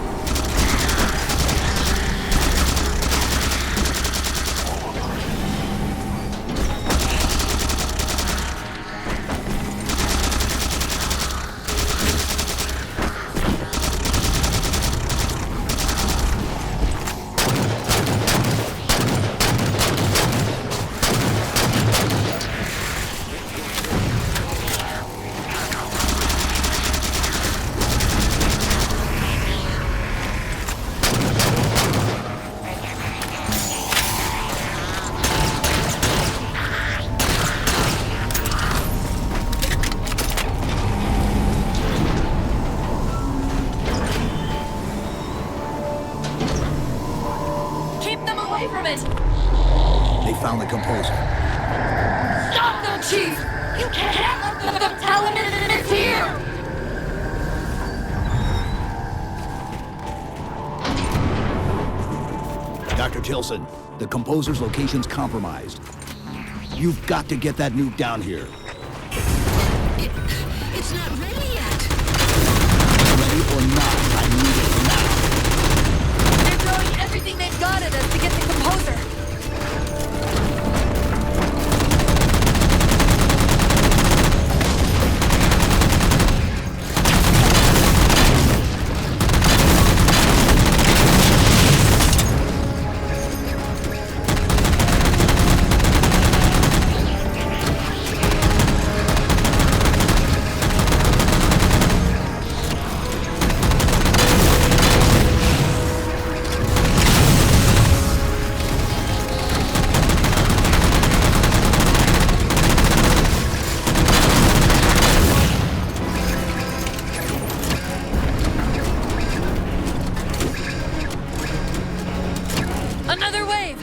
Keep them away from it! They found the composer. Stop them, Chief! You can't let them tell him it's here! Dr. Tilson, the composer's location's compromised. You've got to get that nuke down here. It's not ready yet. Ready or not, I need it now. They're throwing everything they've got at us to get the composer. Another wave!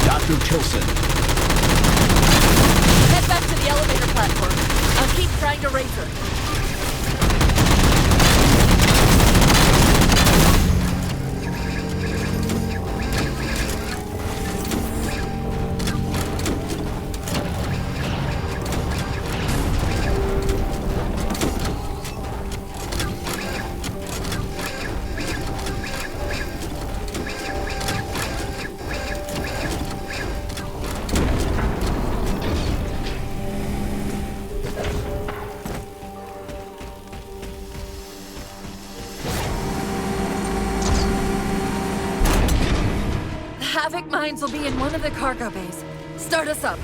Dr. Tilson. Head back to the elevator platform. I'll keep trying to raise her. Havoc mines will be in one of the cargo bays. Start us up.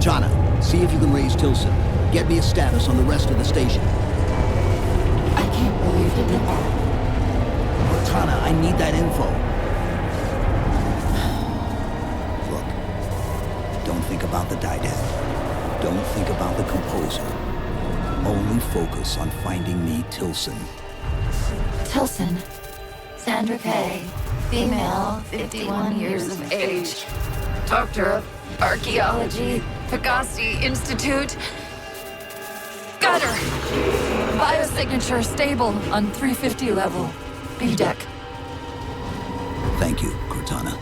Cortana, see if you can raise Tilson. Get me a status on the rest of the station. I can't believe you did that. Cortana, I need that info. Look, don't think about the Didact. Don't think about the Composer. Only focus on finding me Tilson. Tilson. Sandra Kay. Female, 51 years of age. Doctor of Archaeology, Pegasi Institute. Got her! Biosignature stable on 350 level. B deck. Thank you, Cortana.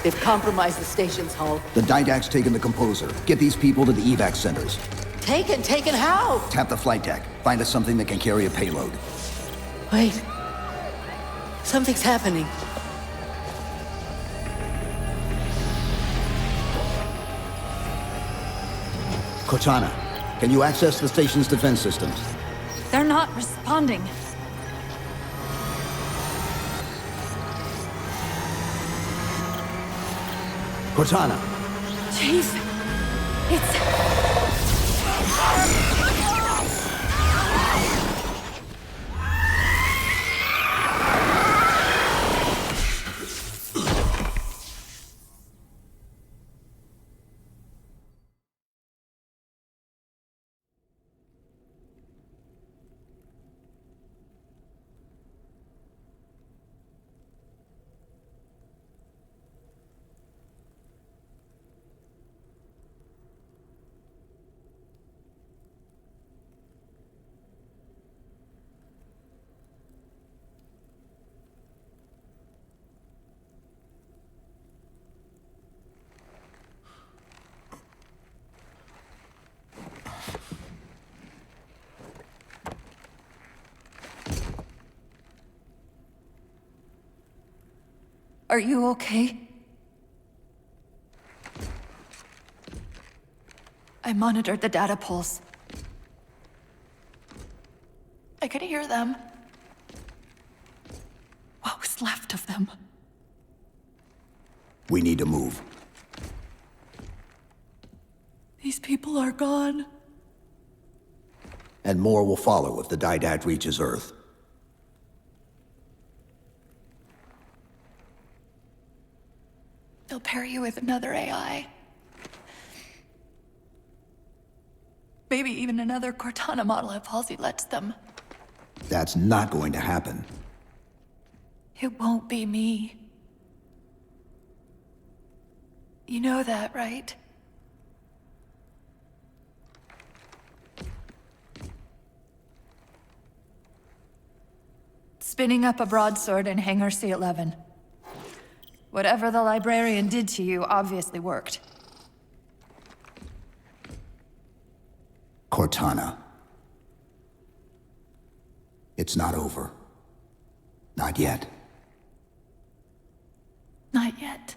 They've compromised the station's hull. The Didact's taken the Composer. Get these people to the evac centers. Taken how? Tap the flight deck. Find us something that can carry a payload. Wait. Something's happening. Cortana, can you access the station's defense systems? They're not responding. Cortana! Chief, it's... Are you okay? I monitored the data pulse. I could hear them. What was left of them? We need to move. These people are gone. And more will follow if the Didact reaches Earth. They'll pair you with another AI. Maybe even another Cortana model if Halsey lets them. That's not going to happen. It won't be me. You know that, right? Spinning up a broadsword in Hangar C-11. Whatever the librarian did to you obviously worked. Cortana. It's not over. Not yet. Not yet.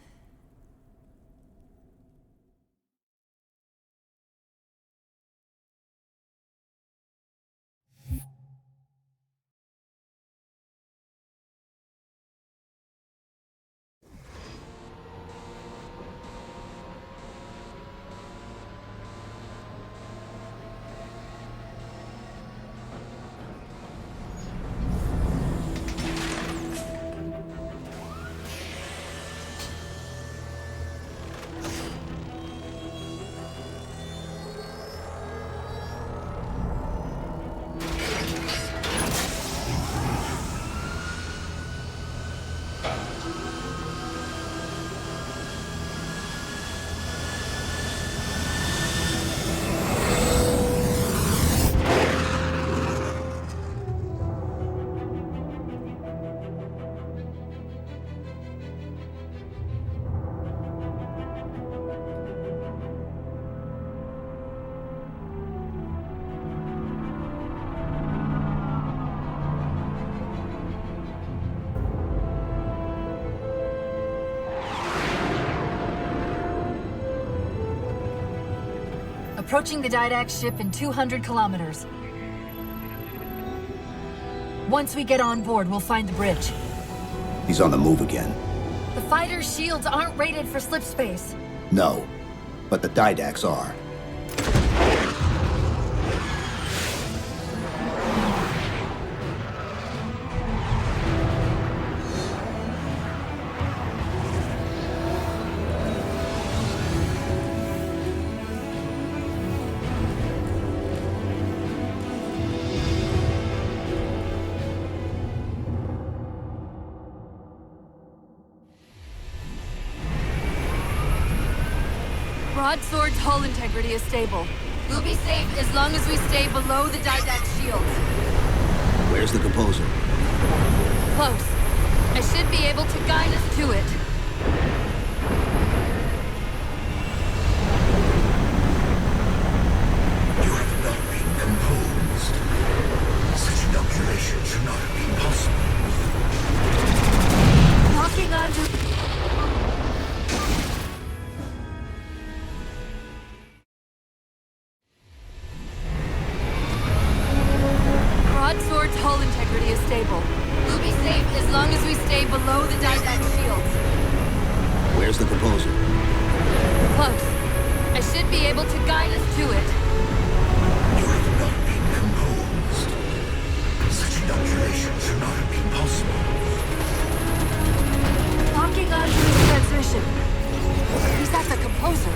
Approaching the Didact ship in 200 kilometers. Once we get on board, we'll find the bridge. He's on the move again. The fighter's shields aren't rated for slip space. No, but the Didacts are. Broadsword's hull integrity is stable. We'll be safe as long as we stay below the Didact shield. Where's the Composer? Close. I should be able to guide us to it. You have not been composed. Such inoculation should not have been possible. Locking onto... Broadsword's hull integrity is stable. We'll be safe as long as we stay below the Didact shield. Where's the Composer? Close. I should be able to guide us to it. You have not been composed. Such inoculation should not have been possible. Locking onto his transmission. He's at the Composer.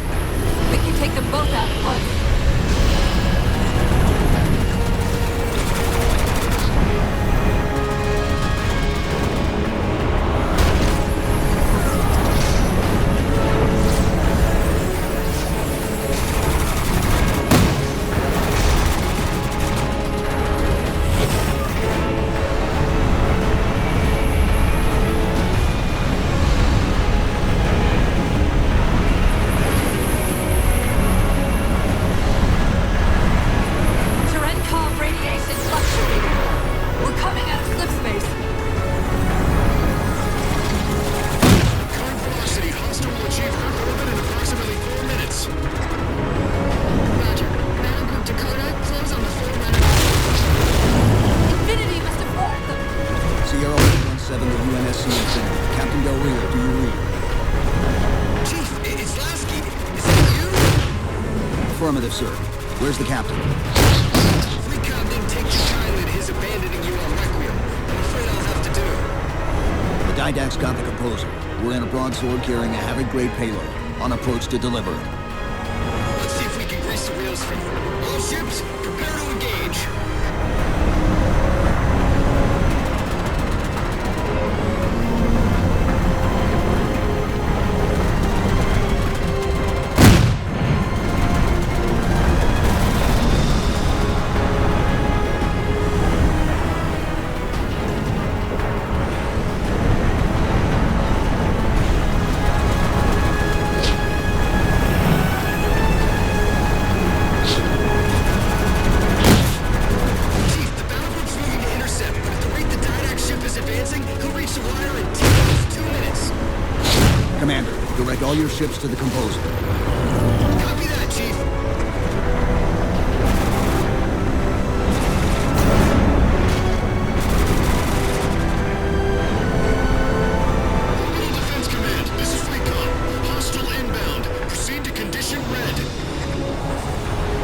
We can take them both out at once. Affirmative, sir. Where's the captain? Fleet Captain takes your kindly to his abandoning you on Requiem. I'm afraid I'll have to do. The Didacts got the Composer. We're in a broadsword carrying a Havoc-grade payload, on approach to deliver it. Let's see if we can grease the wheels for you. All ships, prepare to engage. All your ships to the Composer. Copy that, Chief. Orbital Defense Command, this is Recon. Hostile inbound. Proceed to condition red.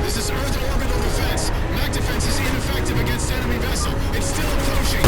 This is Earth Orbital Defense. Mech defense is ineffective against enemy vessel. It's still approaching.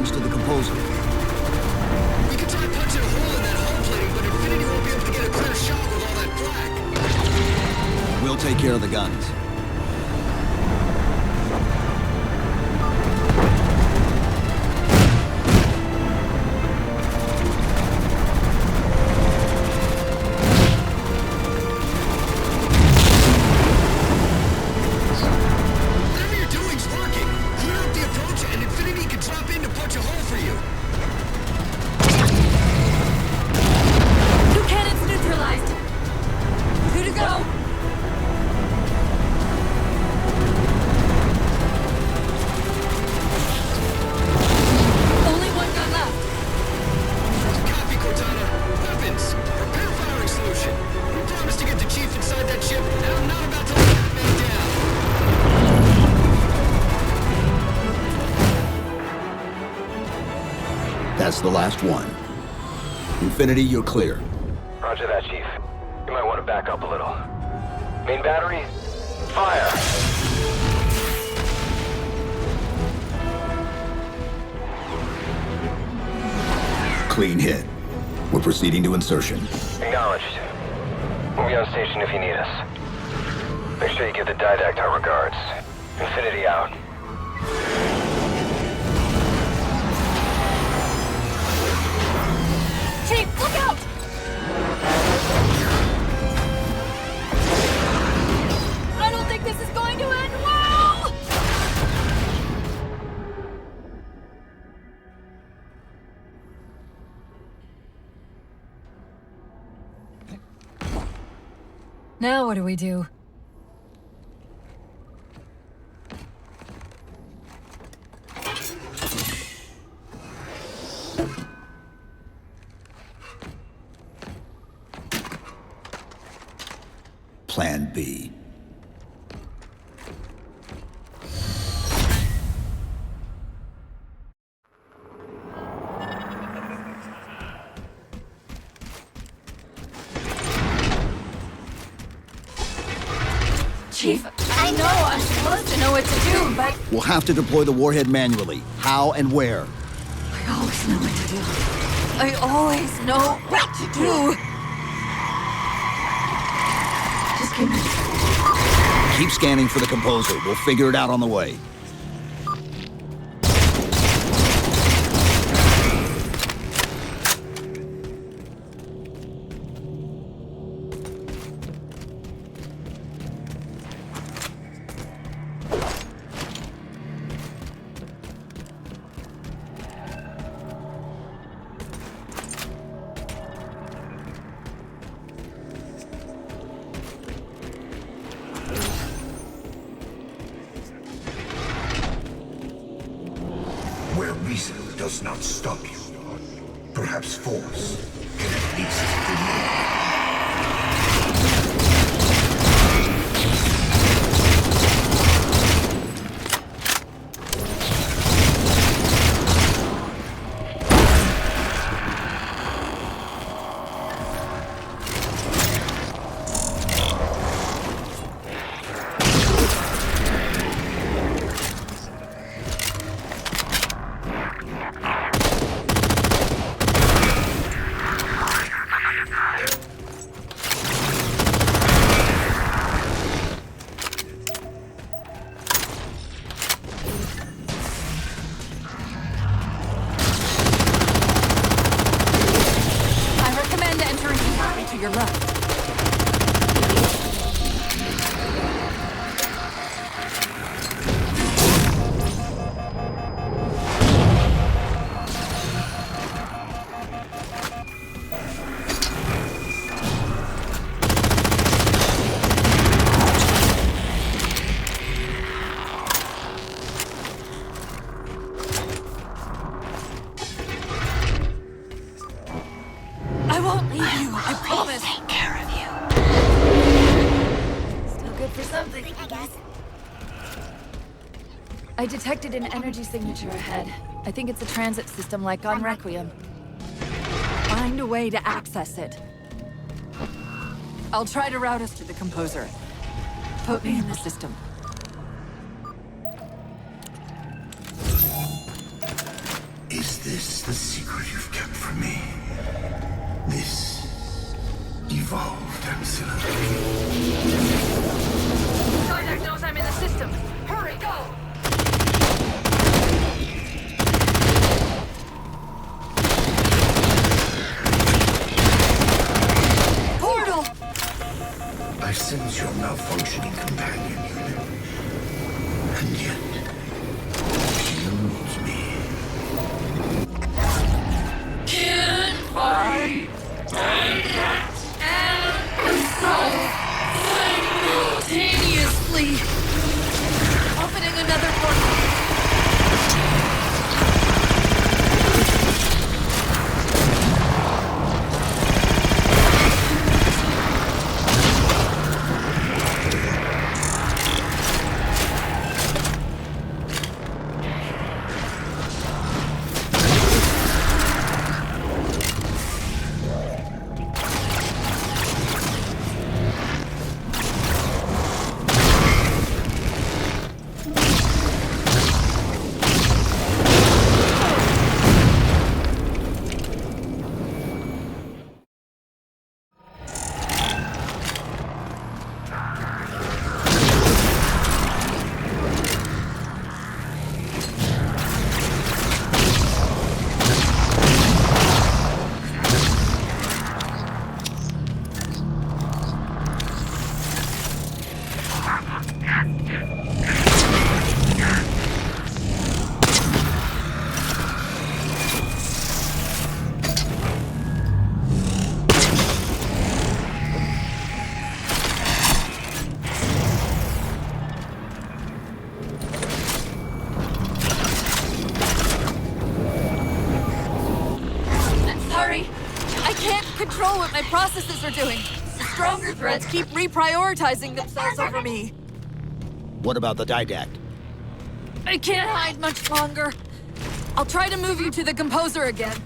entrance to the composer. We could try punching a hole in that hull plating, but Infinity won't be able to get a clear shot with all that flak. We'll take care of the guns. Whatever you're doing's working. Clear up the approach, and Infinity can drop in to punch a hole for you. Two cannons neutralized. 2 to go. Only one gun left. Copy, Cortana. Weapons. Prepare firing solution. We promised to get the Chief inside that ship, and I'm not about to let that man down. That's the last one. Infinity, you're clear. Roger that, Chief. You might want to back up a little. Main battery, fire! Clean hit. We're proceeding to insertion. Acknowledged. We'll be on station if you need us. Make sure you give the Didact our regards. Infinity out. Chief, look out! I don't think this is going to end well! Now what do we do? Plan B. Chief, I know I'm supposed to know what to do, but We'll have to deploy the warhead manually. How and where? I always know what to do. I always know what to do. Just give me a second. Keep scanning for the composer. We'll figure it out on the way. Where reason does not stop you, perhaps force can at least delay. I recommend entering the alley to your left. I won't leave you, I promise. Take care of you. Still good for something, I guess. I detected an energy signature ahead. I think it's a transit system like on Requiem. Find a way to access it. I'll try to route us to the composer. Put me in the system. this the secret you've kept from me? This evolved ancillary. Didact knows I'm in the system. Hurry, go! Portal! I sense your malfunctioning companion, human. And yet, she eludes me. Can I and soul simultaneously? Opening another portal. What my processes are doing. The stronger threads keep reprioritizing themselves over me. What about the Didact? I can't hide much longer. I'll try to move you to the Composer again.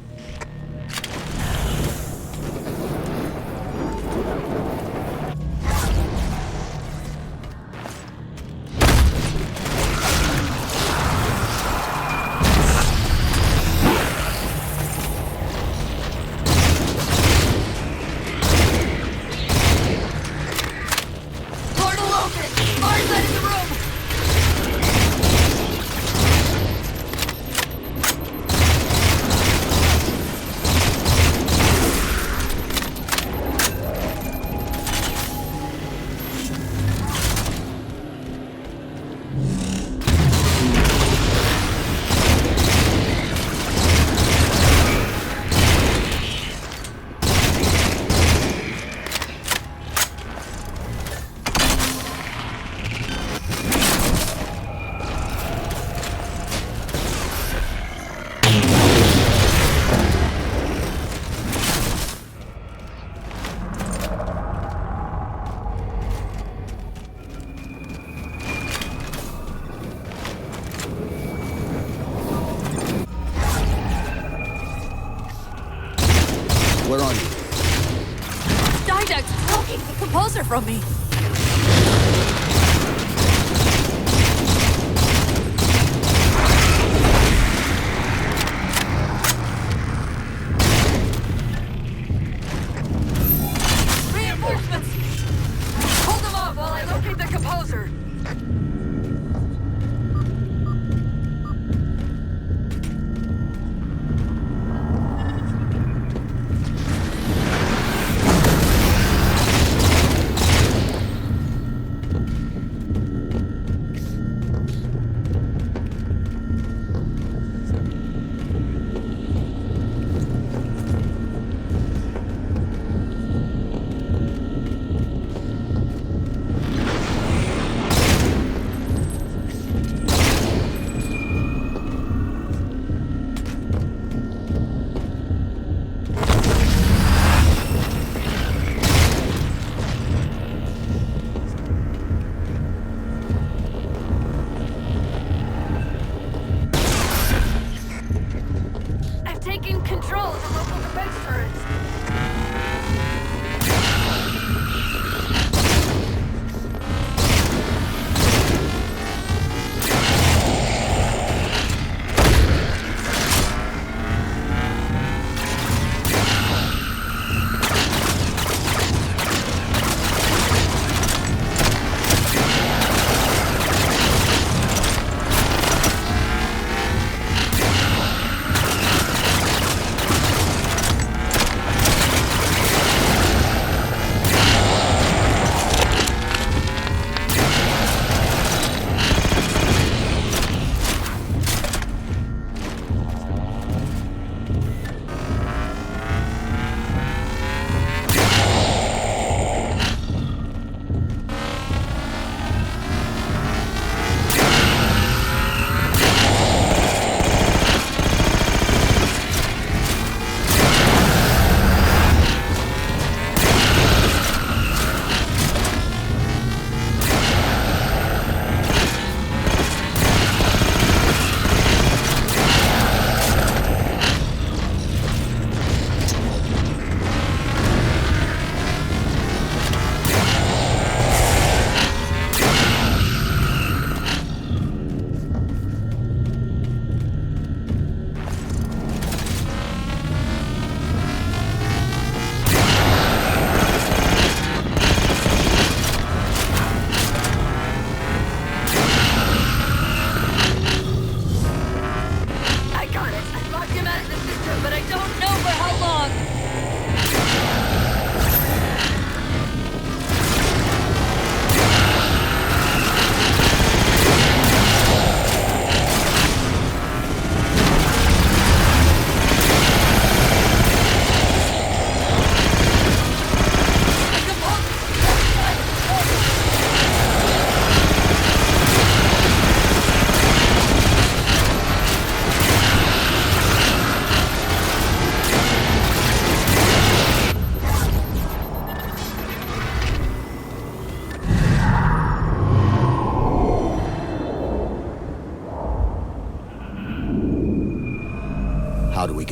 Where are you? Didact's taking the Composer from me. Reinforcements! Hold them off while I locate the Composer.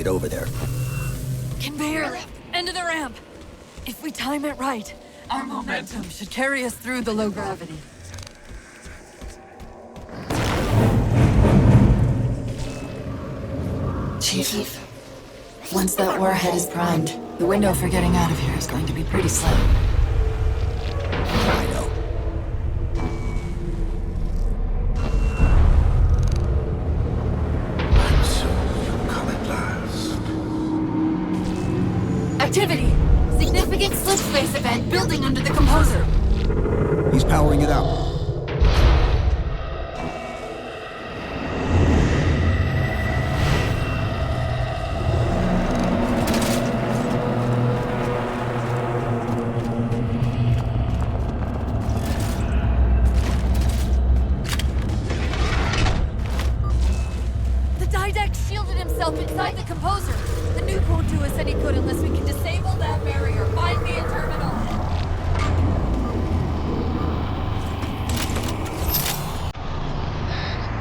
get over there. Conveyor lift, end of the ramp. If we time it right, our momentum should carry us through the low gravity. Chief, once that warhead is primed, the window for getting out of here is going to be pretty slim. I know. And so you come at last. Activity! Significant slip space event building under the composer. He's powering it up. The Didact shielded himself inside the composer. The nuke won't do us any good unless we can disable that barrier. Find me a terminal.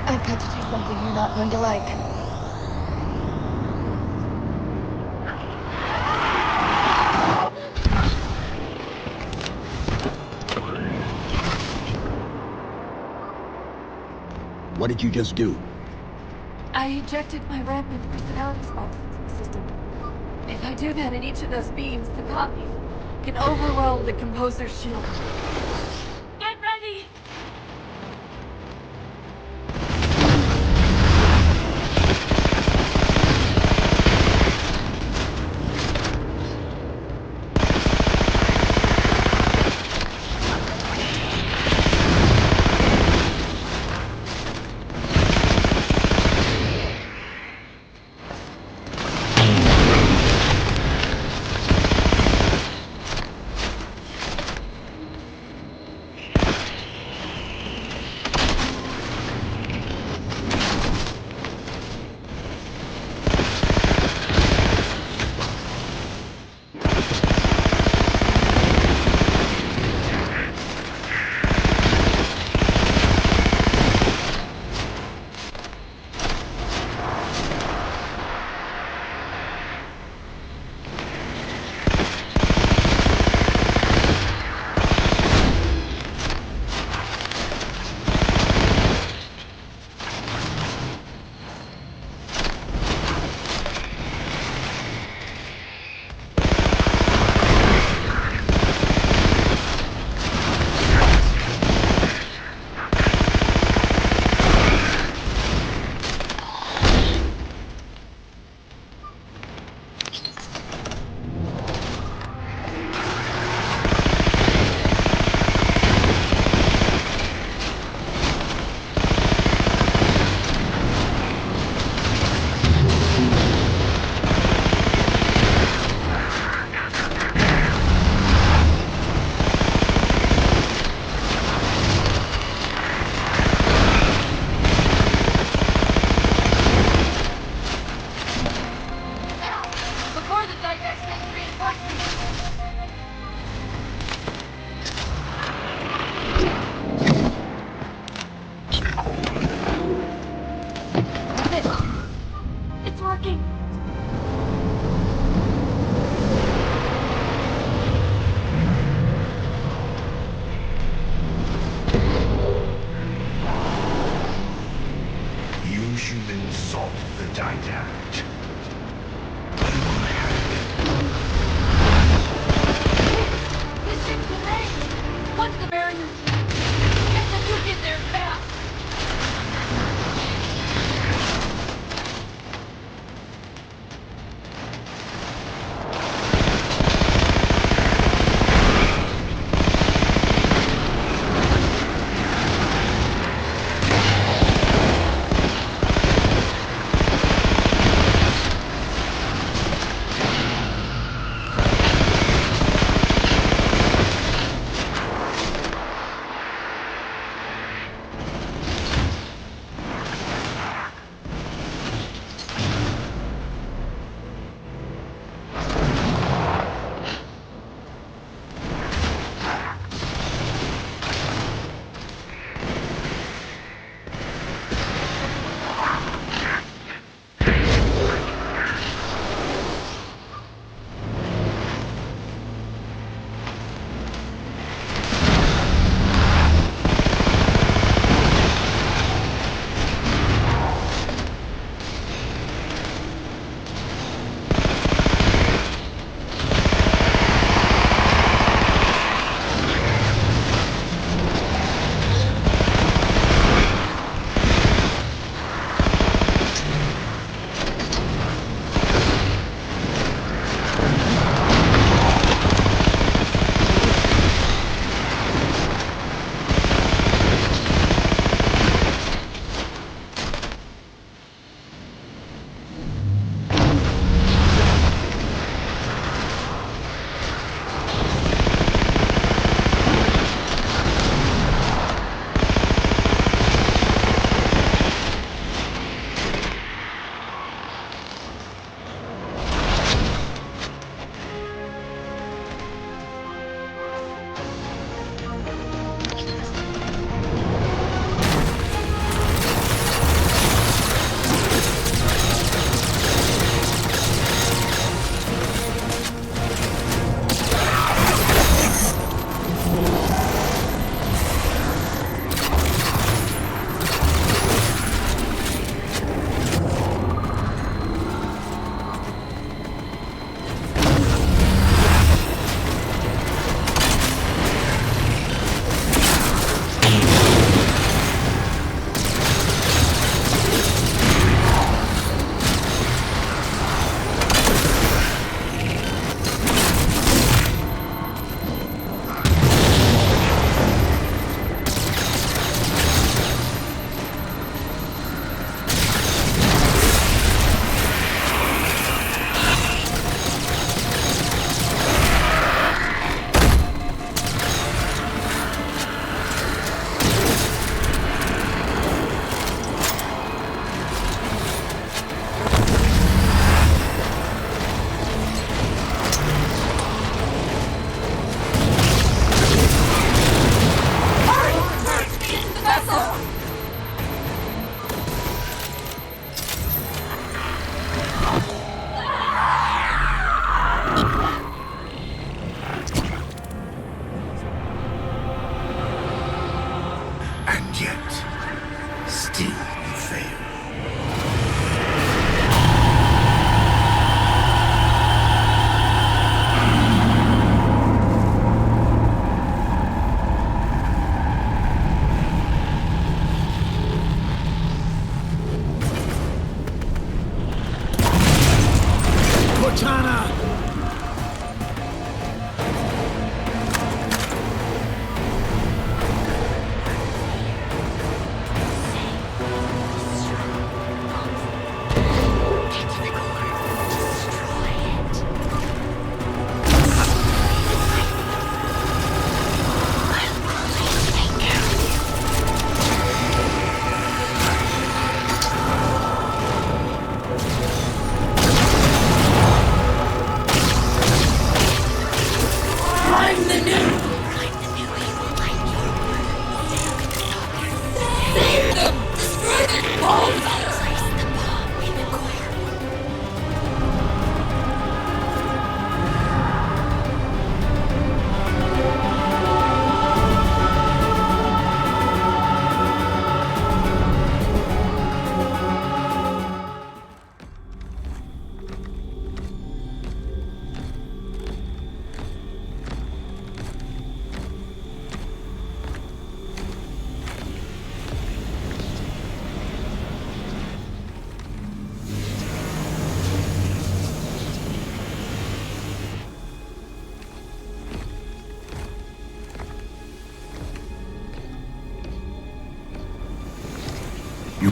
I've got to do something you're not going to like. What did you just do? I ejected my random personality spots into the system. If I do that in each of those beams, the copies can overwhelm the composer's shield. Get ready!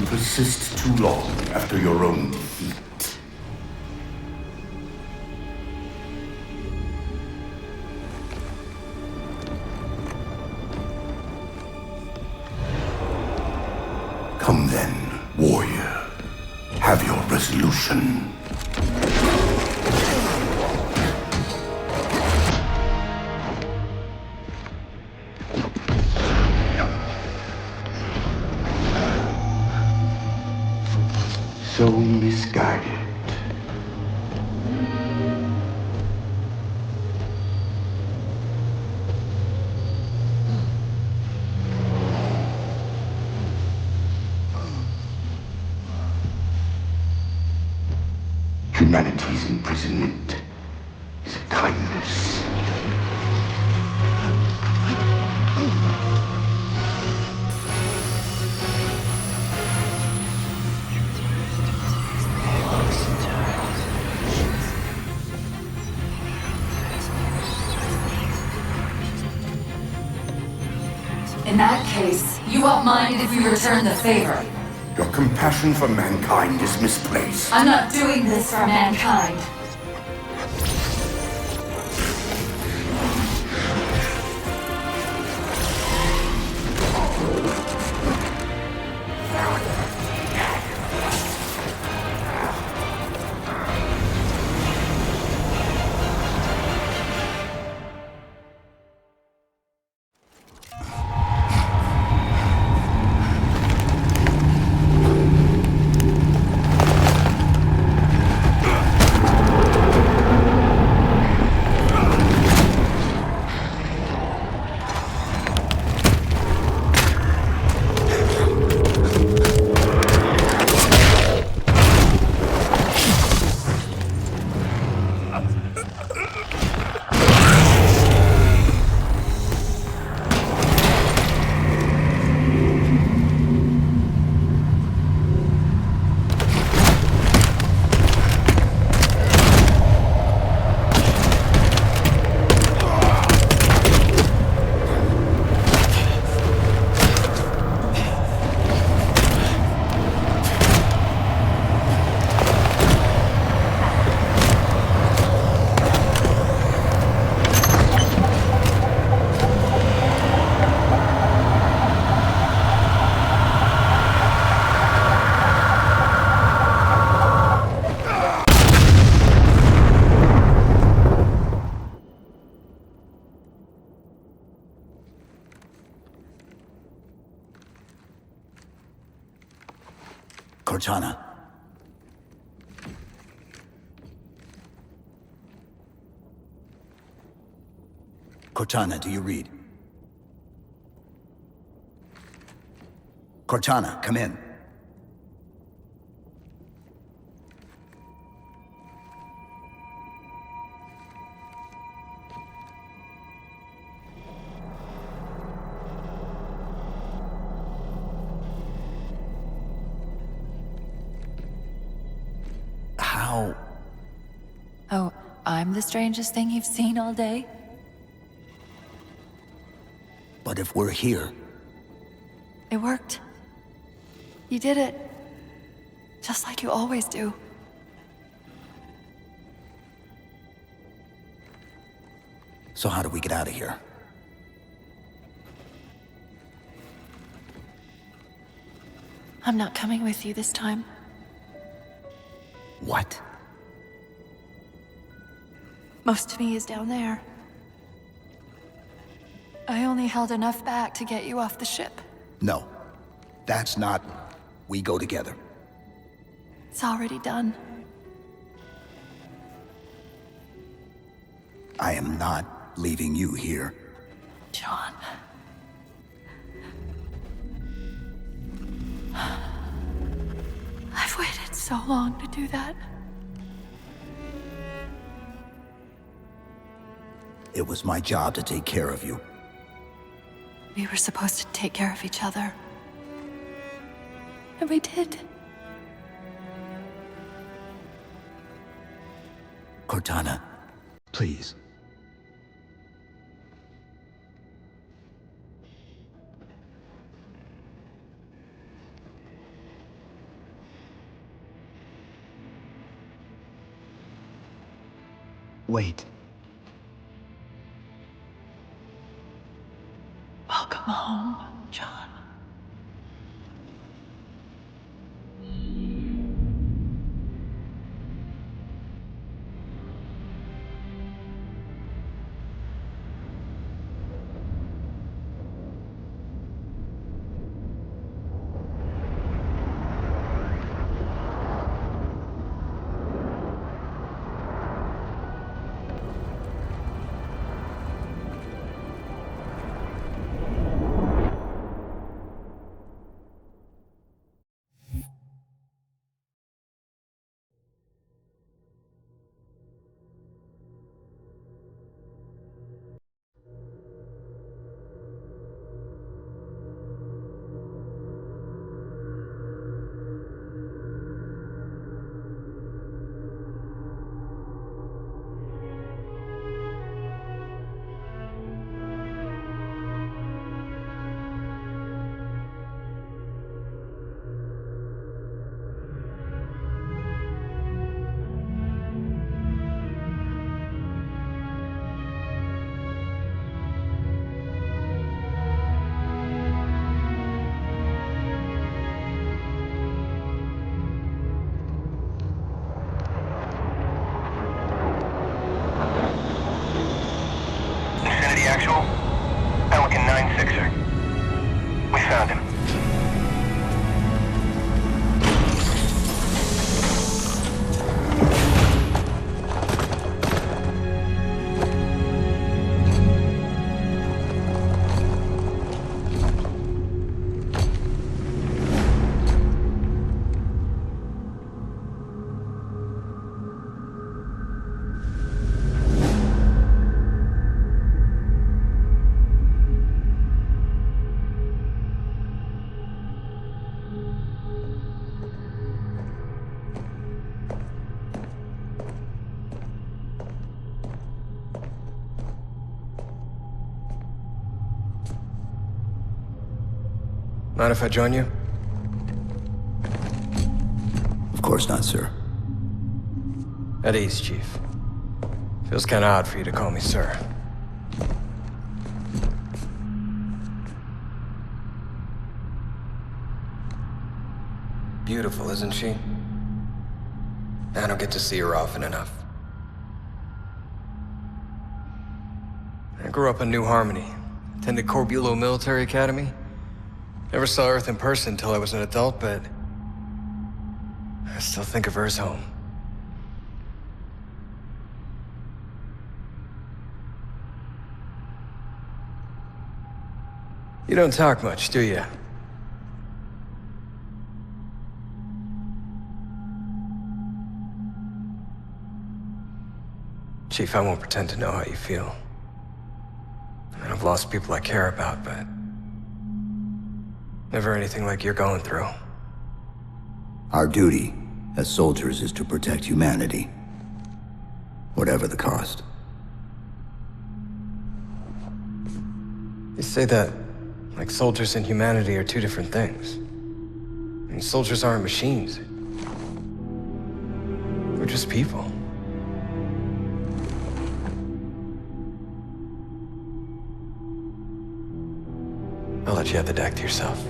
persist too long after your own defeat. Come then, warrior. Have your resolution. So misguided. Humanity's imprisonment is a kindness. In that case, you won't mind if we return the favor. Your compassion for mankind is misplaced. I'm not doing this for mankind. Cortana. Cortana, do you read? Cortana, come in. How? Oh, I'm the strangest thing you've seen all day? But if we're here... It worked. You did it. Just like you always do. So how do we get out of here? I'm not coming with you this time. What? Most of me is down there. I only held enough back to get you off the ship. No. That's not... We go together. It's already done. I am not leaving you here. John. I've waited so long to do that. It was my job to take care of you. We were supposed to take care of each other. And we did. Cortana, please. Wait. Welcome home, John. Actual, Pelican 9-6er. We found him. Mind if I join you? Of course not, sir. At ease, Chief. Feels kinda odd for you to call me sir. Beautiful, isn't she? I don't get to see her often enough. I grew up in New Harmony, attended Corbulo Military Academy. Never saw Earth in person until I was an adult, but I still think of her as home. You don't talk much, do you? Chief, I won't pretend to know how you feel. I mean, I've lost people I care about, but never anything like you're going through. Our duty as soldiers is to protect humanity, whatever the cost. You say that like soldiers and humanity are two different things. I mean, soldiers aren't machines. They're just people. I'll let you have the deck to yourself.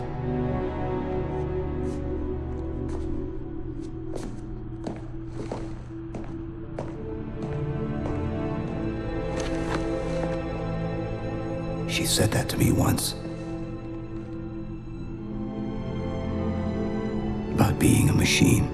She said that to me once. About being a machine.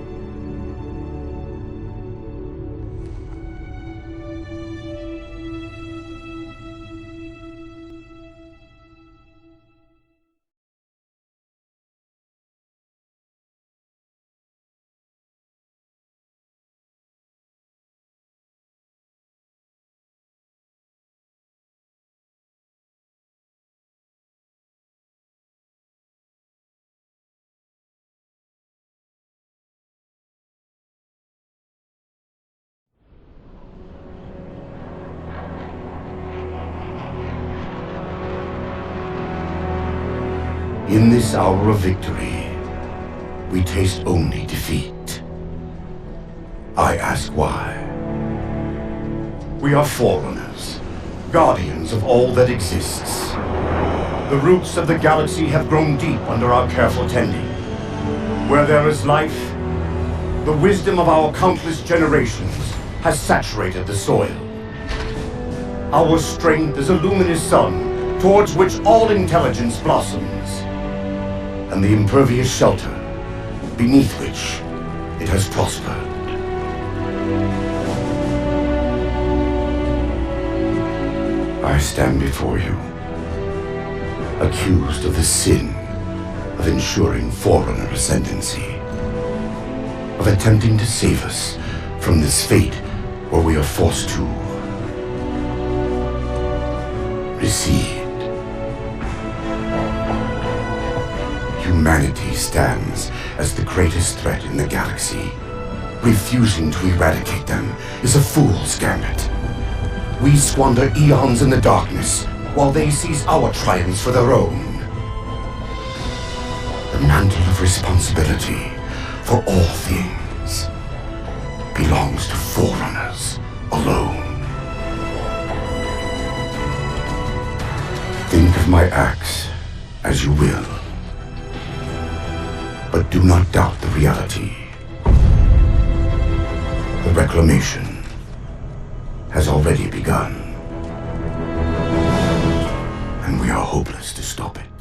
In this hour of victory, we taste only defeat. I ask why. We are Forerunners, guardians of all that exists. The roots of the galaxy have grown deep under our careful tending. Where there is life, the wisdom of our countless generations has saturated the soil. Our strength is a luminous sun towards which all intelligence blossoms, and the impervious shelter beneath which it has prospered. I stand before you, accused of the sin of ensuring Forerunner ascendancy, of attempting to save us from this fate where we are forced to recede. Humanity stands as the greatest threat in the galaxy. Refusing to eradicate them is a fool's gambit. We squander eons in the darkness, while they seize our triumphs for their own. The mantle of responsibility for all things belongs to Forerunners alone. Think of my acts as you will, but do not doubt the reality. The reclamation has already begun, and we are hopeless to stop it.